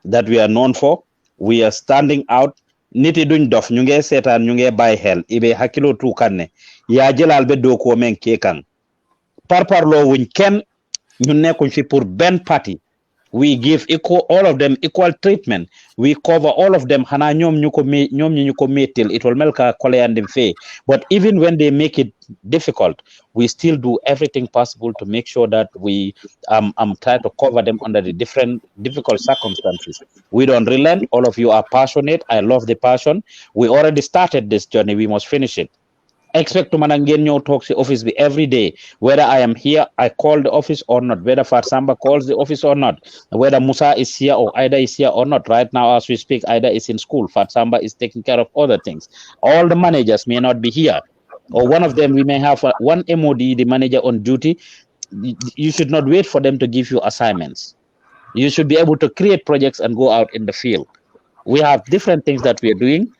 that we are known for. We are standing out. Niti duñ dof ñu nge seetaan ñu nge bàyyi xel ibe hakkilo tuukanne yaa jëlaal be doo ko men keekan parparloo wuñ kenn ñu nekkuñ fi pour benn party. We give all of them equal treatment. We cover all of them. Hana ñom ñu ko metil it will melka kole and fe. But even when they make it difficult, we still do everything possible to make sure that we try to cover them under the difficult circumstances. We don't relent. All of you are passionate. I love the passion. We already started this journey. We must finish it. Expect to manangen ñew talk to office be every day. Whether I am here, I call the office or not. Whether Farsamba calls the office or not. Whether Musa is here or Ida is here or not. Right now, as we speak, Ida is in school. Farsamba is taking care of other things. All the managers may not be here. Or one of them, we may have one MOD, the manager on duty. you should not wait for them to give you assignments. You should be able to create projects and go out in the field. We have different things that we are doing.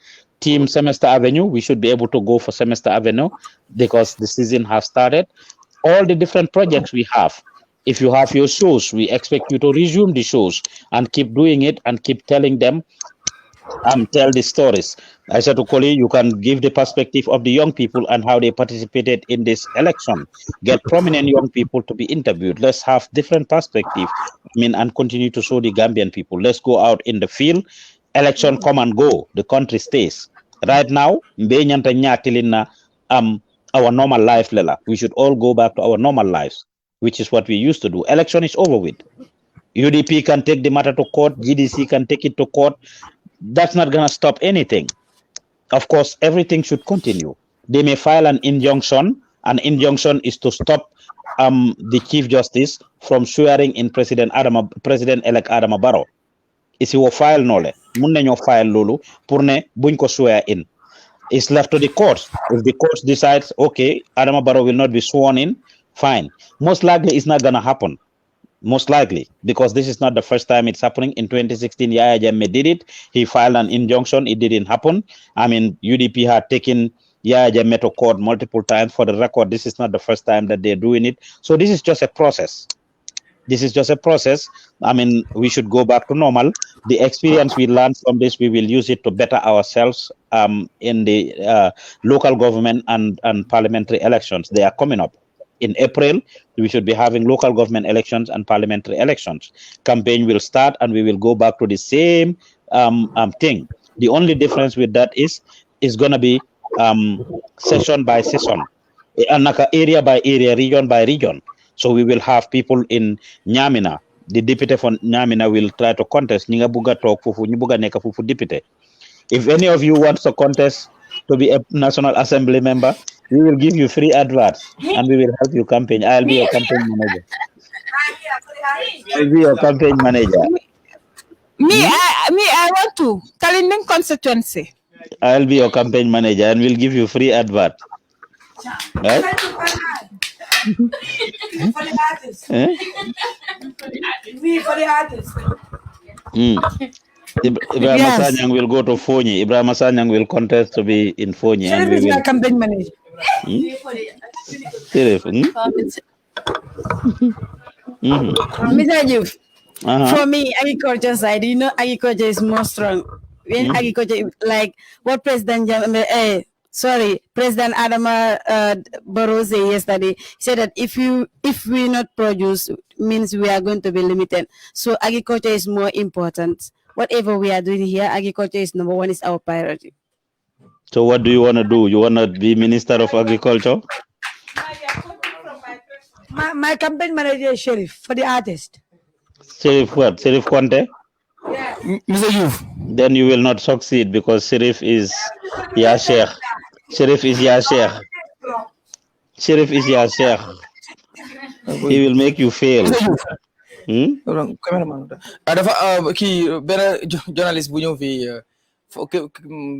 Team Semester Avenue, we should be able to go for Semester Avenue because the season has started. All the different projects we have. If you have your shows, we expect you to resume the shows and keep doing it and keep telling them, tell the stories. I said to Koli, you can give the perspective of the young people and how they participated in this election. Get prominent young people to be interviewed. Let's have different perspective. And continue to show the Gambian people. Let's go out in the field. Election come and go. The country stays. Right now, our normal life, Lela. We should all go back to our normal lives, which is what we used to do. Election is over with. UDP can take the matter to court. GDC can take it to court. That's not going to stop anything. Of course, everything should continue. They may file an injunction. An injunction is to stop the Chief Justice from swearing in President-elect Adama Barrow. If you file nole, mun file lulu pour ne buñ ko swear in. It's left to the courts. If the court decides, okay, Adama Barrow will not be sworn in, fine. Most likely, it's not going to happen. Most likely, because this is not the first time it's happening. In 2016, Yahya Jammeh did it. He filed an injunction. It didn't happen. UDP had taken Yahya Jammeh to court multiple times. For the record, this is not the first time that they're doing it. So this is just a process. This is just a process. We should go back to normal. The experience we learned from this, we will use it to better ourselves in the local government and parliamentary elections. They are coming up. In April, we should be having local government elections and parliamentary elections. Campaign will start and we will go back to the same thing. The only difference with that is going to be session by session, area by area, region by region. So we will have people in Nyamina. The deputy from Nyamina will try to contest. If any of you wants to contest to be a National Assembly member, we will give you free adverts and we will help you campaign. I'll be your campaign manager. I'll be your campaign manager. I want to. Kalinding constituency. I'll be your campaign manager and we'll give you free advert. Right? For the artists. We for the artists. Ibrahim Asanyang will go to Fonyi. Ibrahim Asanyang will contest to be in Fonyi. Sheriff is my campaign manager. Sheriff. Mr. Youth, for me, agriculture side, agriculture is more strong. When agriculture, like what President Adama Barrow said yesterday, he said that if we not produce, means we are going to be limited. So agriculture is more important. Whatever we are doing here, agriculture is number one, is our priority. So what do you want to do? You want to be Minister of Agriculture? My campaign manager is Sheriff for the artist. Sheriff what? Sheriff Conte? Yeah. Mr. Youth. Then you will not succeed because Sheriff is your sheikh. Sheriff is your sheikh. Sheriff is your sheikh. He will make you fail. dafa kii benn journaliste bu ñëw fii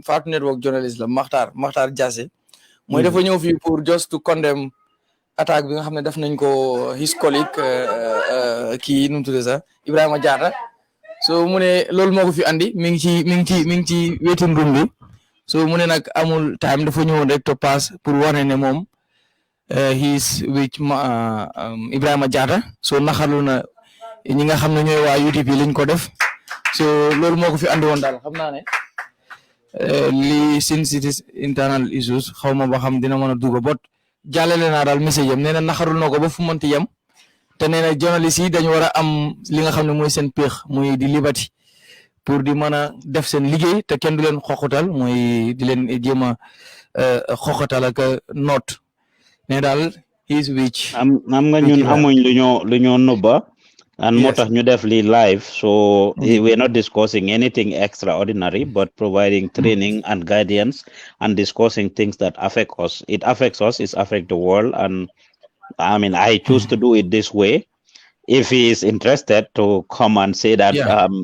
Fatou Network journaliste la Makhtar Diassé mooy dafa ñëw fii pour just to condemn attaque bi nga xam ne def nañ ko his colleague kii nu mu tuddee sax Ibrahima Diatta so mu ne loolu moo ko fi andi mi ngi ci waiting room bi so mu ne nag amul time dafa ñëwoon rek to pass pour wane ne moom he's with Ibrahima Diatta so naxarlu na ñi nga xam ne ñooy waa UDP liñ ko def so loolu moo ko fi andi woon daal xam naa ne li since it is internal issues xaw ma ba xam dina mën a dugg bot jàllale naa daal message am nee na naxarul na ko ba fu mënti yem te nee na journaliste yi dañu war a am li nga xam ne mooy seen péex muy di liberty pour di mën a def seen liggéey te kenn du leen xoxatal mooy di leen jéem a xoxatal ak noot ne daal his which am nga ñun amuñ lu ñoo nubba and motax ñu def li live so we're not discussing anything extraordinary but providing training and guidance and discussing things that affect us. It affects us, it affects the world, and I choose to do it this way. If he is interested to come and say that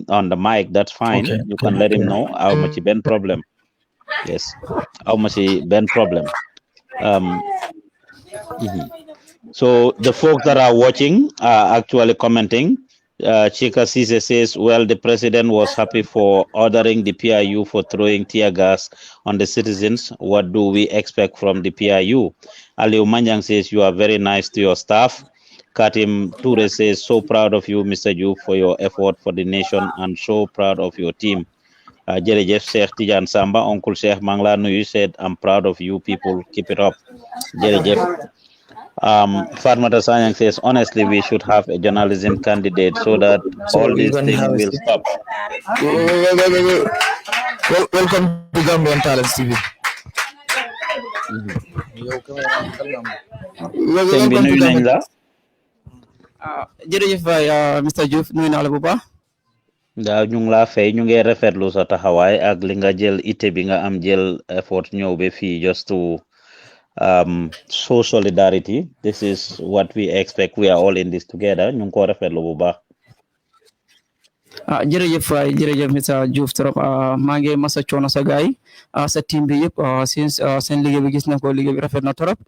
on the mic, that's fine. Okay. You can let him know how much ben problem. Yes, how much ben problem. So the folks that are watching are actually commenting. Chika Cisse says, well, the president was happy for ordering the PIU for throwing tear gas on the citizens. What do we expect from the PIU? Aliu Manjang says, you are very nice to your staff. Katim Ture says, so proud of you, Mr. Ju, for your effort for the nation and so proud of your team. Jerejef Sheikh Tijan Samba, Uncle Sheikh Mangla Nuyu said, I'm proud of you people. Keep it up. Jerejef. Farmata Sanyang says, honestly, we should have a journalism candidate so that So all you these can things have a will seat. stop. Welcome to Gambian Talents TV. Sëñ bi nuyu nañ la. jërëjëf waay Mr Diouf nuyu naa la bu baax. Waaw ñu ngi laa fay ñu ngi rafetlu sa taxawaay ak li nga jël ité bi nga am jël effort ñëw ba fii just to show solidarity. This is what we expect. We are all in this together. ñu ngi ko rafetlu bu baax. jërëjëf waay jërëjëf Mr Diouf trop maa ngi masa coono sa gaay sa team bi yëpp since seen liggéey bi gis na ko liggéey bi rafet na trop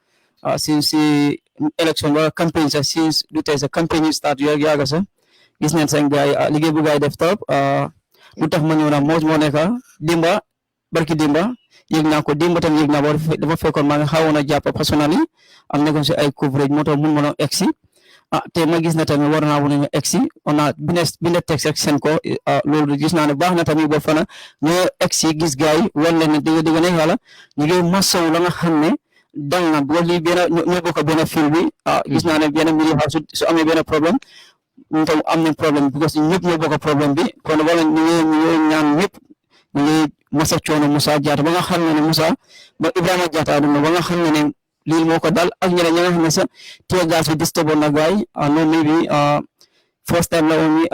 since si election wala campagne sa since du tey sa campagne start yàgga sa gis neen seen gaay liggéey bu gaay def trop lu tax ma ñëw na moo nekk dimba barki dimba yëg naa ko dimba tam yëg naa ko dafa fekkoon maa ngi xawoon a jàpp personnellement am nekkoon si ay coverage moo tax mun mën a egsi te ma gis na tamit war naa wane ne egsi on a bine texte ak seen ko loolu gis naa ne baax na tamit ba fana ñoo egsi gis gaay wan leen ne dëgg ne yàlla ñu ngi masaw la nga xam ne dal na bu li benn ñoo bokk benn fil bi gis naa ne benn milieu su amee benn problème ñu tam am nañ problème because ñëpp ñoo bokk problème bi kon wala ñu ngi ñaan ñëpp ñu ngi masa coono Moussa Diatta ba nga xam ne Moussa ba Ibrahima Diatta aduna ba nga xam ne lii moo ko dal ak ñeneen ñi nga xam ne sax tear gas bi disturb na gaay no maybe first time la woon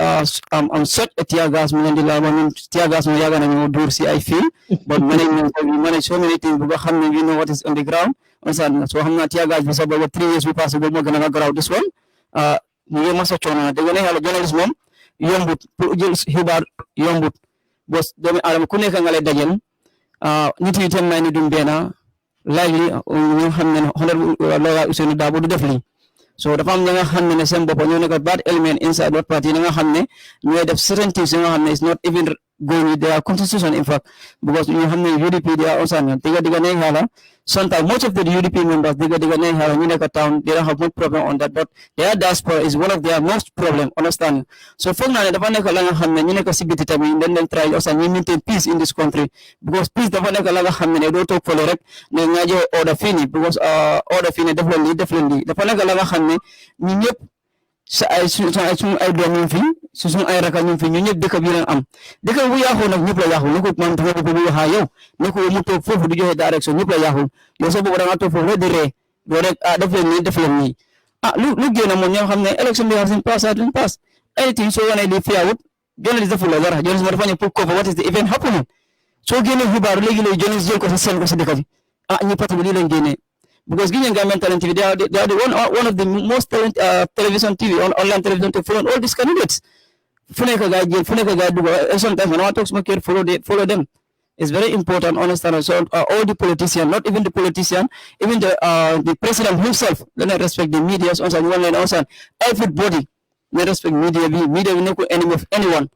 am such a tear gas mu leen di la man tear gas mu yàgg na ñu dóor si ay fil but manage so many things bu nga xam ne you know what is on the ground understand so xam naa tear gas bi sax ba 3 years bi passé boobu moo gën a garaaw this one ñu ngi masa coono na dëgg ne yàlla journaliste moom yombut pour jël xibaar yombut bos doomi aadama ku nekk nga lay dajal nit yi tam may ni dum benn likely ñu xam ne honorable lawyer Ousainou Darboe du def lii so dafa am ñi nga xam ne seen bopp ñoo nekk bad element inside what party nga xam ne ñooy def certain things nga xam ne is not even going with their constitution in fact because ñu xam ne UDP they are also diga ne yàlla sometimes most of the UDP members diga ne yàlla ñu nekk town they don't have much problem on that but their diaspora is one of their most problem understand so foog naa ne dafa nekk la nga xam ne ñu nekk si biti tamit dañ leen try also ñu maintain peace in this country because peace dafa nekk la nga xam ne doo toog fële rek ne nga joxe order fii nii because order fii nii def leen lii dafa nekk la nga xam ne ñu ñëpp sa ay suñu ay doom ñu fi suñu ay raka ñu fi ñu ñëpp dëkk bi leen am dëkk bu yaaxu nag ñëpp la yaaxu ne ko man tax ko bu waxa yow ne ko mu toog foofu du joxe direction ñëpp la yaaxu yow sa boobu da nga toog foofu rek di ree doo rek def leen nii lu génn moom ñoo xam ne élection bi xam pass duñ pass anything soo wane li fiawut journalist deful la dara journalist dafa ñëw pour cover what is the event happening soo génnee xibaar léegi journalist jël ko sa seen ko sa dëkk bi ñu parti bi lii lañ génnee because Guinea Government Talent TV, they are one of the most talent television TV, online television to follow all these candidates. Sometimes when I talk to my kid, follow them. It's very important, understand. So all the politicians, not even the politician, even the president himself, they don't respect the media, also everybody, they respect media. Media will not go enemy of anyone.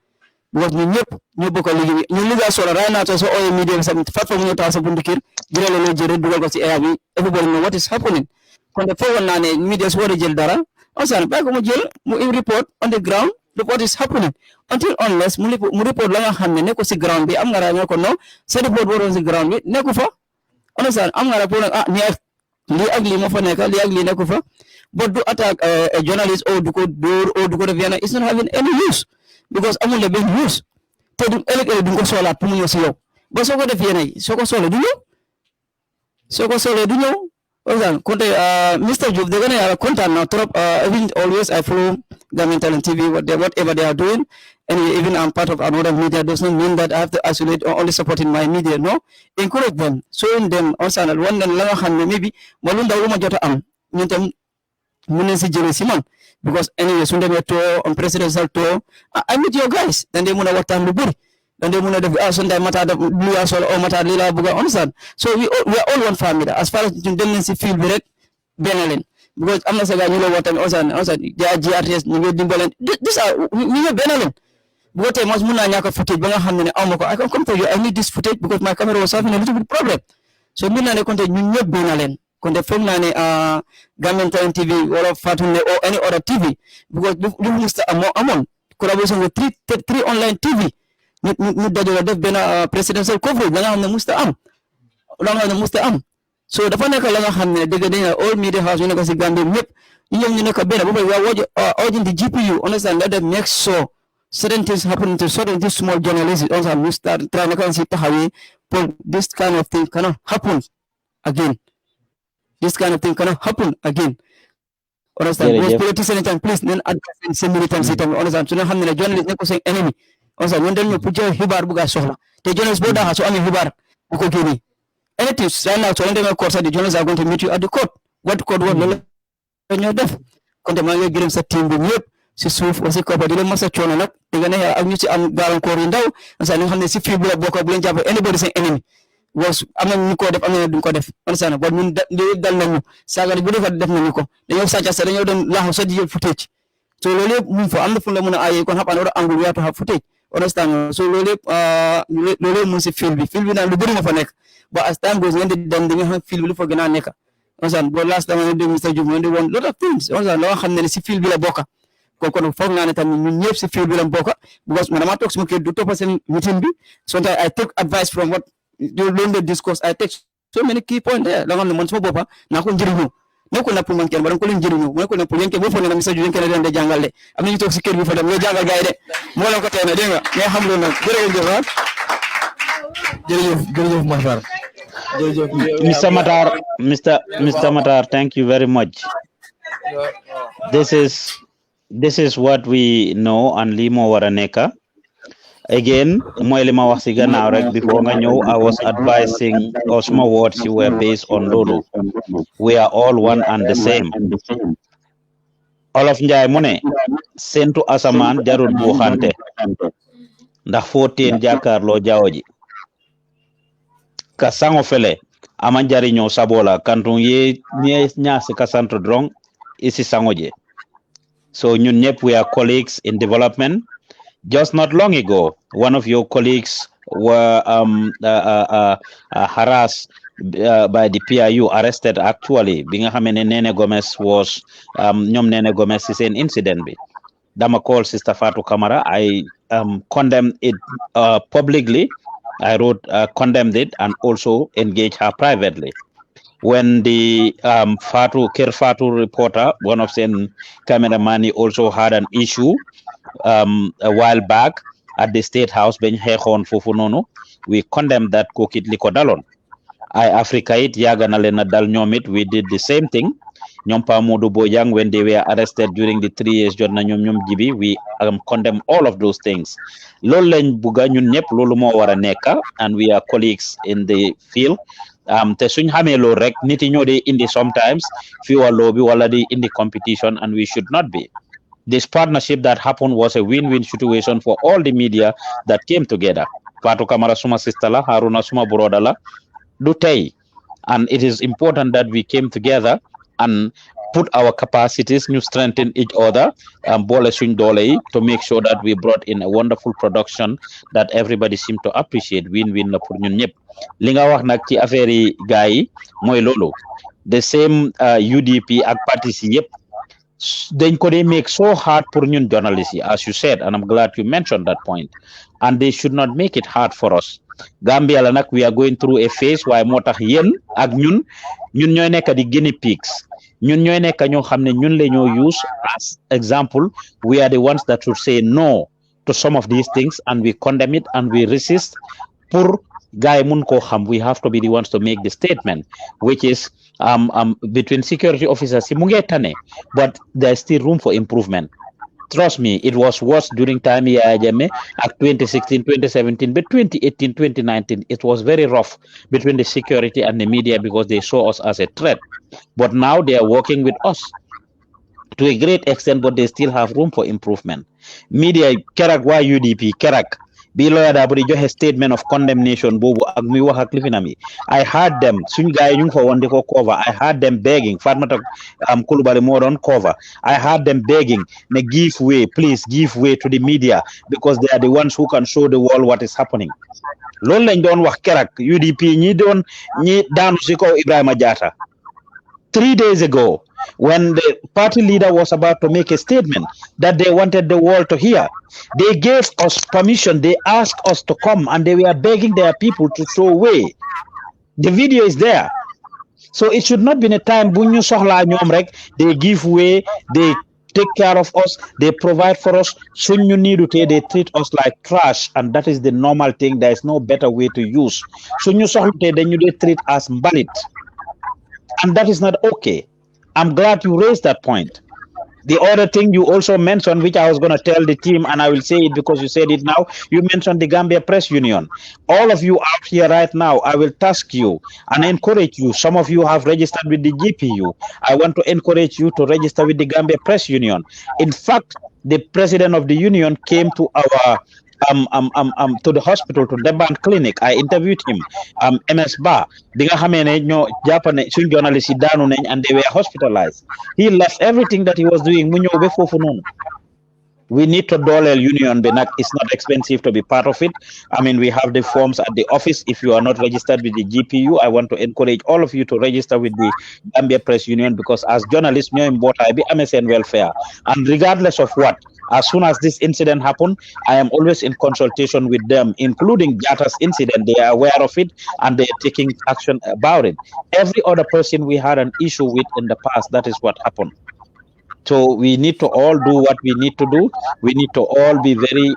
Because ñu bokk liggéey ñu liggéey solo right now so all media sa fat fa mu ta sa bundu kër jëlé la jëre dugal ko ci air bi everybody know what is happening kon dafa won na ne media su wara jël dara on ba ko mu jël mu report on the ground what is happening until unless mu report la nga xamné ne ko ci ground bi am nga ra ko no sa report waro ci ground bi ne ko fa on am nga rapport ni li ak li mo fa nekk li ak li ne ko fa but do attack a journalist or du ko door or du ko def yana is not having any use because amul le ben news te du elek du ko solat pour ñu ci yow ba soko def yene soko solo du ñew oxan konté Mr Diouf de gëna yalla content na trop even always I follow Gambian Talent TV whatever they are doing and even I'm part of another media does not mean that I have to isolate or only supporting my media no encourage them showing them oxan one la nga xamné maybe mo lu ndaw lu ma jotta am ñun tam mën ci jëlé ci man because anyway so they tour on presidential tour I meet your guys then they muna waxtaan lu bari then they muna def Sunday mata lu ya solo o mata li la bëgg understand so we are all one family as far as ñu dem ci fil bi rek benn leen because am na sa gars ñu la woo tamit also GRTS ñu ngi dimbaleen this are ñu ngi benn leen bu tey mos mun naa ñàkk footage ba nga xam ne aw ma ko I can come to you I need this footage because my camera was having a little bit problem so mun naa ne konte ñun ñëpp benn leen konte foog naa ne Gambian Talents TV wala Fatou or any other TV because lu musta amoon collaboration with three online TV ñu dajale def benn presidential coverage la nga xam ne musta am so dafa nekk la nga xam ne dëgg dañ all media house yu nekk si Gambie ñëpp ñu nekk benn ba pare waa urging the GPU understand let them make sure certain things happen to certain these small journalists also we start trying to see taxawee for this kind of thing cannot happen again understand those politicians and please then advance seen militants itam understand su nga xam ne journalist nekk seen enemy understand ñun dañ ñu pour jël xibaar bu ga soxla te journalist boo daaxa su amee xibaar bu ko génnee anything right now so when they court the journalists are going to meet you at the court what court what loolu ñoo def konte maa ngi gërëm sa team bi ñëpp si suuf aussi ko ba di leen masa coono nag di nga ne ak ñu ci am gàllankoor yu ndaw understand nga xam ne si fii bu la bokk bu leen jàpp anybody seen enemy was am na ñu ko def am na duñ ko def understand ba ñun dal nañu saaga bu defa def nañu ko dañoo sàcca sa dañoo dem laaxu sa di jël footage so loolu yëpp mu fa am na fu la mën a aayee kon xapaan wala angle we have to have footage understand so loolu yëpp mu si fil bi naan lu bëri ma fa nekk ba as time goes ngeen di dem di nga xam fil bi lu fa gën a nekk understand bo last dama ne Mr. Diouf ngeen di woon lot of things understand loo xam ne si fil bi la bokka kon foog naa ne tamit ñun ñëpp si fil bi la bokka because man dama toog suma kër du toppa seen meeting bi sometimes I take advice from what you learn the discourse I take so many key points there la nga xam ne man suma boppa naa ko njëriñoo nekkul na pour man kenn ba danga ko leen njëriñoo mu nekkul na pour yéen kenn boo foog ne na Mr. Diouf yéen kenn leen de jàngal de am na ñu toog si kër bi fa dem nga jàngal gars yi de moo leen ko tey na dégg nga mais xam loolu nag jërëjëf Mahfar Mr. Matar, thank you very much. This is what we know and limo waraneka. Again, mooy li ma wax si gannaaw rek before nga ñëw I was advising Osmo words you were based on loolu. We are all one and the same. Olof Njaay mu ne sentu asamaan jarul buuxante ndax foo teen jàkkaarloo jaww ji ka sango fele ama njariñoo sabola kantung ye ñaasi ka santo drong isi sango je so ñun ñëpp we are colleagues in development. Just not long ago one of your colleagues were harassed by the PIU, arrested actually bi nga xamee ne Nene Gomez was ñoom Nene Gomez is an incident bi dama call Sister Fatou Camara I condemned it publicly. I wrote condemned it and also engaged her privately. When the Fatu reporter, one of them cameraman, also had an issue a while back at the State House, we condemned that kokit liko dalon. I Africa it yagana lena dal ñomit we did the same thing. Nyompa Modu Bojang when they were arrested during the 3 years jot na ñom jibi we condemn all of those things. Loolu lañ buga ñun ñep loolu mo wara nekk and we are colleagues in the field. Te suñ xamee loolu rek nit yi ñoo dee indi sometimes fi wàlloo bi wala di indi competition and we should not be. This partnership that happened was a win-win situation for all the media that came together. Fatou Camara suma sister la, Haruna suma brother la, du tey. And it is important that we came together and put our capacities, ñu strengthen each other, boole suñ doole yi to make sure that we brought in a wonderful production that everybody seemed to appreciate. Win-win la pour ñun ñëpp. Li nga wax nag ci affaire yi gars yi mooy loolu. The same UDP ak partis yi yëpp dañ ko dey make so hard pour ñun journalists yi as you said and I'm glad you mentioned that point and they should not make it hard for us. Gambia la nag we are going through a phase waaye moo tax yéen ak ñun ñooy nekk di guinea pigs ñun ñooy nekk ñoo xam ne ñun la ñoo use as example. We are the ones that should say no to some of these things and we condemn it and we resist pour gaay mun koo xam. We have to be the ones to make the statement which is between security officers mu ngee tane but there is still room for improvement. Trust me, it was worse during time Yaya Jammeh at 2016, 2017, but 2018, 2019, it was very rough between the security and the media because they saw us as a threat. But now they are working with us to a great extent, but they still have room for improvement. Media, kerak wa UDP, kerak, bi lawyer da buri joxe statement of condemnation bobu ak muy wax ak lifinami I heard them suñ gaay ñu fa won di ko cover I heard them begging Fatmata Kulubali mo don cover I heard them begging ne give way please give way to the media because they are the ones who can show the world what is happening loolu lañ doon wax kerak UDP ñi daanu ci kaw Ibrahima Jatta 3 days ago when the party leader was about to make a statement that they wanted the world to hear. They gave us permission. They asked us to come and they were begging their people to show way. The video is there. So it should not be a time bunyu sohla ñom rek they give way, they take care of us, they provide for us. Suñu needute they treat us like trash and that is the normal thing. There is no better way to use. Suñu sohlute dañu they treat as mbalit. And that is not okay. I'm glad you raised that point. The other thing you also mentioned, which I was going to tell the team, and I will say it because you said it now, you mentioned the Gambia Press Union. All of you out here right now, I will task you and encourage you. Some of you have registered with the GPU. I want to encourage you to register with the Gambia Press Union. In fact, the president of the union came to our to the hospital, to Deban Clinic. I interviewed him, MS Ba. Journalists and they were hospitalized. He left everything that he was doing. We need to dollar union. It's not expensive to be part of it. I mean, we have the forms at the office. If you are not registered with the GPU, I want to encourage all of you to register with the Gambia Press Union because as journalists, I be MSN welfare. And regardless of what, as soon as this incident happened, I am always in consultation with them, including Jatta's incident. They are aware of it and they are taking action about it. Every other person we had an issue with in the past, that is what happened. So we need to all do what we need to do. We need to all be very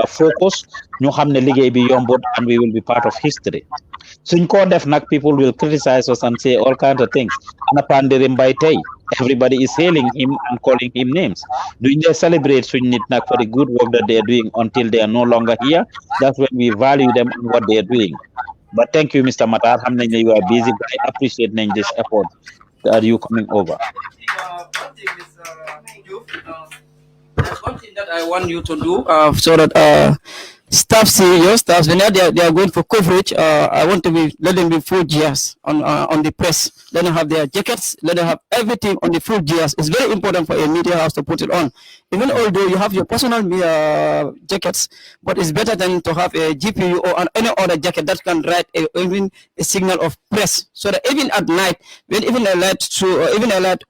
focused. And we will be part of history. So in people will criticize us and say all kinds of things. Everybody is hailing him and calling him names. Doing their celebrate for the good work that they are doing until they are no longer here. That's when we value them and what they are doing. But thank you, Mr. Matar. You are busy, but I appreciate this effort that you coming over. There's one thing that I want you to do so that staffs, when they are going for coverage, I want to let them be full GS on the press. Let them have their jackets. Let them have everything on the full GS. It's very important for a media house to put it on. Even although you have your personal jackets, but it's better than to have a GPU or any other jacket that can write even a signal of press. So that even at night, when even a light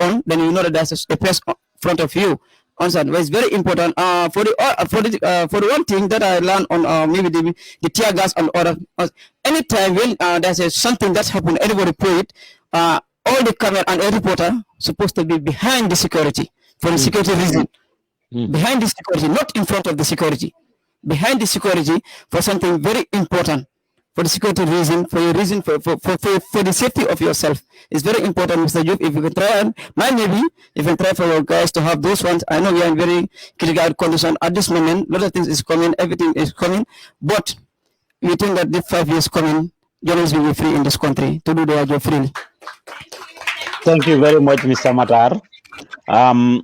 on, then you know that there's a press in front of you. It's very important for the one thing that I learned on maybe the tear gas and other. Anytime when there's something that's happened, anybody put it, all the camera and a reporter supposed to be behind the security for the security reason. Behind the security, not in front of the security. Behind the security for something very important. For the security reason, for the safety of yourself. It's very important, Mr. Juk. If you can try and maybe if you can try for your guys to have those ones. I know we are in very critical condition at this moment. A lot of things is coming, everything is coming, but we think that the 5 years coming, journalists will be free in this country to do their job freely. Thank you very much, Mr. Matar. And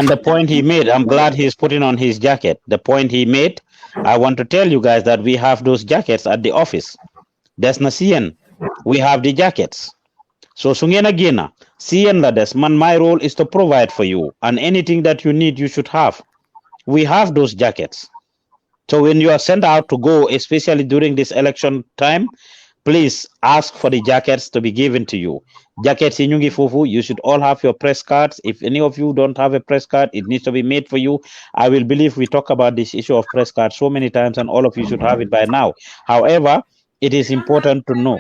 the point he made, I'm glad he's putting on his jacket. The point he made, I want to tell you guys that we have those jackets at the office. There's no CN. We have the jackets. So Sungena Gina, CN Lades, my role is to provide for you. And anything that you need, you should have. We have those jackets. So when you are sent out to go, especially during this election time, please ask for the jackets to be given to you. Jackets in Yungi Fufu, you should all have your press cards. If any of you don't have a press card, it needs to be made for you. I will believe we talk about this issue of press cards so many times and all of you should have it by now. However, it is important to know.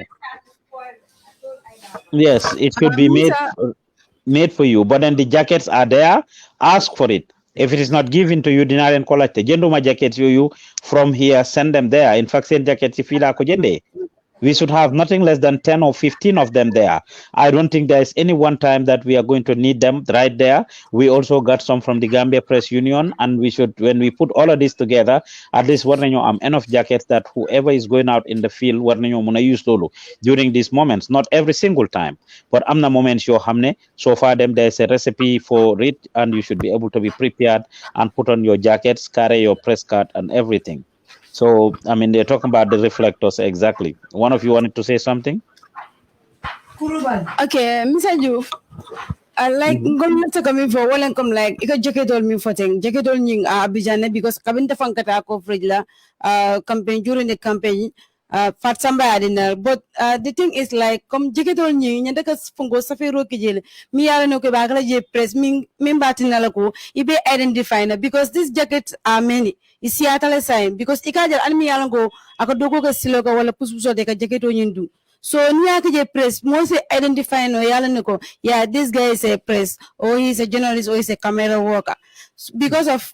Yes, it should be made for you. But then the jackets are there. Ask for it. If it is not given to you, deny and collect the Jenduma jackets you from here, send them there. In fact, send jackets if you like. We should have nothing less than 10 or 15 of them there. I don't think there is any one time that we are going to need them right there. We also got some from the Gambia Press Union, and we should, when we put all of this together, at least enough jackets that whoever is going out in the field use during these moments, not every single time, but amna moments hamne. So far them there's a recipe for it, and you should be able to be prepared and put on your jackets, carry your press card and everything. So, I mean, they're talking about the reflectors exactly. One of you wanted to say something? Okay, Mr. Ju, I like ngom to come for well and come like ika jacket all me for thing jacket all ning abijane because kabin the fankata coverage la campaign during the campaign fat somebody but the thing is like come jacket all ning nyanda ka fungo safiro kijele mi yara no ke bagala je press min batina la ko ibe identify na because these jackets are many isi atale sign because ikaja an mi yara go akadogo ka siloka wala puspuso de ka jacket all nyindu. So niya press most identify no yala niko yeah this guy is a press or he's a journalist or he's a camera worker because of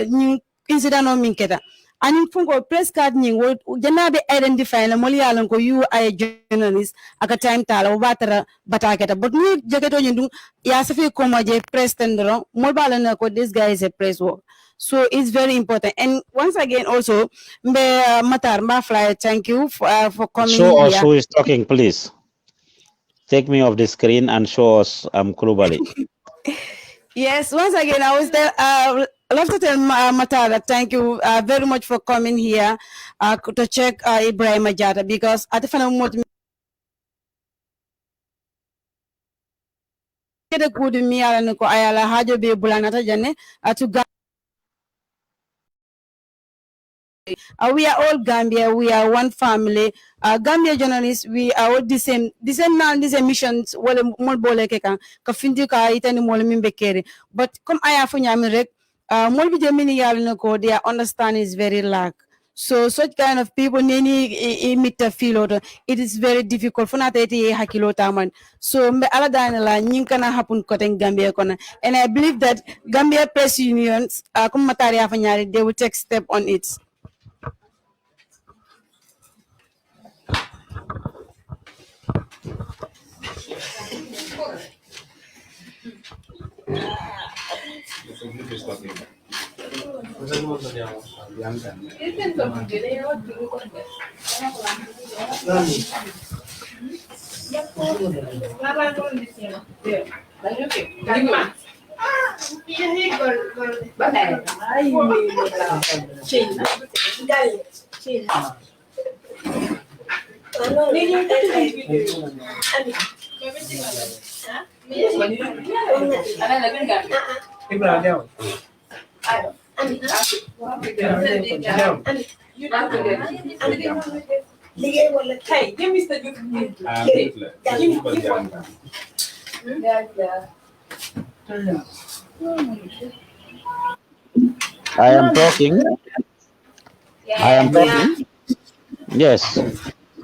new incident o minketa and fungo press card ni wo jana be identify na moli yala nko you are a journalist aka time tala batara bataketa but ni jaketo nyindu ya safi koma je press tendro mo bala na ko this guy is a press worker. So it's very important. And once again, also, Matar Mafly, thank you for coming Show us here. who is talking, please. Take me off the screen and show us Kulubali. Yes, once again, I was there. I love to tell Matar that thank you very much for coming here to check Ibrahim Ajata because at the final moment, get good me ayala hajo be bulanata jane to we are all Gambia. We are one family. Gambia journalists. We are all the same now. The same missions. Wale mulbole keka. Kafindi ka itani mole mimbekere. But come aya funyamirek. Mulbi jamini yalinoko. Their understanding is very lack. So such kind of people neni imita feel it is very difficult for not eti hakilo taman. So mbe ala la nyinkana happen koten Gambia kona. And I believe that Gambia press unions kum matari afanyari they will take step on it. I am talking. I am talking. Yes.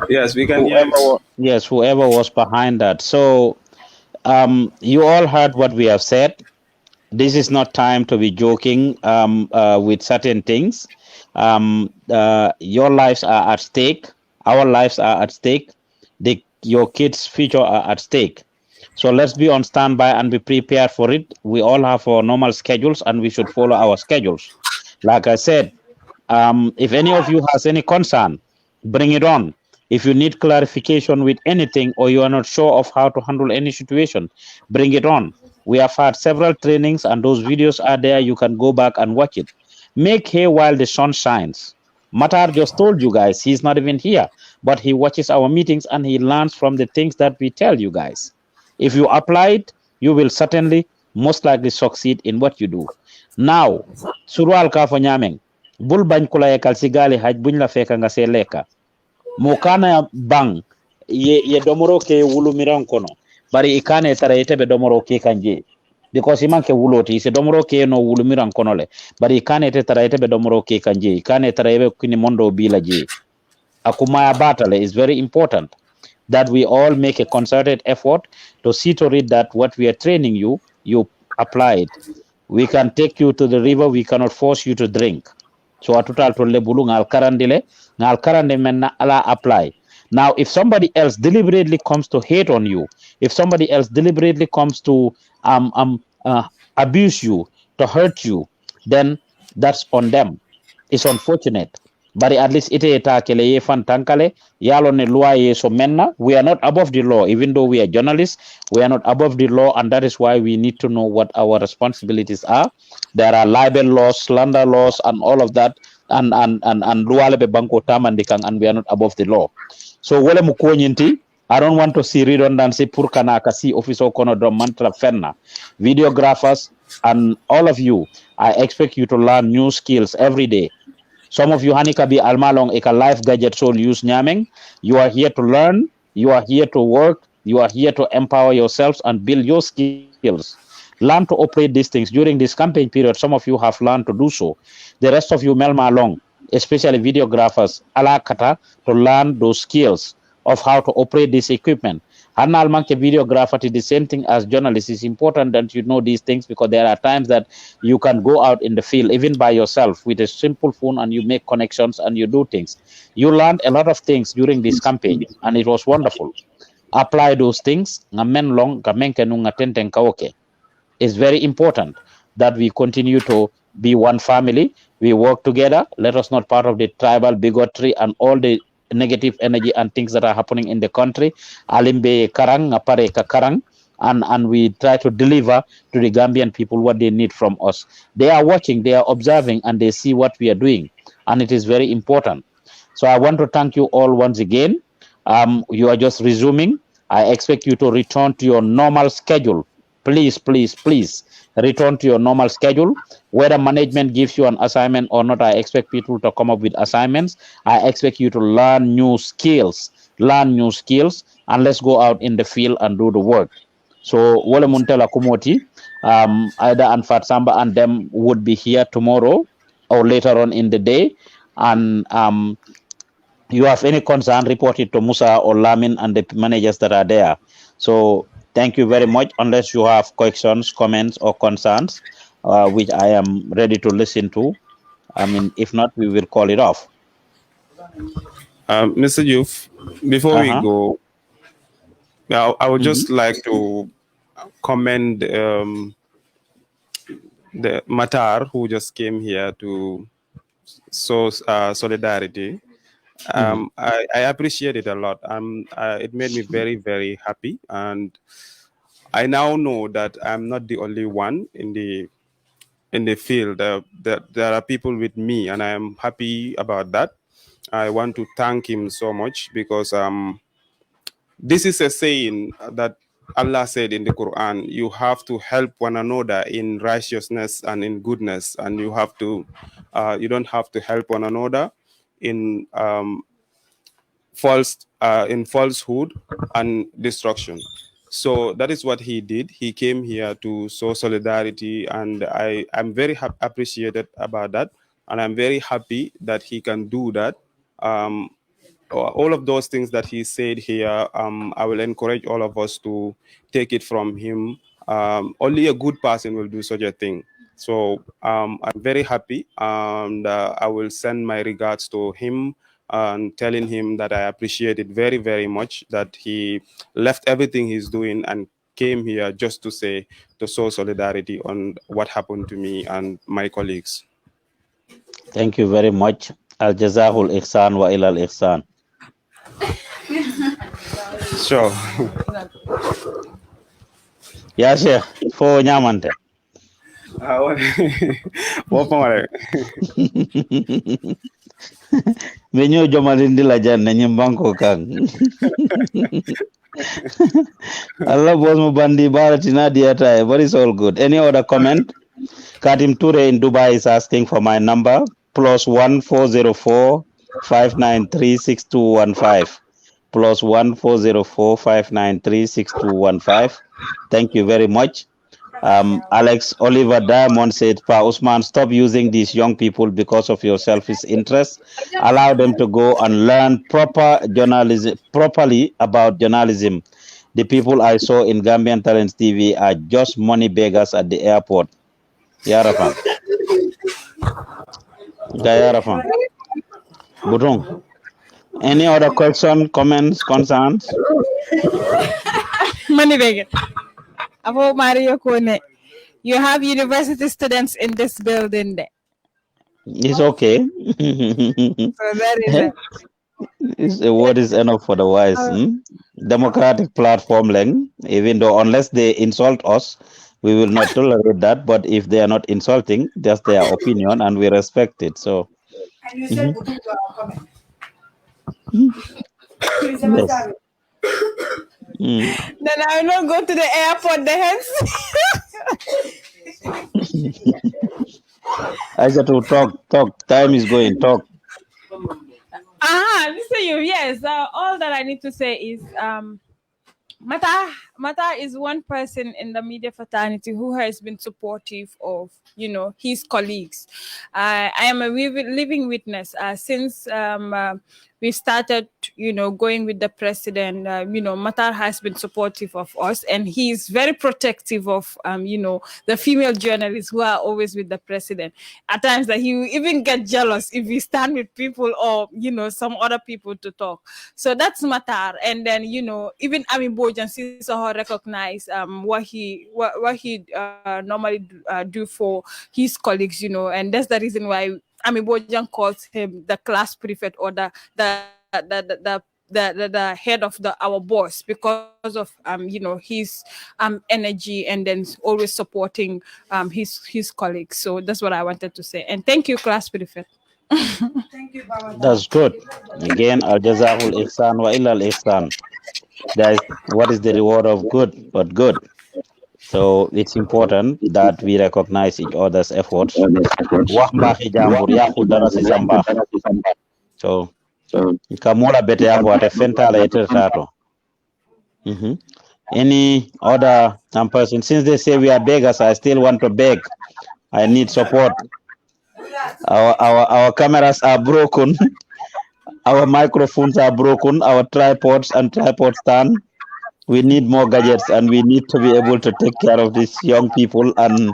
Yes, we can hear you. Yes, whoever was behind that. So, you all heard what we have said. This is not time to be joking with certain things. Your lives are at stake. Our lives are at stake. Your kids' future are at stake. So let's be on standby and be prepared for it. We all have our normal schedules and we should follow our schedules. Like I said, if any of you has any concern, bring it on. If you need clarification with anything or you are not sure of how to handle any situation, bring it on. We have had several trainings and those videos are there. You can go back and watch it. Make hay while the sun shines. Matar just told you guys he's not even here, but he watches our meetings and he learns from the things that we tell you guys. If you apply it, you will certainly most likely succeed in what you do. Now, surwal ka fo nyameng, bul bañ kula ekal si gali haj buñ la feka nga se leka. Mo kana bang ye domoro ke wulu miran kono. Bari ikane tara yete be domoro ke kanje. Because iman ke wuloti se domoro ke no wulu miran kono le. Bari ikane te tara yete be domoro ke kanje. Ikane tara yebe kini mondo bila je. Akumaya battle is very important. That we all make a concerted effort to see to it that what we are training you, you apply it. We can take you to the river, we cannot force you to drink. So atutal to lebulu ngal karande menna ala apply. Now, if somebody else deliberately comes to hate on you, if somebody else deliberately comes to abuse you, to hurt you, then that's on them. It's unfortunate. But at least ite takele ye fan tankale yalo ne loi ye so menna. We are not above the law, even though we are journalists. We are not above the law, and that is why we need to know what our responsibilities are. There are libel laws, slander laws, and all of that and luwale be banko tamandikang, and we are not above the law. So wale mukonyinti, I don't want to see redundancy pour kana kasi officer kono do mantra fenna. Videographers and all of you, I expect you to learn new skills every day. Some of you hanika bi almalong eka life gadget soul use nyameng. You are here to learn, you are here to work, you are here to empower yourselves and build your skills. Learn to operate these things during this campaign period. Some of you have learned to do so. The rest of you melma along, especially videographers, alakata, to learn those skills of how to operate this equipment. Hanal manke videographer, the same thing as journalists. It's important that you know these things, because there are times that you can go out in the field even by yourself with a simple phone and you make connections and you do things. You learned a lot of things during this campaign and it was wonderful. Apply those things. Ngamen long kamenke nunga tenten kaoke. It's very important that we continue to be one family. We work together. Let us not part of the tribal bigotry and all the negative energy and things that are happening in the country. Alimbe karang, apare ka karang, and we try to deliver to the Gambian people what they need from us. They are watching, they are observing, and they see what we are doing, and it is very important. So I want to thank you all once again. You are just resuming. I expect you to return to your normal schedule. Please, please, please return to your normal schedule. Whether management gives you an assignment or not, I expect people to come up with assignments. I expect you to learn new skills, and let's go out in the field and do the work. So Wole Muntela Kumoti, either Anfat Samba and them would be here tomorrow or later on in the day. And you have any concern, report it to Musa or Lamin and the managers that are there. So thank you very much. Unless you have questions, comments, or concerns, which I am ready to listen to. I mean, if not, we will call it off. Mr. Youth, before we go, I would just like to commend the Matar, who just came here to show solidarity. I appreciate it a lot. It made me very, very happy, and I now know that I'm not the only one in the field. There are people with me, and I am happy about that. I want to thank him so much, because this is a saying that Allah said in the Quran: you have to help one another in righteousness and in goodness, and you have to you don't have to help one another in falsehood and destruction. So that is what he did. He came here to show solidarity, and I'm very appreciated about that, and I'm very happy that he can do that. All of those things that he said here, I will encourage all of us to take it from him. Only a good person will do such a thing. So I'm very happy, and I will send my regards to him and telling him that I appreciate it very, very much that he left everything he's doing and came here just to show solidarity on what happened to me and my colleagues. Thank you very much. Al jazahul ihsan wa ilal ihsan. Sure. Yeah, Sheikh. For Nyamante. Menyo jomalindi la janna nyimbanko kang. Allah boss mo bandi baratina diata, but it's all good. Any other comment? Katim Ture in Dubai is asking for my number, +1 404 593 6215. +1 404 593 6215. Thank you very much. Alex Oliver Diamond said, Pa Usman, stop using these young people because of your selfish interest. Allow them to go and learn properly about journalism. The people I saw in Gambian Talents TV are just money beggars at the airport. Yarafan. Yarafan. Budung. Any other question, comments, concerns? Money beggar. About Mario Kone. You have university students in this building there. It's okay. So that is it. A word is enough for the wise. Democratic platform, even though unless they insult us, we will not tolerate that. But if they are not insulting, that's their opinion and we respect it. So And you said good to our comment. Yes. Then I will not go to the airport. The hens. I said to talk. Time is going. Talk. Listen, you. Yes. All that I need to say is Mata is one person in the media fraternity who has been supportive of, his colleagues. I am a living witness since we started, going with the president. Mata has been supportive of us, and he's very protective of, the female journalists who are always with the president. At times that he will even get jealous if we stand with people or, some other people to talk. So that's Matar. And then, even Ami Bojan sees her recognize what he normally do for his colleagues, and that's the reason why Ami Bojan calls him the class prefect or the head of our boss because of his energy and then always supporting his colleagues. So that's what I wanted to say. And thank you, class prefect. Thank you, Baba. That's good. Again, al jazahul ihsan wa illa al ihsan. What is the reward of good but good? So it's important that we recognize each other's efforts. Wax mbaaxi jàmbur yàqul dara si sa mbaax. So kamola bete avoate fentala etertato. Any other person? Since they say we are beggars, I still want to beg. I need support. Our cameras are broken. Our microphones are broken. Our tripods and tripod stand. We need more gadgets, and we need to be able to take care of these young people and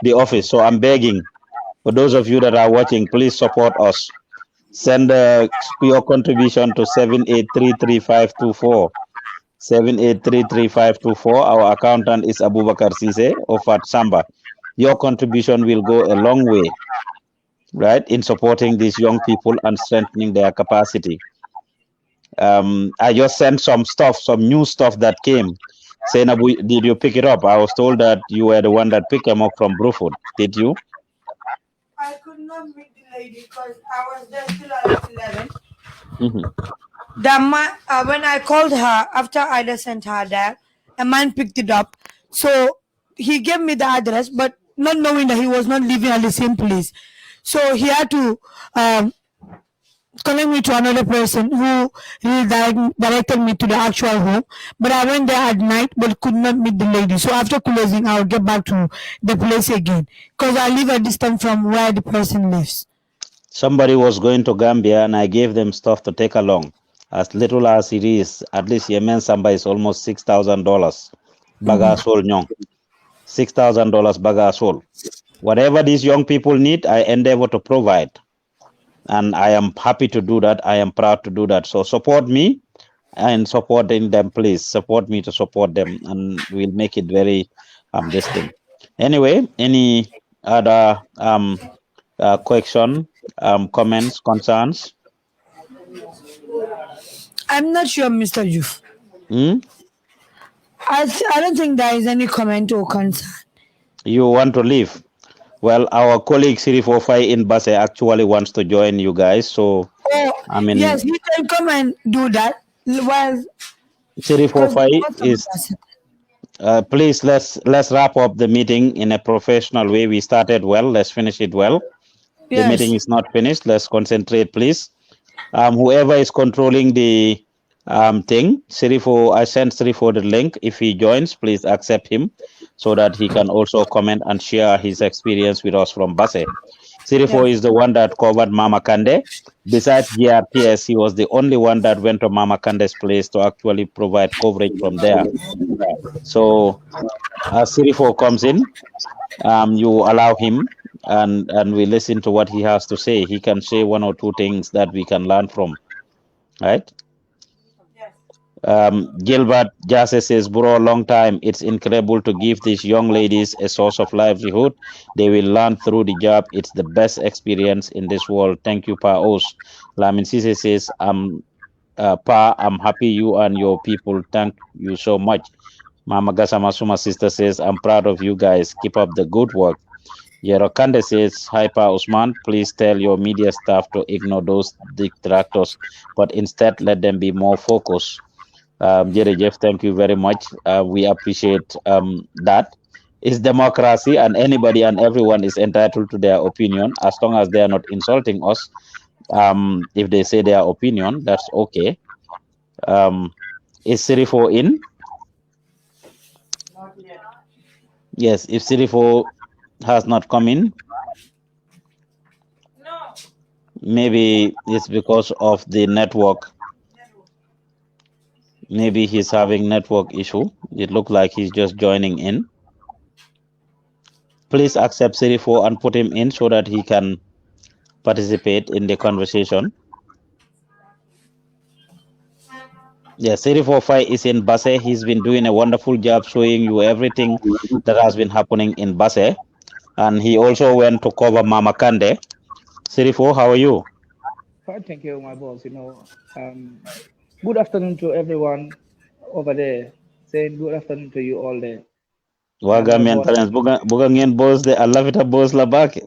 the office. So I'm begging for those of you that are watching, please support us. Send your contribution to 78333524. 78333524. Our accountant is Abubakar Sise of Samba. Your contribution will go a long way, right, in supporting these young people and strengthening their capacity. I just sent some new stuff that came. Saying, did you pick it up? I was told that you were the one that picked them up from Bruford. Did you? I could not meet the lady because I was there still at 11. The man, when I called her after Ida sent her there, a man picked it up. So he gave me the address, but not knowing that he was not living at the same place. So he had to connect me to another person who directed me to the actual home. But I went there at night but could not meet the lady. So after closing, I'll get back to the place again because I live a distance from where the person lives. Somebody was going to Gambia and I gave them stuff to take along. As little as it is, at least Yemen Samba is almost $6,000. Bagasol nyong. $6,000 bagasol. Whatever these young people need, I endeavor to provide. And I am happy to do that. I am proud to do that. So support me and supporting them, please. Support me to support them, and we'll make it very this thing. Anyway, any other question, comments, concerns? I'm not sure, Mr. Juf. I don't think there is any comment or concern. You want to leave? Well, our colleague Sirifofai in Basse actually wants to join you guys. So, I mean, yes, he can come and do that. Well, Sirifofai is. Please let's wrap up the meeting in a professional way. We started well. Let's finish it well. Yes. The meeting is not finished. Let's concentrate, please. Whoever is controlling the thing, Sirifo, I sent Sirifo the link. If he joins, please accept him so that he can also comment and share his experience with us from Basse. Sirifo is the one that covered Mama Kande. Besides GRTS, he was the only one that went to Mama Kande's place to actually provide coverage from there. So as Sirifo comes in, you allow him and we listen to what he has to say. He can say one or two things that we can learn from, right? Gilbert Jase says, bro, long time. It's incredible to give these young ladies a source of livelihood. They will learn through the job. It's the best experience in this world. Thank you, Pa Os. Lamin Sise says, Pa, I'm happy you and your people. Thank you so much. Mama Gasama Suma sister says, I'm proud of you guys. Keep up the good work. Yerokande says, Hyper Usman, please tell your media staff to ignore those detractors, but instead let them be more focused. Jerry Jeff, thank you very much. We appreciate that. It's democracy, and anybody and everyone is entitled to their opinion as long as they are not insulting us. If they say their opinion, that's okay. Is Sirifo in? Yes, if Sirifo has not come in, maybe it's because of the network. Maybe he's having network issue. It looked like he's just joining in. Please accept Sirifo and put him in so that he can participate in the conversation. Yeah, Sirifo Fai is in Basse. He's been doing a wonderful job showing you everything that has been happening in Basse. And he also went to cover Mama Kande. Sirifo, how are you? Fine, thank you, my boss. Good afternoon to everyone over there. Saying good afternoon to you all there. Waga My mi boss. buga ngeen boss de Allah vita boss la bake.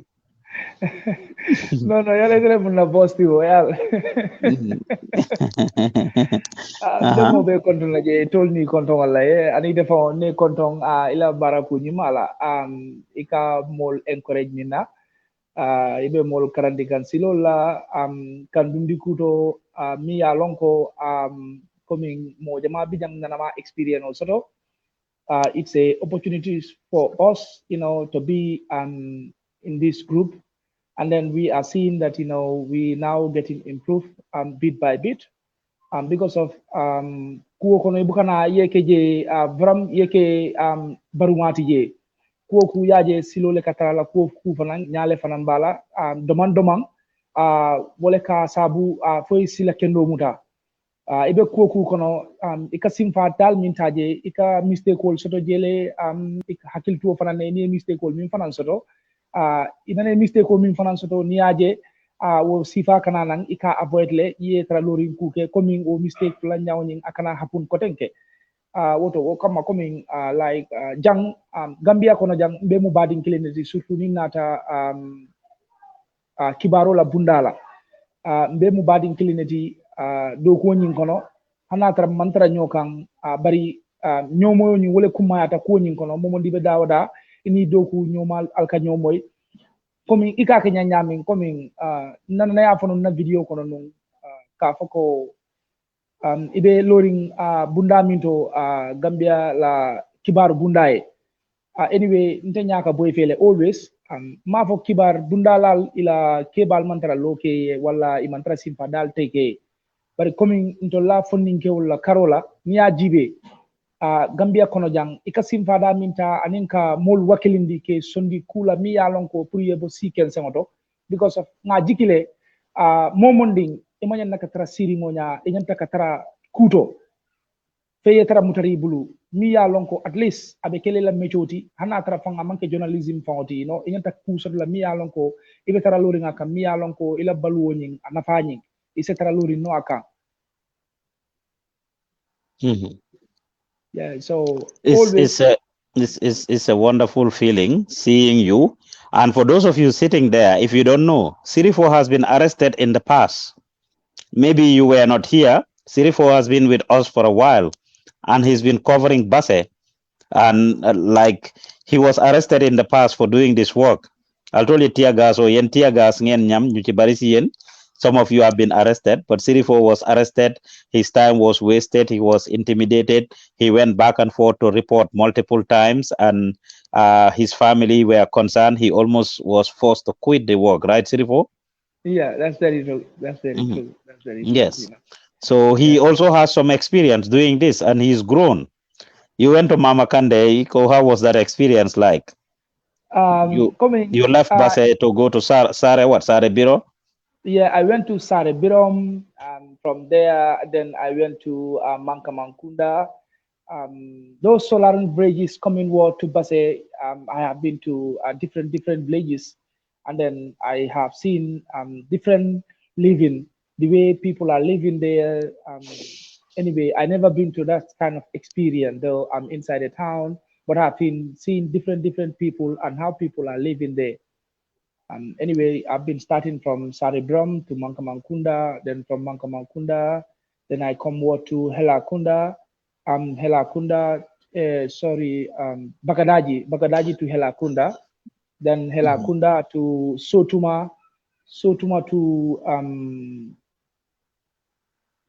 No, yale dire mun na boss ti wo yal. Demo be konton la je tol ni konton wala ani defa ne konton ila baraku ni mala ika mol encourage ni na ibe mol karandi kan silola kan dundi kuto mi ya lonko coming mo jama bijam nanama experience also. It's a opportunities for us, to be in this group, and then we are seeing that we now getting improved bit by bit, because of kuo kono ibukana yeke je vram yeke barumati je kuo ku yaje silole katala kuo ku fanan nyale fanan bala doman wole ka sabu foi sila kendo muta ibe kuoku kono ika simfa dal min taje ika mistake wol soto jele ika hakil tuo fana ni mistake wol min fanan soto inane mistake wol min fanan soto niaje wo sifa kana nan ika avoid le ye tra lorin kuke coming o mistake la nyawnin akana hapun kotenke woto wo kama coming like jang gambia kono jang be mu badin kilenesi surtout ni nata kibaro la bundala mbe mu badin kilineti do ko nyin kono hana tara mantara nyokan bari nyomo ni wole kuma ata ko nyin kono momo dibe dawada ini do ku nyomal alka nyomoy komi ika ke nyamin komi nan na ya fono na video kono nun ka fako ibe loring bunda minto gambia la kibar bundae anyway nte nyaka boy fele always ma fo kibar bundalal ila kebal mantara loke wala imantara simpa dal teke bari komi into la fonninke wala karola niya jibe gambia kono jang ika simpa da minta aninka mol wakilindi ke sondi kula mi yalon ko pour yebo siken sengoto because of nga jikile momonding imanyan nakatara siri ngonya inyanta katara kuto feye tara mutari bulu mi ya lonko at least abe kele la mechoti hana tara fanga manke journalism fangoti inyanta kusat la mi ya lonko ibe tara lori ngaka mi ya lonko ila balu wonin anafanyi ise tara lori no aka. Yeah, so it's a wonderful feeling seeing you. And for those of you sitting there, if you don't know, Sirifo has been arrested in the past. Maybe you were not here. Sirifo has been with us for a while, and he's been covering Basse. And like he was arrested in the past for doing this work. I'll tell you tear gas or yen tear gas nyam yen. Some of you have been arrested, but Sirifo was arrested. His time was wasted. He was intimidated. He went back and forth to report multiple times, and his family were concerned. He almost was forced to quit the work, right, Sirifo? Yeah, that's very true. That's very true. That's very true. Yes. So he also has some experience doing this, and he's grown. You went to Mama Kande. How was that experience like? You left Basse to go to Sare Biro? Yeah, I went to Sare Birom. From there, then I went to Mankamankunda. Those solar bridges coming to Basse. I have been to different villages, and then I have seen different living, the way people are living there. Anyway, I never been to that kind of experience, though I'm inside a town, but I've been seeing different people and how people are living there. Anyway, I've been starting from Saribram to Mankamankunda, then from Mankamankunda, then I come over to Helakunda, Helakunda, Bagadaji to Helakunda, then Helakunda to Sotuma, Sotuma to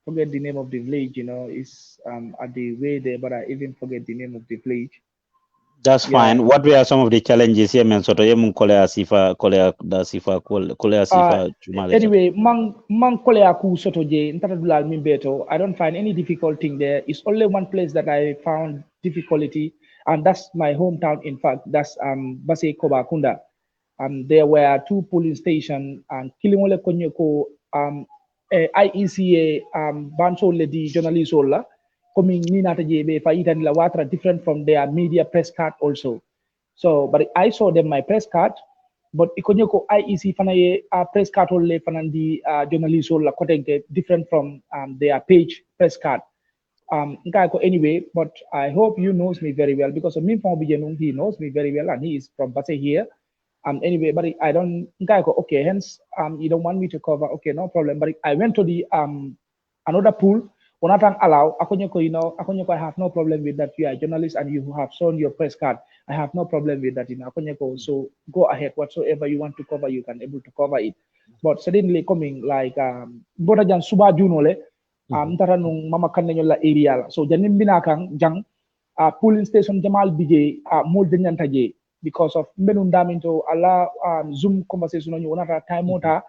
forget the name of the village, you know, it's at the way there, but I even forget the name of the village. That's fine. What were some of the challenges here, man? Soto yemun kolea sifa kolea sifa chumale. Anyway, mang kolea ku soto je ntata min beto. I don't find any difficult thing there. It's only one place that I found difficulty, and that's my hometown. In fact, that's Base Kobakunda. There were 2 polling stations, and Kilimole Konyoko IECA Banso Ledi journalist Ola coming Ninata JB Faitan Lawatra different from their media press card also. So, but I saw them my press card, but ikonyoko IEC fanaye press card ole fanandi journalist Ola kotenge different from their page press card. Anyway, but I hope you knows me very well because he knows me very well and he is from Base here. Anyway, but I don't okay, hence you don't want me to cover, okay, no problem. But I went to the another pool. When I allow, you know, I have no problem with that. You are a journalist and you have shown your press card. I have no problem with that. You know, so go ahead, whatsoever you want to cover, you can able to cover it. But suddenly coming like Bodajan Suba Junole, Taranung Mama Kanyola area. So Janim Binakang Jang polling station Jamal BJ Muldenyantaje because of Menundam into Allah Zoom conversation on you another time water.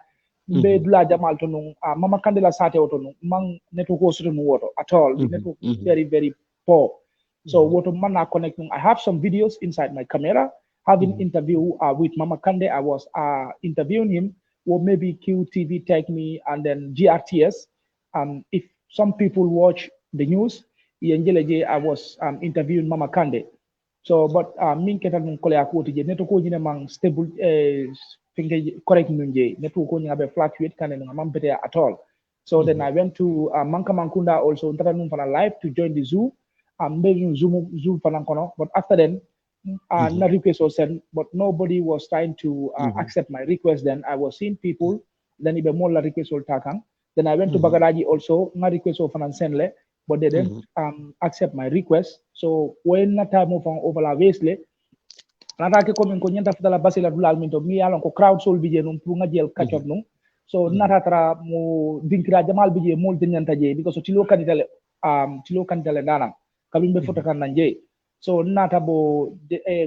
Be dula jamal to nung mama kandela sate auto nung mang network was water at all. The network is very, very poor. So what mana connecting. I have some videos inside my camera having interview with Mama Kande. I was interviewing him, or maybe QTV take me and then GRTS. If some people watch the news, I was interviewing Mama Kande. So, but min keta nung kole akoti je network ko mang stable correct nunje network ko be fluctuate kan nung mam bete at all. So then I went to Mankamankunda also nung fana live to join the zoo. Maybe Zoom fana kono, but after then na request was sent, but nobody was trying to accept my request. Then I was seeing people, then ibe more la request will takang. Then I went to Bagadaji also, na request of fana sendle, but they didn't accept my request. So when na time of over la wesley, natake ko min ko nyanta fitala basila dulal min to mi yalon ko crowd soul bije num pour nga jël catch up num. So natatra mo dinkira jamal bije mol de nyanta je because tilo kanitale dana kabimbe foto kan nanje. So nata bo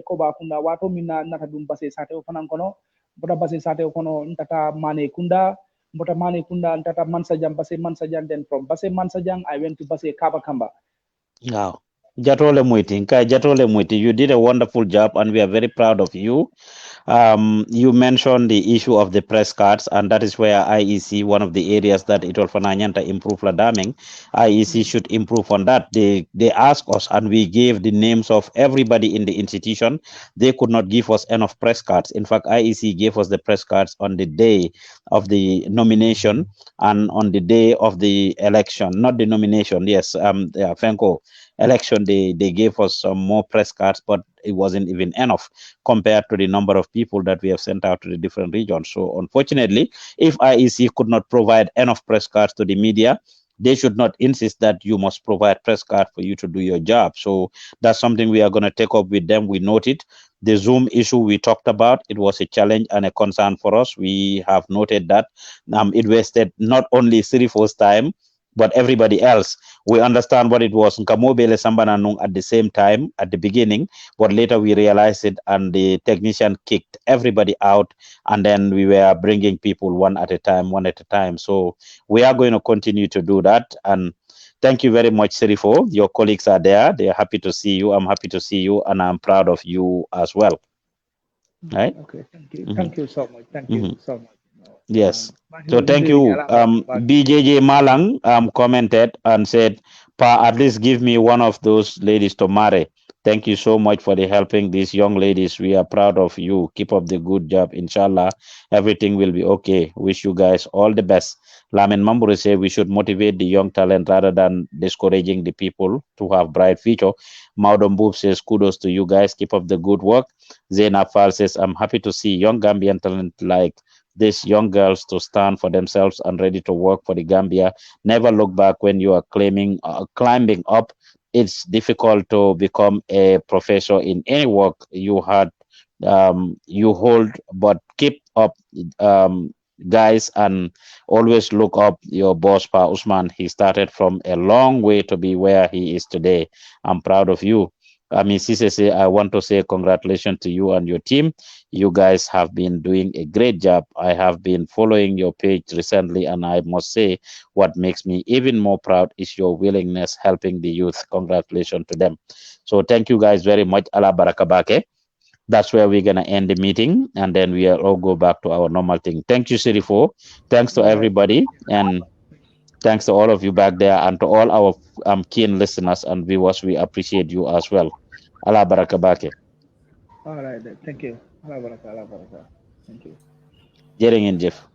ko ba kunda wato mina nata dum base sate o fanan kono bota base sate o kono ntata mane kunda bota mane kunda ntata mansajam base mansajam. Then from base mansajam I went to base kabakamba. Wow. Jatole Muiti, you did a wonderful job and we are very proud of you. You mentioned the issue of the press cards, and that is where IEC, one of the areas that it will Fananyanta improve Ladaming, IEC should improve on that. They asked us and we gave the names of everybody in the institution. They could not give us enough press cards. In fact, IEC gave us the press cards on the day of the nomination and on the day of the election, not the nomination, yes, Fenko. Election, they gave us some more press cards, but it wasn't even enough compared to the number of people that we have sent out to the different regions. So unfortunately, if IEC could not provide enough press cards to the media, they should not insist that you must provide press card for you to do your job. So that's something we are going to take up with them. We noted the Zoom issue we talked about. It was a challenge and a concern for us. We have noted that it wasted not only Sirifo's time, but everybody else. We understand what it was Nkamobele Sambananung at the same time at the beginning, but later we realized it and the technician kicked everybody out, and then we were bringing people one at a time. So we are going to continue to do that. And thank you very much, Serifo. Your colleagues are there. They are happy to see you. I'm happy to see you, and I'm proud of you as well. Right? Okay, thank you. Thank you so much. Thank you so much. Yes. So thank you. BJJ Malang commented and said, Pa, at least give me one of those ladies to marry. Thank you so much for the helping these young ladies. We are proud of you. Keep up the good job. Inshallah, everything will be okay. Wish you guys all the best. Lamin Mambure say we should motivate the young talent rather than discouraging the people to have bright future. Maudon Boob says kudos to you guys. Keep up the good work. Zainab Fall says I'm happy to see young Gambian talent like these young girls to stand for themselves and ready to work for the Gambia. Never look back when you are climbing up. It's difficult to become a professor in any work you hold, but keep up, guys, and always look up your boss, Pa Usman. He started from a long way to be where he is today. I'm proud of you. I mean, CCC, I want to say congratulations to you and your team. You guys have been doing a great job. I have been following your page recently, and I must say, what makes me even more proud is your willingness helping the youth. Congratulations to them. So thank you guys very much. Allah barakabake. That's where we're gonna end the meeting, and then we'll all go back to our normal thing. Thank you, Sirifo. Thanks to everybody, and thanks to all of you back there, and to all our keen listeners and viewers. We appreciate you as well. Allah barakabake. All right, then. Thank you. Allah baraka, Allah baraka. Thank you. Jering in Jeff.